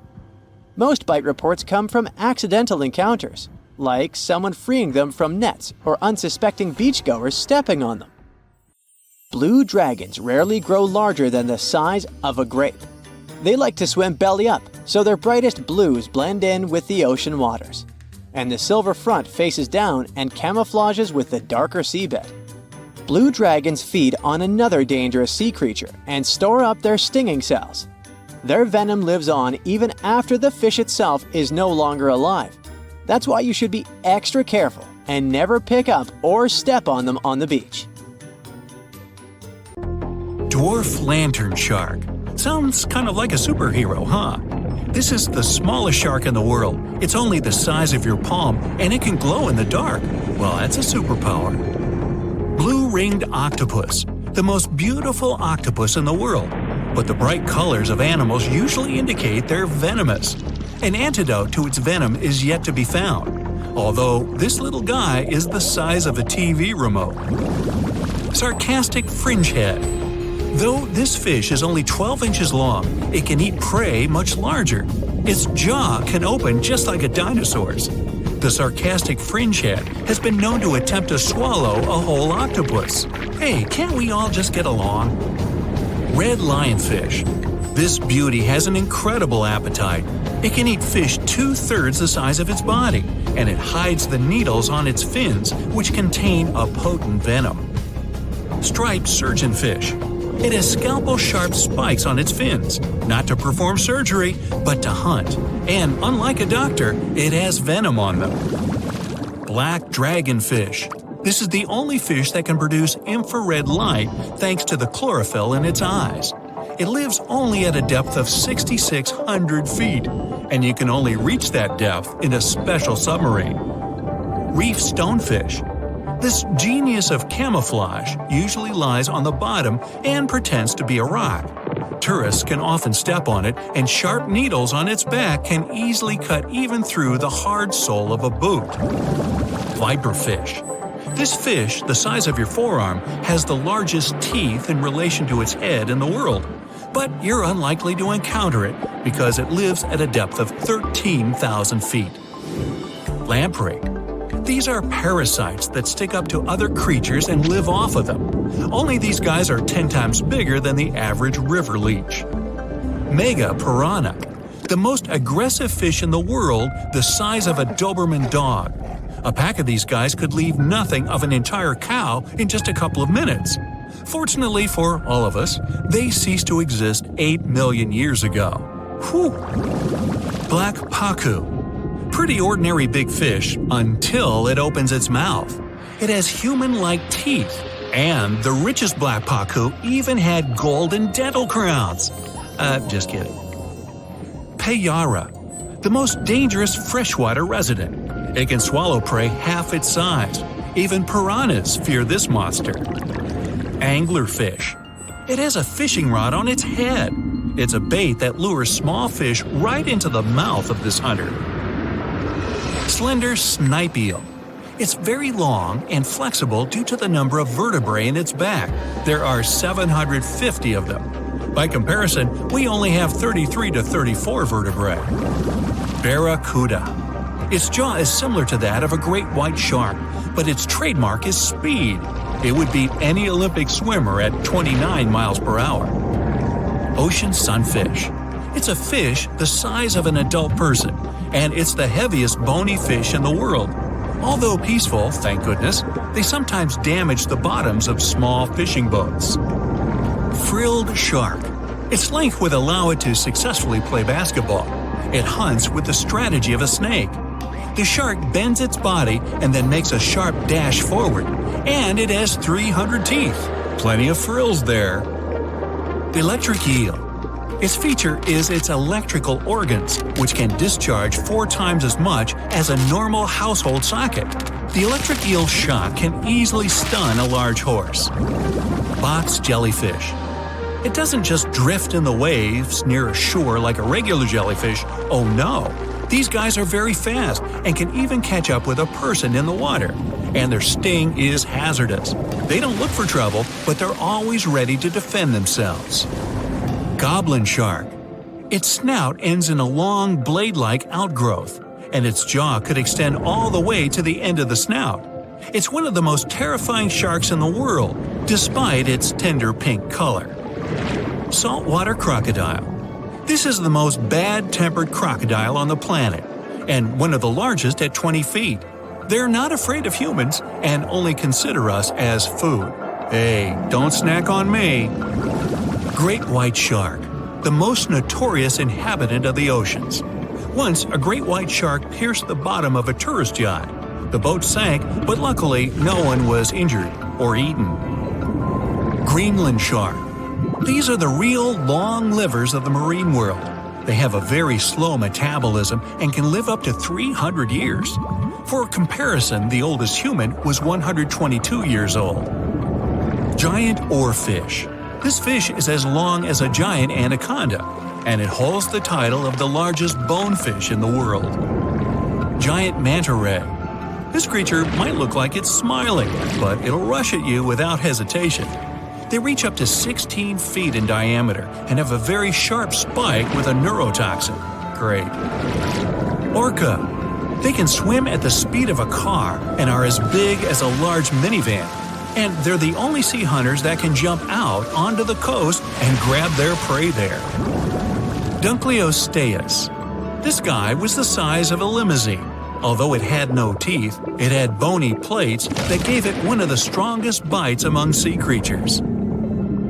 Most bite reports come from accidental encounters, like someone freeing them from nets or unsuspecting beachgoers stepping on them. Blue dragons rarely grow larger than the size of a grape. They like to swim belly up, so their brightest blues blend in with the ocean waters. And the silver front faces down and camouflages with the darker seabed. blue dragons feed on another dangerous sea creature and store up their stinging cells. Their venom lives on even after the fish itself is no longer alive. That's why you should be extra careful and never pick up or step on them on the beach. Dwarf lantern shark. Sounds kind of like a superhero, huh? This is the smallest shark in the world. It's only the size of your palm, and it can glow in the dark. Well, that's a superpower. Blue-ringed octopus. The most beautiful octopus in the world. But the bright colors of animals usually indicate they're venomous. An antidote to its venom is yet to be found, although this little guy is the size of a TV remote. Sarcastic fringehead. Though this fish is only 12 inches long, it can eat prey much larger. Its jaw can open just like a dinosaur's. The sarcastic fringehead has been known to attempt to swallow a whole octopus. Hey, can't we all just get along? Red lionfish. This beauty has an incredible appetite. It can eat fish 2/3 the size of its body, and it hides the needles on its fins, which contain a potent venom. Striped surgeonfish. It has scalpel-sharp spikes on its fins, not to perform surgery, but to hunt. And unlike a doctor, it has venom on them. Black dragonfish. This is the only fish that can produce infrared light thanks to the chlorophyll in its eyes. It lives only at a depth of 6,600 feet, and you can only reach that depth in a special submarine. Reef stonefish. This genius of camouflage usually lies on the bottom and pretends to be a rock. Tourists can often step on it, and sharp needles on its back can easily cut even through the hard sole of a boot. Viperfish. This fish, the size of your forearm, has the largest teeth in relation to its head in the world. But you're unlikely to encounter it because it lives at a depth of 13,000 feet. Lamprey. These are parasites that stick up to other creatures and live off of them. Only these guys are 10 times bigger than the average river leech. Mega piranha. The most aggressive fish in the world, the size of a Doberman dog. A pack of these guys could leave nothing of an entire cow in just a couple of minutes. Fortunately for all of us, they ceased to exist 8 million years ago. Whew! Black pacu. Pretty ordinary big fish until it opens its mouth. It has human-like teeth, and the richest black pacu even had golden dental crowns. Just kidding. Payara, the most dangerous freshwater resident. It can swallow prey half its size. Even piranhas fear this monster. Anglerfish. It has a fishing rod on its head. It's a bait that lures small fish right into the mouth of this hunter. Slender snipe eel. It's very long and flexible due to the number of vertebrae in its back. There are 750 of them. By comparison, we only have 33 to 34 vertebrae. Barracuda. Its jaw is similar to that of a great white shark, but its trademark is speed. It would beat any Olympic swimmer at 29 miles per hour. Ocean sunfish. It's a fish the size of an adult person, and it's the heaviest bony fish in the world. Although peaceful, thank goodness, they sometimes damage the bottoms of small fishing boats. Frilled shark. Its length would allow it to successfully play basketball. It hunts with the strategy of a snake. The shark bends its body and then makes a sharp dash forward, and it has 300 teeth. Plenty of frills there. The electric eel. Its feature is its electrical organs, which can discharge 4 times as much as a normal household socket. The electric eel's shock can easily stun a large horse. Box jellyfish. It doesn't just drift in the waves near a shore like a regular jellyfish. Oh no! These guys are very fast and can even catch up with a person in the water. And their sting is hazardous. They don't look for trouble, but they're always ready to defend themselves. Goblin shark. Its snout ends in a long blade-like outgrowth, and its jaw could extend all the way to the end of the snout. It's one of the most terrifying sharks in the world, despite its tender pink color. Saltwater crocodile. This is the most bad-tempered crocodile on the planet, and one of the largest at 20 feet. They're not afraid of humans and only consider us as food. Hey, don't snack on me. Great white shark, the most notorious inhabitant of the oceans. Once, a great white shark pierced the bottom of a tourist yacht. The boat sank, but luckily no one was injured or eaten. Greenland shark. These are the real long livers of the marine world. They have a very slow metabolism and can live up to 300 years. For comparison, the oldest human was 122 years old. Giant oarfish. This fish is as long as a giant anaconda, and it holds the title of the largest bonefish in the world. Giant manta ray. This creature might look like it's smiling, but it'll rush at you without hesitation. They reach up to 16 feet in diameter and have a very sharp spike with a neurotoxin. Great. Orca. They can swim at the speed of a car and are as big as a large minivan. And they're the only sea hunters that can jump out onto the coast and grab their prey there. Dunkleosteus. This guy was the size of a limousine. Although it had no teeth, it had bony plates that gave it one of the strongest bites among sea creatures.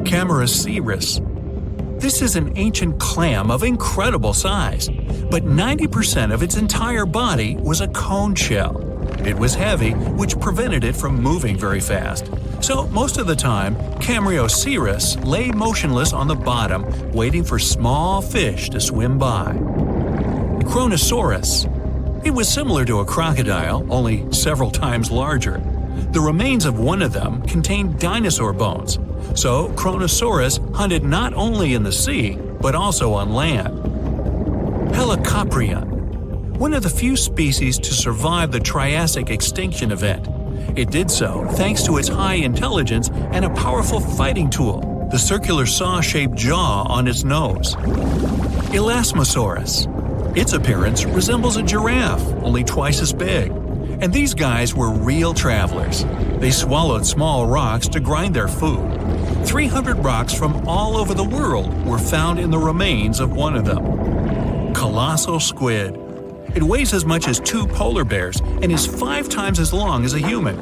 Camarasaurus. This is an ancient clam of incredible size, but 90% of its entire body was a cone shell. It was heavy, which prevented it from moving very fast. So most of the time, Camarasaurus lay motionless on the bottom, waiting for small fish to swim by. Kronosaurus. It was similar to a crocodile, only several times larger. The remains of one of them contained dinosaur bones, so Kronosaurus hunted not only in the sea, but also on land. Helicoprion. One of the few species to survive the Triassic extinction event. It did so thanks to its high intelligence and a powerful fighting tool, the circular saw-shaped jaw on its nose. Elasmosaurus. Its appearance resembles a giraffe, only twice as big. And these guys were real travelers. They swallowed small rocks to grind their food. 300 rocks from all over the world were found in the remains of one of them. Colossal squid. It weighs as much as 2 polar bears and is 5 times as long as a human.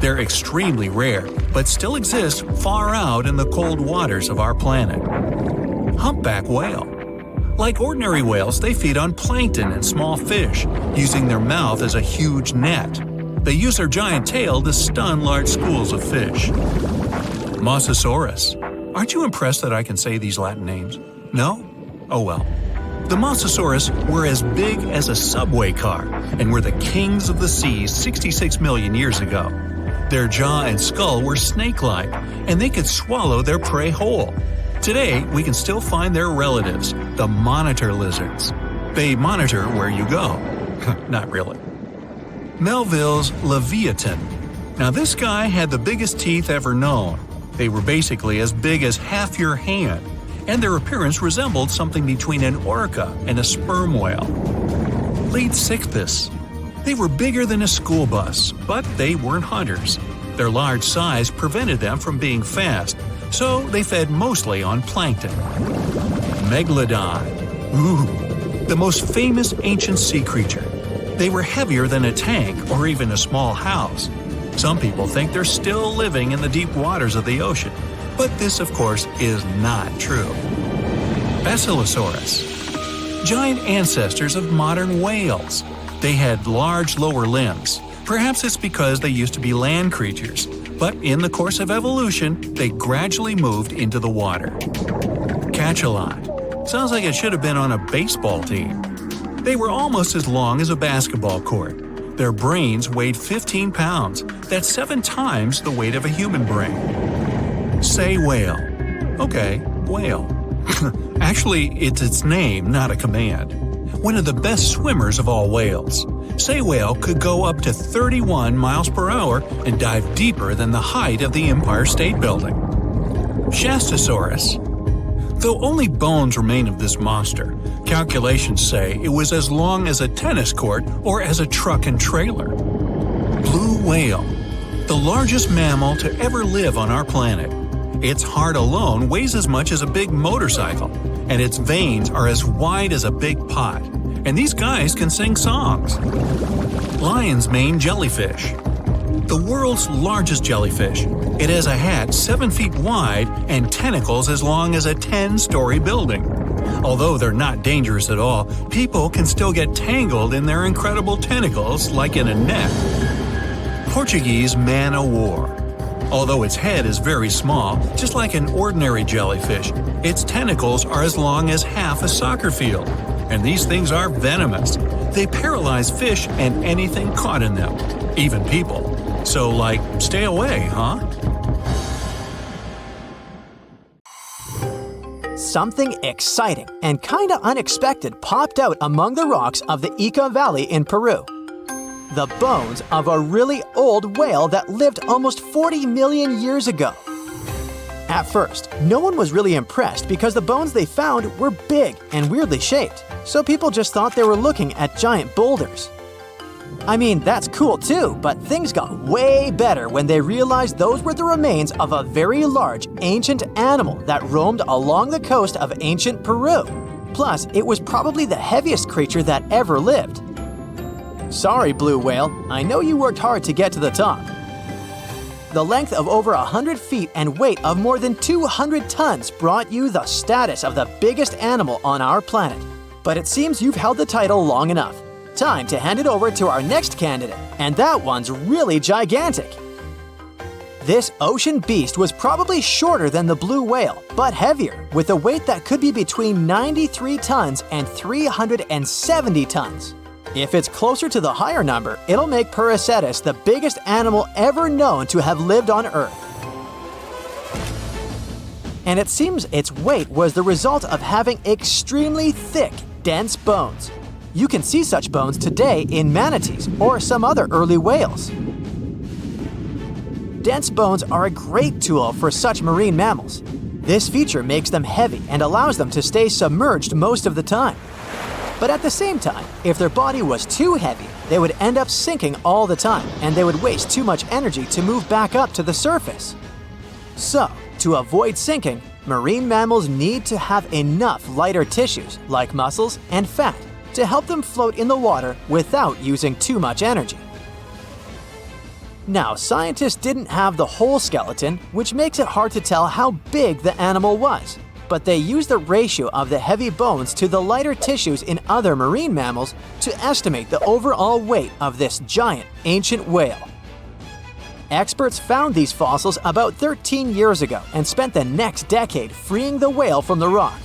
They're extremely rare, but still exist far out in the cold waters of our planet. Humpback whale. Like ordinary whales, they feed on plankton and small fish, using their mouth as a huge net. They use their giant tail to stun large schools of fish. Mosasaurus. Aren't you impressed that I can say these Latin names? No? Oh well. The Mosasaurus were as big as a subway car and were the kings of the seas 66 million years ago. Their jaw and skull were snake-like, and they could swallow their prey whole. Today, we can still find their relatives, the monitor lizards. They monitor where you go. Not really. Melville's Leviathan. Now this guy had the biggest teeth ever known. They were basically as big as half your hand, and their appearance resembled something between an orca and a sperm whale. Leadsichthys. They were bigger than a school bus, but they weren't hunters. Their large size prevented them from being fast, so they fed mostly on plankton. Megalodon. Ooh, the most famous ancient sea creature. They were heavier than a tank or even a small house. Some people think they're still living in the deep waters of the ocean, but this, of course, is not true. Basilosaurus. Giant ancestors of modern whales. They had large lower limbs. Perhaps it's because they used to be land creatures, but in the course of evolution, they gradually moved into the water. Cachalot. Sounds like it should have been on a baseball team. They were almost as long as a basketball court. Their brains weighed 15 pounds. That's 7 times the weight of a human brain. Sei whale. Okay, whale. Actually, it's its name, not a command. One of the best swimmers of all whales. Sei whale could go up to 31 miles per hour and dive deeper than the height of the Empire State Building. Shastasaurus. Though only bones remain of this monster, calculations say it was as long as a tennis court or as a truck and trailer. Blue whale. The largest mammal to ever live on our planet. Its heart alone weighs as much as a big motorcycle, and its veins are as wide as a big pot. And these guys can sing songs. Lion's mane jellyfish. the world's largest jellyfish. It has a head 7 feet wide and tentacles as long as a 10-story building. Although they're not dangerous at all, people can still get tangled in their incredible tentacles like in a net. Portuguese man-o'-war. Although its head is very small, just like an ordinary jellyfish, its tentacles are as long as half a soccer field. And these things are venomous. They paralyze fish and anything caught in them, even people. So, stay away, huh? Something exciting and kinda unexpected popped out among the rocks of the Ica Valley in Peru. The bones of a really old whale that lived almost 40 million years ago. At first, no one was really impressed because the bones they found were big and weirdly shaped, so people just thought they were looking at giant boulders. I mean, that's cool too, but things got way better when they realized those were the remains of a very large ancient animal that roamed along the coast of ancient Peru. Plus, it was probably the heaviest creature that ever lived. Sorry, blue whale, I know you worked hard to get to the top. The length of over 100 feet and weight of more than 200 tons brought you the status of the biggest animal on our planet. But it seems you've held the title long enough. Time to hand it over to our next candidate, and that one's really gigantic. This ocean beast was probably shorter than the blue whale, but heavier, with a weight that could be between 93 tons and 370 tons. If it's closer to the higher number, it'll make Perseus the biggest animal ever known to have lived on Earth. And it seems its weight was the result of having extremely thick, dense bones. You can see such bones today in manatees or some other early whales. Dense bones are a great tool for such marine mammals. This feature makes them heavy and allows them to stay submerged most of the time. But at the same time, if their body was too heavy, they would end up sinking all the time, and they would waste too much energy to move back up to the surface. So, to avoid sinking, marine mammals need to have enough lighter tissues, like muscles and fat, to help them float in the water without using too much energy. Now, scientists didn't have the whole skeleton, which makes it hard to tell how big the animal was. But they used the ratio of the heavy bones to the lighter tissues in other marine mammals to estimate the overall weight of this giant ancient whale. Experts found these fossils about 13 years ago and spent the next decade freeing the whale from the rock.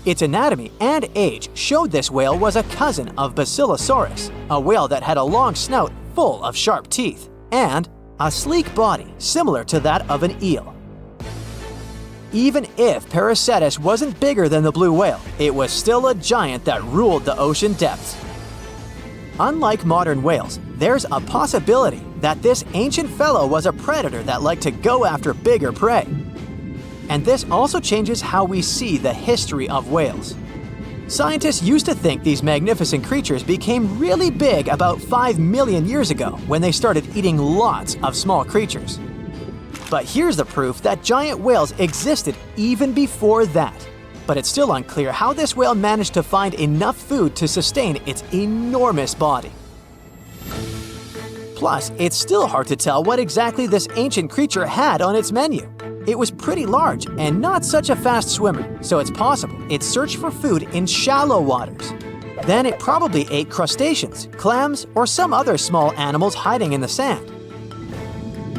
Its anatomy and age showed this whale was a cousin of Basilosaurus, a whale that had a long snout full of sharp teeth, and a sleek body similar to that of an eel. Even if Perseus wasn't bigger than the blue whale, it was still a giant that ruled the ocean depths. Unlike modern whales, there's a possibility that this ancient fellow was a predator that liked to go after bigger prey. And this also changes how we see the history of whales. Scientists used to think these magnificent creatures became really big about 5 million years ago when they started eating lots of small creatures. But here's the proof that giant whales existed even before that. But it's still unclear how this whale managed to find enough food to sustain its enormous body. Plus, it's still hard to tell what exactly this ancient creature had on its menu. It was pretty large and not such a fast swimmer, so it's possible it searched for food in shallow waters. Then it probably ate crustaceans, clams, or some other small animals hiding in the sand.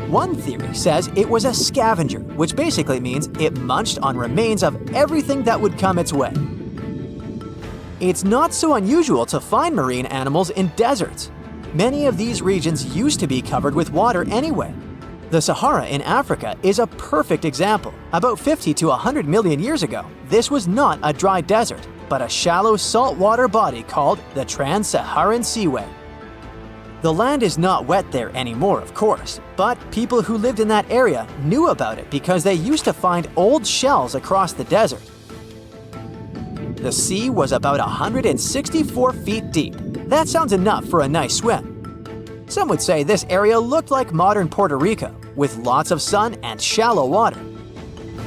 One theory says it was a scavenger, which basically means it munched on remains of everything that would come its way. It's not so unusual to find marine animals in deserts. Many of these regions used to be covered with water anyway. The Sahara in Africa is a perfect example. About 50 to 100 million years ago, this was not a dry desert, but a shallow saltwater body called the Trans-Saharan Seaway. The land is not wet there anymore, of course, but people who lived in that area knew about it because they used to find old shells across the desert. The sea was about 164 feet deep. That sounds enough for a nice swim. Some would say this area looked like modern Puerto Rico, with lots of sun and shallow water.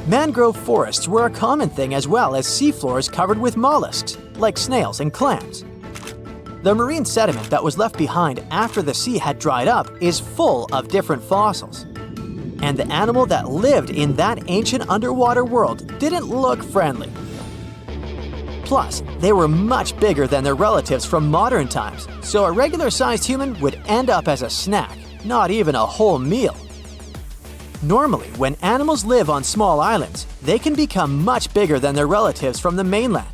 Mangrove forests were a common thing as well as seafloors covered with mollusks, like snails and clams. The marine sediment that was left behind after the sea had dried up is full of different fossils. And the animal that lived in that ancient underwater world didn't look friendly. Plus, they were much bigger than their relatives from modern times, so a regular-sized human would end up as a snack, not even a whole meal. Normally, when animals live on small islands, they can become much bigger than their relatives from the mainland.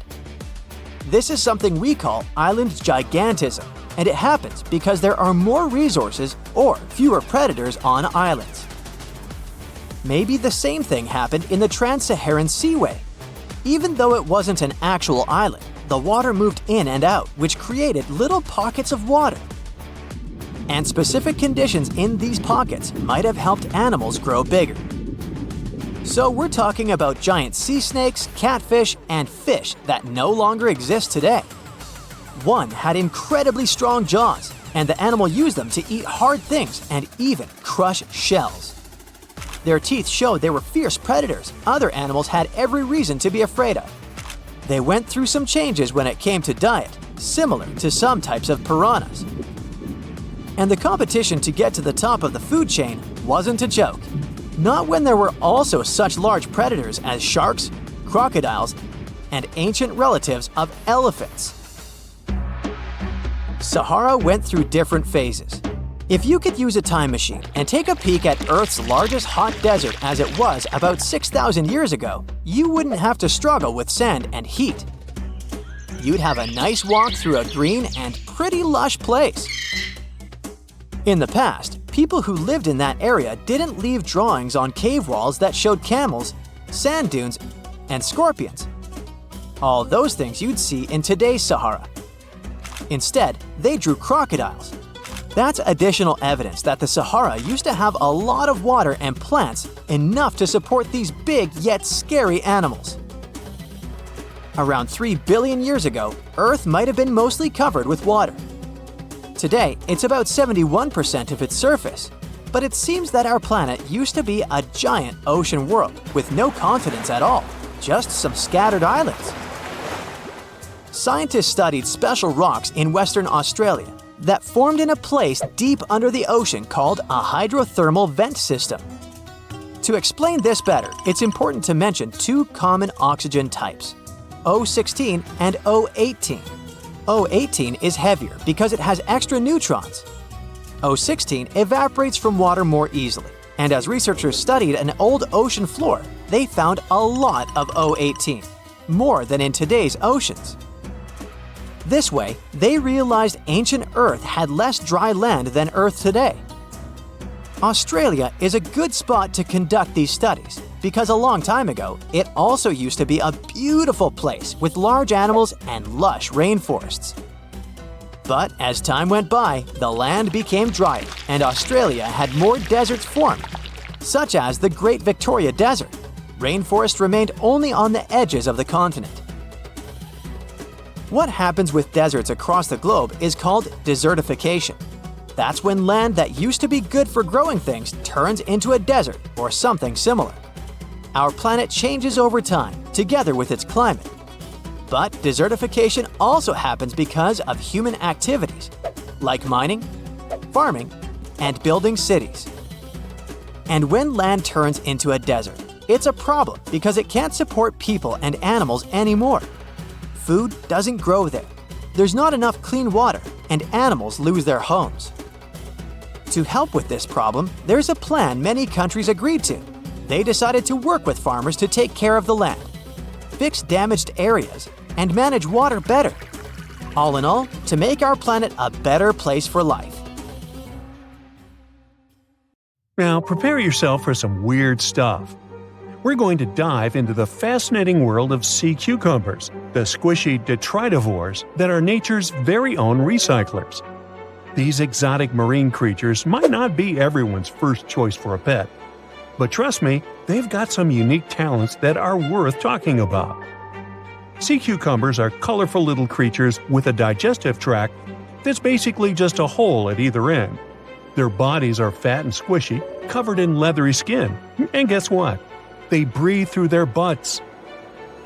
This is something we call island gigantism, and it happens because there are more resources or fewer predators on islands. Maybe the same thing happened in the Trans-Saharan Seaway. Even though it wasn't an actual island, the water moved in and out, which created little pockets of water. And specific conditions in these pockets might have helped animals grow bigger. So we're talking about giant sea snakes, catfish, and fish that no longer exist today. One had incredibly strong jaws, and the animal used them to eat hard things and even crush shells. Their teeth showed they were fierce predators other animals had every reason to be afraid of. They went through some changes when it came to diet, similar to some types of piranhas. And the competition to get to the top of the food chain wasn't a joke. Not when there were also such large predators as sharks, crocodiles, and ancient relatives of elephants. Sahara went through different phases. If you could use a time machine and take a peek at Earth's largest hot desert as it was about 6,000 years ago, you wouldn't have to struggle with sand and heat. You'd have a nice walk through a green and pretty lush place. In the past, people who lived in that area didn't leave drawings on cave walls that showed camels, sand dunes, and scorpions. All those things you'd see in today's Sahara. Instead, they drew crocodiles. That's additional evidence that the Sahara used to have a lot of water and plants enough to support these big yet scary animals. Around 3 billion years ago, Earth might have been mostly covered with water. Today, it's about 71% of its surface, but it seems that our planet used to be a giant ocean world with no continents at all, just some scattered islands. Scientists studied special rocks in Western Australia that formed in a place deep under the ocean called a hydrothermal vent system. To explain this better, it's important to mention two common oxygen types, O16 and O18. O18 is heavier because it has extra neutrons. O16 evaporates from water more easily, and as researchers studied an old ocean floor, they found a lot of O18, more than in today's oceans. This way, they realized ancient Earth had less dry land than Earth today. Australia is a good spot to conduct these studies because a long time ago, it also used to be a beautiful place with large animals and lush rainforests. But as time went by, the land became drier and Australia had more deserts formed, such as the Great Victoria Desert. Rainforest remained only on the edges of the continent. What happens with deserts across the globe is called desertification. That's when land that used to be good for growing things turns into a desert or something similar. Our planet changes over time, together with its climate. But desertification also happens because of human activities, like mining, farming, and building cities. And when land turns into a desert, it's a problem because it can't support people and animals anymore. Food doesn't grow there. There's not enough clean water, and animals lose their homes. To help with this problem, there's a plan many countries agreed to. They decided to work with farmers to take care of the land, fix damaged areas, and manage water better. All in all, to make our planet a better place for life. Now prepare yourself for some weird stuff. We're going to dive into the fascinating world of sea cucumbers, the squishy detritivores that are nature's very own recyclers. These exotic marine creatures might not be everyone's first choice for a pet, but trust me, they've got some unique talents that are worth talking about. Sea cucumbers are colorful little creatures with a digestive tract that's basically just a hole at either end. Their bodies are fat and squishy, covered in leathery skin, and guess what? They breathe through their butts.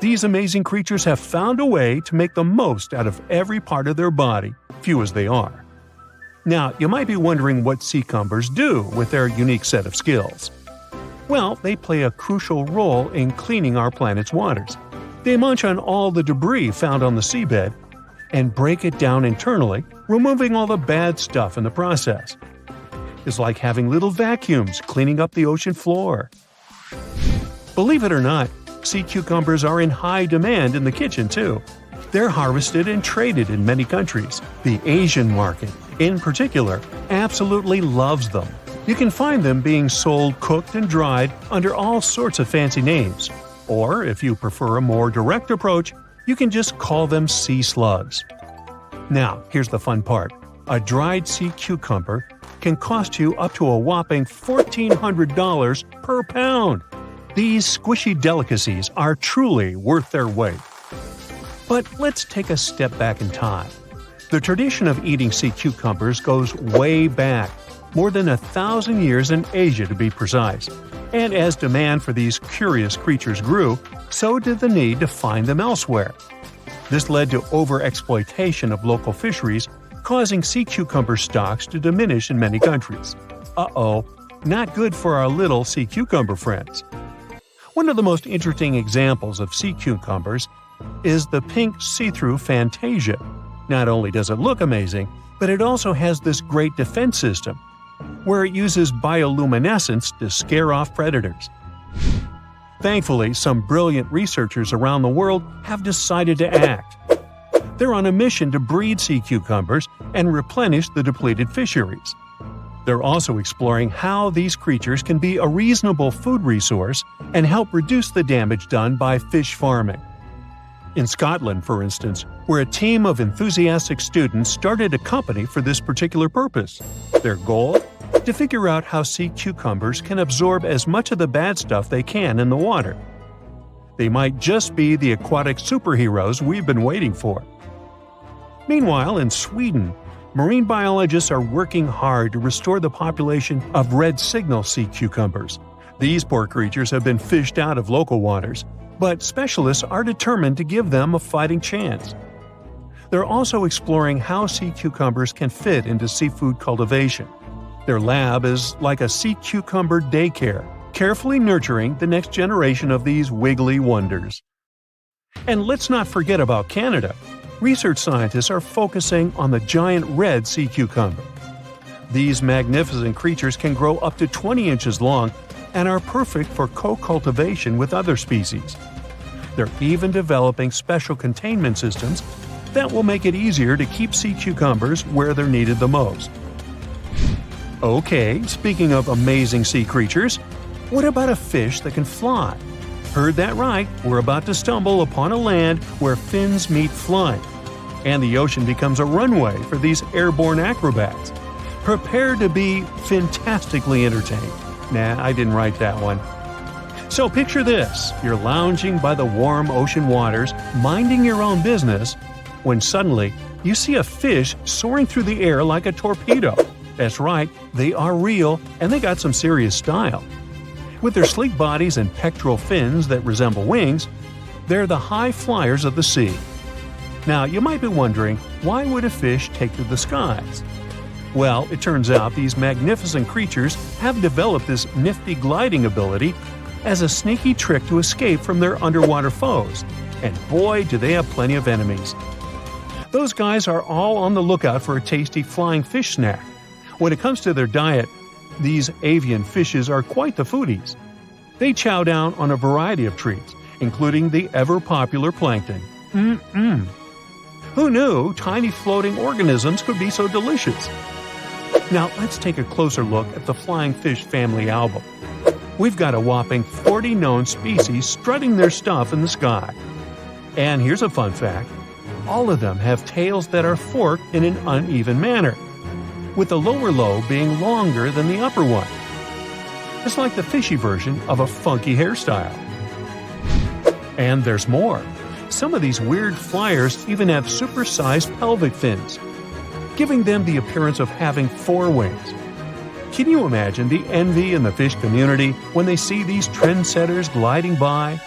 These amazing creatures have found a way to make the most out of every part of their body, few as they are. Now, you might be wondering what sea cumbers do with their unique set of skills. Well, they play a crucial role in cleaning our planet's waters. They munch on all the debris found on the seabed and break it down internally, removing all the bad stuff in the process. It's like having little vacuums cleaning up the ocean floor. Believe it or not, sea cucumbers are in high demand in the kitchen too. They're harvested and traded in many countries. The Asian market, in particular, absolutely loves them. You can find them being sold cooked and dried under all sorts of fancy names. Or, if you prefer a more direct approach, you can just call them sea slugs. Now, here's the fun part. A dried sea cucumber can cost you up to a whopping $1,400 per pound. These squishy delicacies are truly worth their weight. But let's take a step back in time. The tradition of eating sea cucumbers goes way back, more than 1,000 years in Asia to be precise. And as demand for these curious creatures grew, so did the need to find them elsewhere. This led to overexploitation of local fisheries, causing sea cucumber stocks to diminish in many countries. Uh-oh, not good for our little sea cucumber friends. One of the most interesting examples of sea cucumbers is the pink see-through Fantasia. Not only does it look amazing, but it also has this great defense system, where it uses bioluminescence to scare off predators. Thankfully, some brilliant researchers around the world have decided to act. They're on a mission to breed sea cucumbers and replenish the depleted fisheries. They're also exploring how these creatures can be a reasonable food resource and help reduce the damage done by fish farming. In Scotland, for instance, where a team of enthusiastic students started a company for this particular purpose. Their goal? To figure out how sea cucumbers can absorb as much of the bad stuff they can in the water. They might just be the aquatic superheroes we've been waiting for. Meanwhile, in Sweden, marine biologists are working hard to restore the population of red signal sea cucumbers. These poor creatures have been fished out of local waters, but specialists are determined to give them a fighting chance. They're also exploring how sea cucumbers can fit into seafood cultivation. Their lab is like a sea cucumber daycare, carefully nurturing the next generation of these wiggly wonders. And let's not forget about Canada. Research scientists are focusing on the giant red sea cucumber. These magnificent creatures can grow up to 20 inches long and are perfect for co-cultivation with other species. They're even developing special containment systems that will make it easier to keep sea cucumbers where they're needed the most. Okay, speaking of amazing sea creatures, what about a fish that can fly? Heard that right, we're about to stumble upon a land where fins meet flying, and the ocean becomes a runway for these airborne acrobats. Prepare to be fantastically entertained. Nah, I didn't write that one. So picture this, you're lounging by the warm ocean waters, minding your own business, when suddenly you see a fish soaring through the air like a torpedo. That's right, they are real, and they got some serious style. With their sleek bodies and pectoral fins that resemble wings, they're the high flyers of the sea. Now, you might be wondering, why would a fish take to the skies? Well, it turns out these magnificent creatures have developed this nifty gliding ability as a sneaky trick to escape from their underwater foes. And boy, do they have plenty of enemies. Those guys are all on the lookout for a tasty flying fish snack. When it comes to their diet, these avian fishes are quite the foodies. They chow down on a variety of treats, including the ever-popular plankton. Who knew tiny floating organisms could be so delicious? Now let's take a closer look at the flying fish family album. We've got a whopping 40 known species strutting their stuff in the sky. And here's a fun fact. All of them have tails that are forked in an uneven manner, with the lower lobe being longer than the upper one. It's like the fishy version of a funky hairstyle. And there's more. Some of these weird flyers even have supersized pelvic fins, giving them the appearance of having 4 wings. Can you imagine the envy in the fish community when they see these trendsetters gliding by?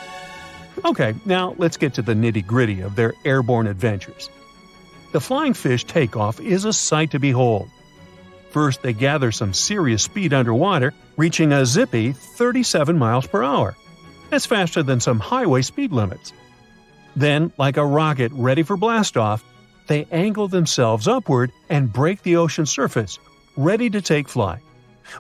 Okay, now let's get to the nitty-gritty of their airborne adventures. The flying fish takeoff is a sight to behold. First, they gather some serious speed underwater, reaching a zippy 37 miles per hour. That's faster than some highway speed limits. Then, like a rocket ready for blastoff, they angle themselves upward and break the ocean surface, ready to take flight.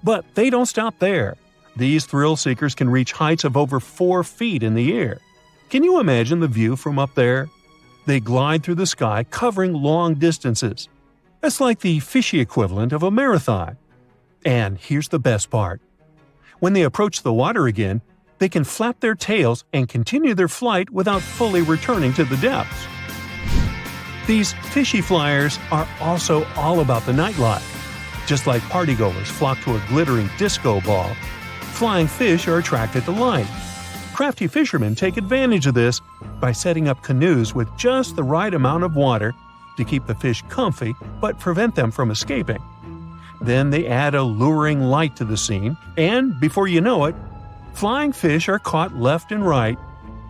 But they don't stop there. These thrill seekers can reach heights of over 4 feet in the air. Can you imagine the view from up there? They glide through the sky, covering long distances. That's like the fishy equivalent of a marathon. And here's the best part. When they approach the water again, they can flap their tails and continue their flight without fully returning to the depths. These fishy flyers are also all about the nightlife. Just like partygoers flock to a glittering disco ball, flying fish are attracted to light. Crafty fishermen take advantage of this by setting up canoes with just the right amount of water to keep the fish comfy but prevent them from escaping. Then they add a luring light to the scene, and before you know it, flying fish are caught left and right,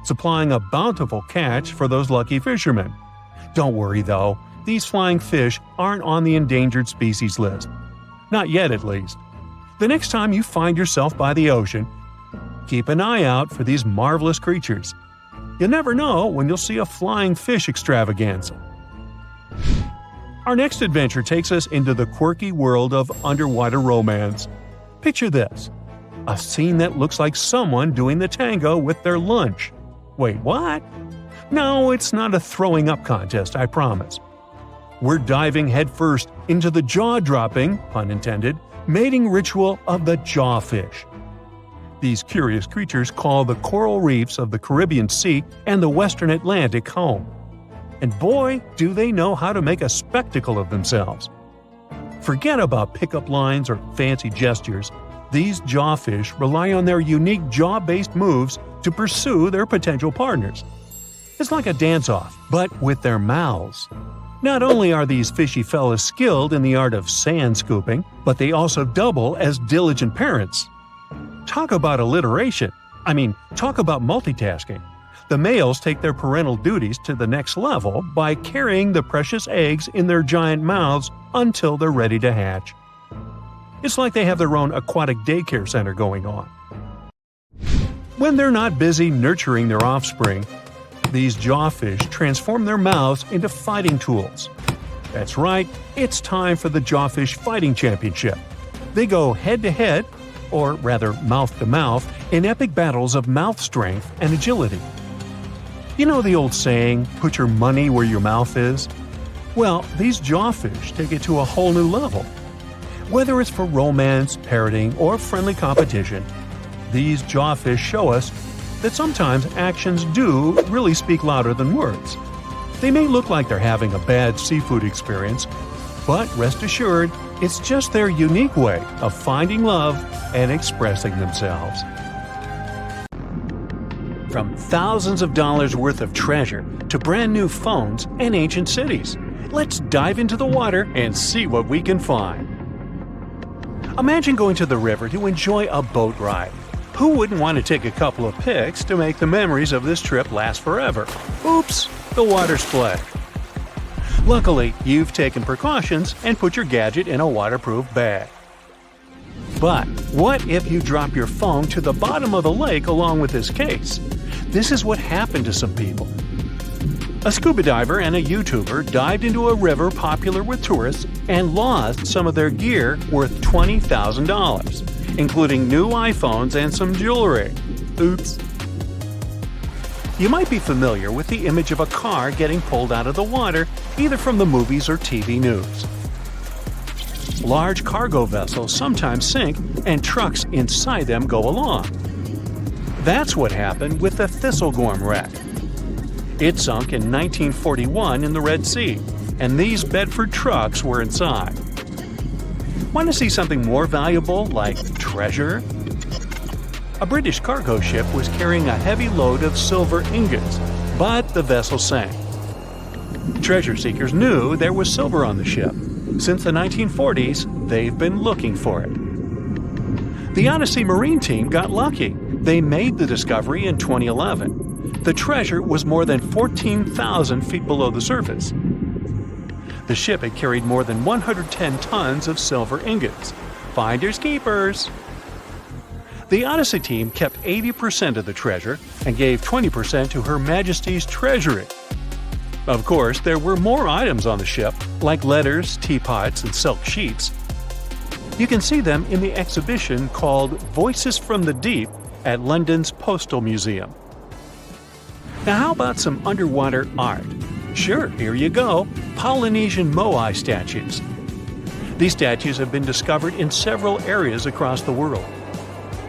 supplying a bountiful catch for those lucky fishermen. Don't worry though, these flying fish aren't on the endangered species list. Not yet, at least. The next time you find yourself by the ocean, keep an eye out for these marvelous creatures. You never know when you'll see a flying fish extravaganza. Our next adventure takes us into the quirky world of underwater romance. Picture this: a scene that looks like someone doing the tango with their lunch. Wait, what? No, it's not a throwing up contest, I promise. We're diving headfirst into the jaw-dropping, pun intended, mating ritual of the jawfish. These curious creatures call the coral reefs of the Caribbean Sea and the Western Atlantic home. And boy, do they know how to make a spectacle of themselves. Forget about pickup lines or fancy gestures. These jawfish rely on their unique jaw-based moves to pursue their potential partners. It's like a dance-off, but with their mouths. Not only are these fishy fellas skilled in the art of sand scooping, but they also double as diligent parents. Talk about alliteration. Talk about multitasking. The males take their parental duties to the next level by carrying the precious eggs in their giant mouths until they're ready to hatch. It's like they have their own aquatic daycare center going on. When they're not busy nurturing their offspring, these jawfish transform their mouths into fighting tools. That's right, it's time for the Jawfish Fighting Championship. They go head-to-head, or rather mouth-to-mouth, in epic battles of mouth strength and agility. You know the old saying, put your money where your mouth is? Well, these jawfish take it to a whole new level. Whether it's for romance, parroting, or friendly competition, these jawfish show us that sometimes actions do really speak louder than words. They may look like they're having a bad seafood experience, but rest assured, it's just their unique way of finding love and expressing themselves. From thousands of dollars worth of treasure to brand new phones and ancient cities, let's dive into the water and see what we can find. Imagine going to the river to enjoy a boat ride. Who wouldn't want to take a couple of pics to make the memories of this trip last forever? Oops, the water splashed. Luckily, you've taken precautions and put your gadget in a waterproof bag. But what if you drop your phone to the bottom of the lake along with this case? This is what happened to some people. A scuba diver and a YouTuber dived into a river popular with tourists and lost some of their gear worth $20,000, including new iPhones and some jewelry. Oops. You might be familiar with the image of a car getting pulled out of the water, either from the movies or TV news. Large cargo vessels sometimes sink, and trucks inside them go along. That's what happened with the Thistlegorm wreck. It sunk in 1941 in the Red Sea, and these Bedford trucks were inside. Want to see something more valuable, like treasure? A British cargo ship was carrying a heavy load of silver ingots, but the vessel sank. Treasure seekers knew there was silver on the ship. Since the 1940s, they've been looking for it. The Odyssey Marine team got lucky. They made the discovery in 2011. The treasure was more than 14,000 feet below the surface. The ship had carried more than 110 tons of silver ingots. Finders keepers! The Odyssey team kept 80% of the treasure and gave 20% to Her Majesty's Treasury. Of course, there were more items on the ship, like letters, teapots, and silk sheets. You can see them in the exhibition called Voices from the Deep at London's Postal Museum. Now how about some underwater art? Sure, here you go, Polynesian moai statues. These statues have been discovered in several areas across the world.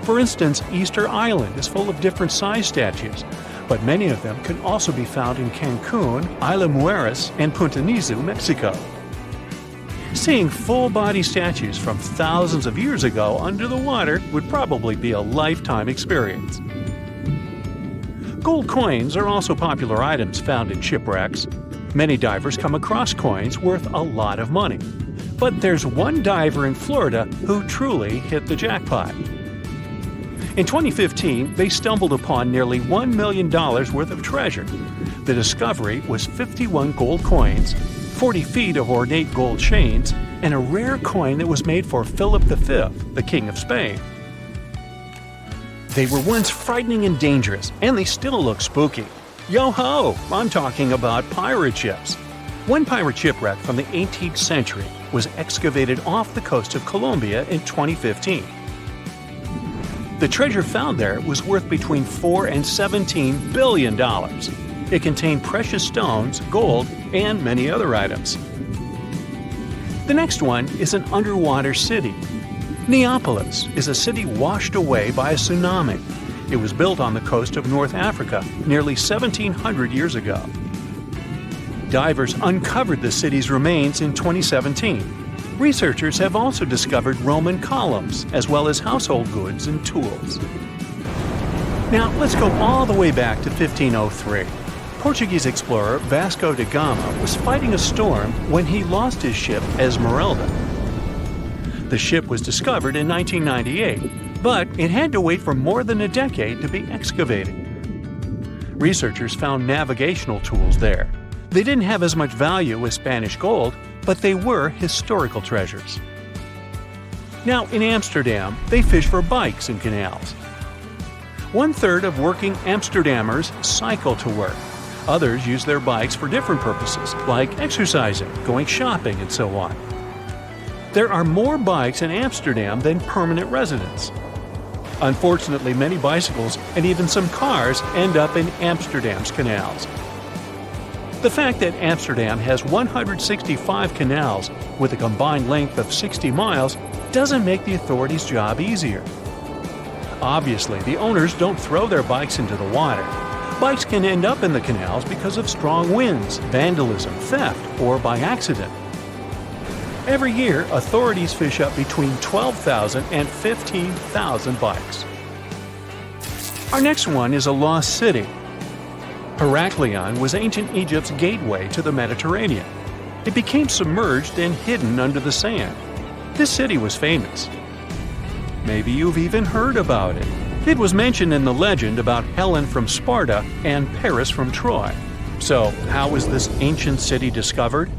For instance, Easter Island is full of different size statues, but many of them can also be found in Cancun, Isla Mujeres, and Punta Nizu, Mexico. Seeing full-body statues from thousands of years ago under the water would probably be a lifetime experience. Gold coins are also popular items found in shipwrecks. Many divers come across coins worth a lot of money. But there's one diver in Florida who truly hit the jackpot. In 2015, they stumbled upon nearly $1 million worth of treasure. The discovery was 51 gold coins, 40 feet of ornate gold chains, and a rare coin that was made for Philip V, the King of Spain. They were once frightening and dangerous, and they still look spooky. Yo-ho! I'm talking about pirate ships. One pirate shipwreck from the 18th century was excavated off the coast of Colombia in 2015. The treasure found there was worth between $4 and $17 billion. It contained precious stones, gold, and many other items. The next one is an underwater city. Neapolis is a city washed away by a tsunami. It was built on the coast of North Africa nearly 1,700 years ago. Divers uncovered the city's remains in 2017. Researchers have also discovered Roman columns, as well as household goods and tools. Now, let's go all the way back to 1503. Portuguese explorer Vasco da Gama was fighting a storm when he lost his ship Esmeralda. The ship was discovered in 1998, but it had to wait for more than a decade to be excavated. Researchers found navigational tools there. They didn't have as much value as Spanish gold, but they were historical treasures. Now, in Amsterdam, they fish for bikes in canals. 1/3 of working Amsterdammers cycle to work. Others use their bikes for different purposes, like exercising, going shopping, and so on. There are more bikes in Amsterdam than permanent residents. Unfortunately, many bicycles and even some cars end up in Amsterdam's canals. The fact that Amsterdam has 165 canals with a combined length of 60 miles doesn't make the authorities' job easier. Obviously, the owners don't throw their bikes into the water. Bikes can end up in the canals because of strong winds, vandalism, theft, or by accident. Every year, authorities fish up between 12,000 and 15,000 bikes. Our next one is a lost city. Heraklion was ancient Egypt's gateway to the Mediterranean. It became submerged and hidden under the sand. This city was famous. Maybe you've even heard about it. It was mentioned in the legend about Helen from Sparta and Paris from Troy. So, how was this ancient city discovered?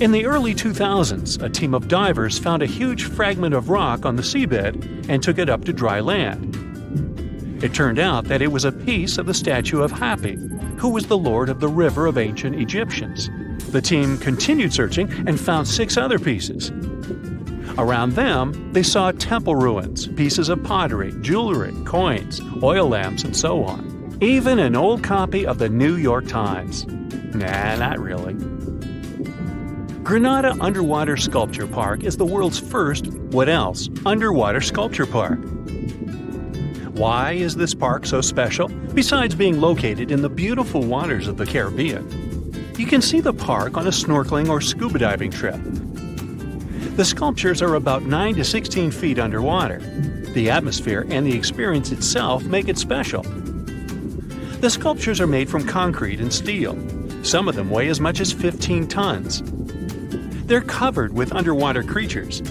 In the early 2000s, a team of divers found a huge fragment of rock on the seabed and took it up to dry land. It turned out that it was a piece of the statue of Hapi, who was the lord of the river of ancient Egyptians. The team continued searching and found 6 other pieces. Around them, they saw temple ruins, pieces of pottery, jewelry, coins, oil lamps, and so on. Even an old copy of the New York Times. Nah, not really. Granada Underwater Sculpture Park is the world's first, what else, underwater sculpture park. Why is this park so special, besides being located in the beautiful waters of the Caribbean? You can see the park on a snorkeling or scuba diving trip. The sculptures are about 9 to 16 feet underwater. The atmosphere and the experience itself make it special. The sculptures are made from concrete and steel. Some of them weigh as much as 15 tons. They're covered with underwater creatures.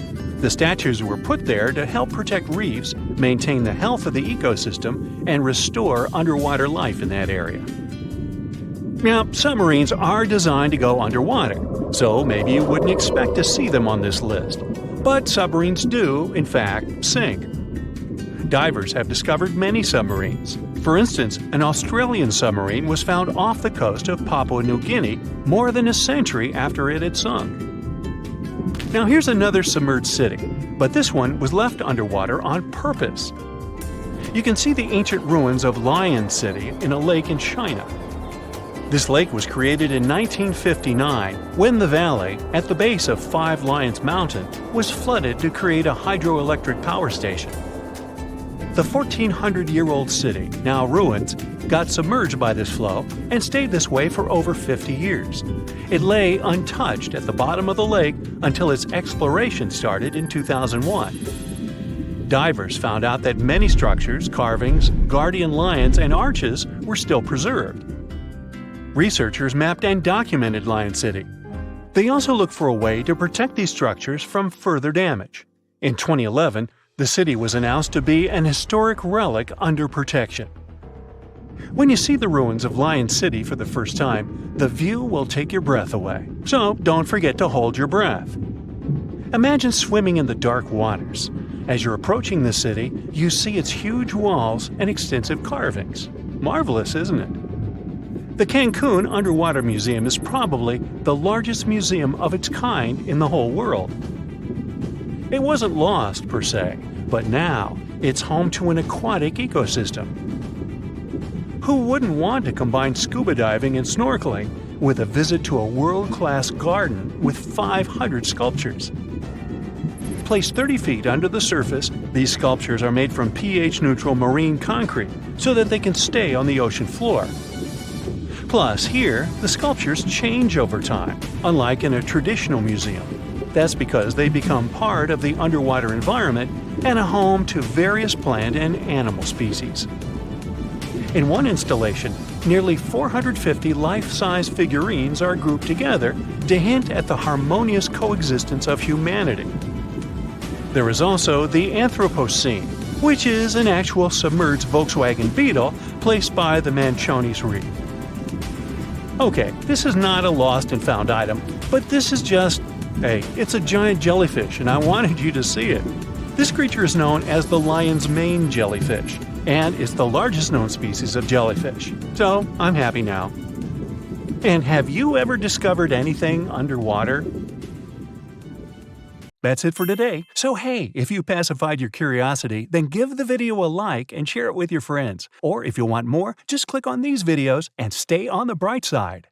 The statues were put there to help protect reefs, maintain the health of the ecosystem, and restore underwater life in that area. Now, submarines are designed to go underwater, so maybe you wouldn't expect to see them on this list. But submarines do, in fact, sink. Divers have discovered many submarines. For instance, an Australian submarine was found off the coast of Papua New Guinea more than a century after it had sunk. Now here's another submerged city, but this one was left underwater on purpose. You can see the ancient ruins of Lion City in a lake in China. This lake was created in 1959 when the valley, at the base of Five Lions Mountain, was flooded to create a hydroelectric power station. The 1,400-year-old city, now ruins, got submerged by this flow and stayed this way for over 50 years. It lay untouched at the bottom of the lake until its exploration started in 2001. Divers found out that many structures, carvings, guardian lions, and arches were still preserved. Researchers mapped and documented Lion City. They also looked for a way to protect these structures from further damage. In 2011, the city was announced to be an historic relic under protection. When you see the ruins of Lion City for the first time, the view will take your breath away. So don't forget to hold your breath. Imagine swimming in the dark waters. As you're approaching the city, you see its huge walls and extensive carvings. Marvelous, isn't it? The Cancun Underwater Museum is probably the largest museum of its kind in the whole world. It wasn't lost, per se, but now it's home to an aquatic ecosystem. Who wouldn't want to combine scuba diving and snorkeling with a visit to a world-class garden with 500 sculptures? Placed 30 feet under the surface, these sculptures are made from pH-neutral marine concrete so that they can stay on the ocean floor. Plus, here, the sculptures change over time, unlike in a traditional museum. That's because they become part of the underwater environment and a home to various plant and animal species. In one installation, nearly 450 life-size figurines are grouped together to hint at the harmonious coexistence of humanity. There is also the Anthropocene, which is an actual submerged Volkswagen Beetle placed by the Manchonis Reef. Okay, this is not a lost and found item, but this is just, hey, it's a giant jellyfish and I wanted you to see it. This creature is known as the lion's mane jellyfish, and it's the largest known species of jellyfish. So, I'm happy now. And have you ever discovered anything underwater? That's it for today. So hey, if you pacified your curiosity, then give the video a like and share it with your friends. Or if you want more, just click on these videos and stay on the bright side.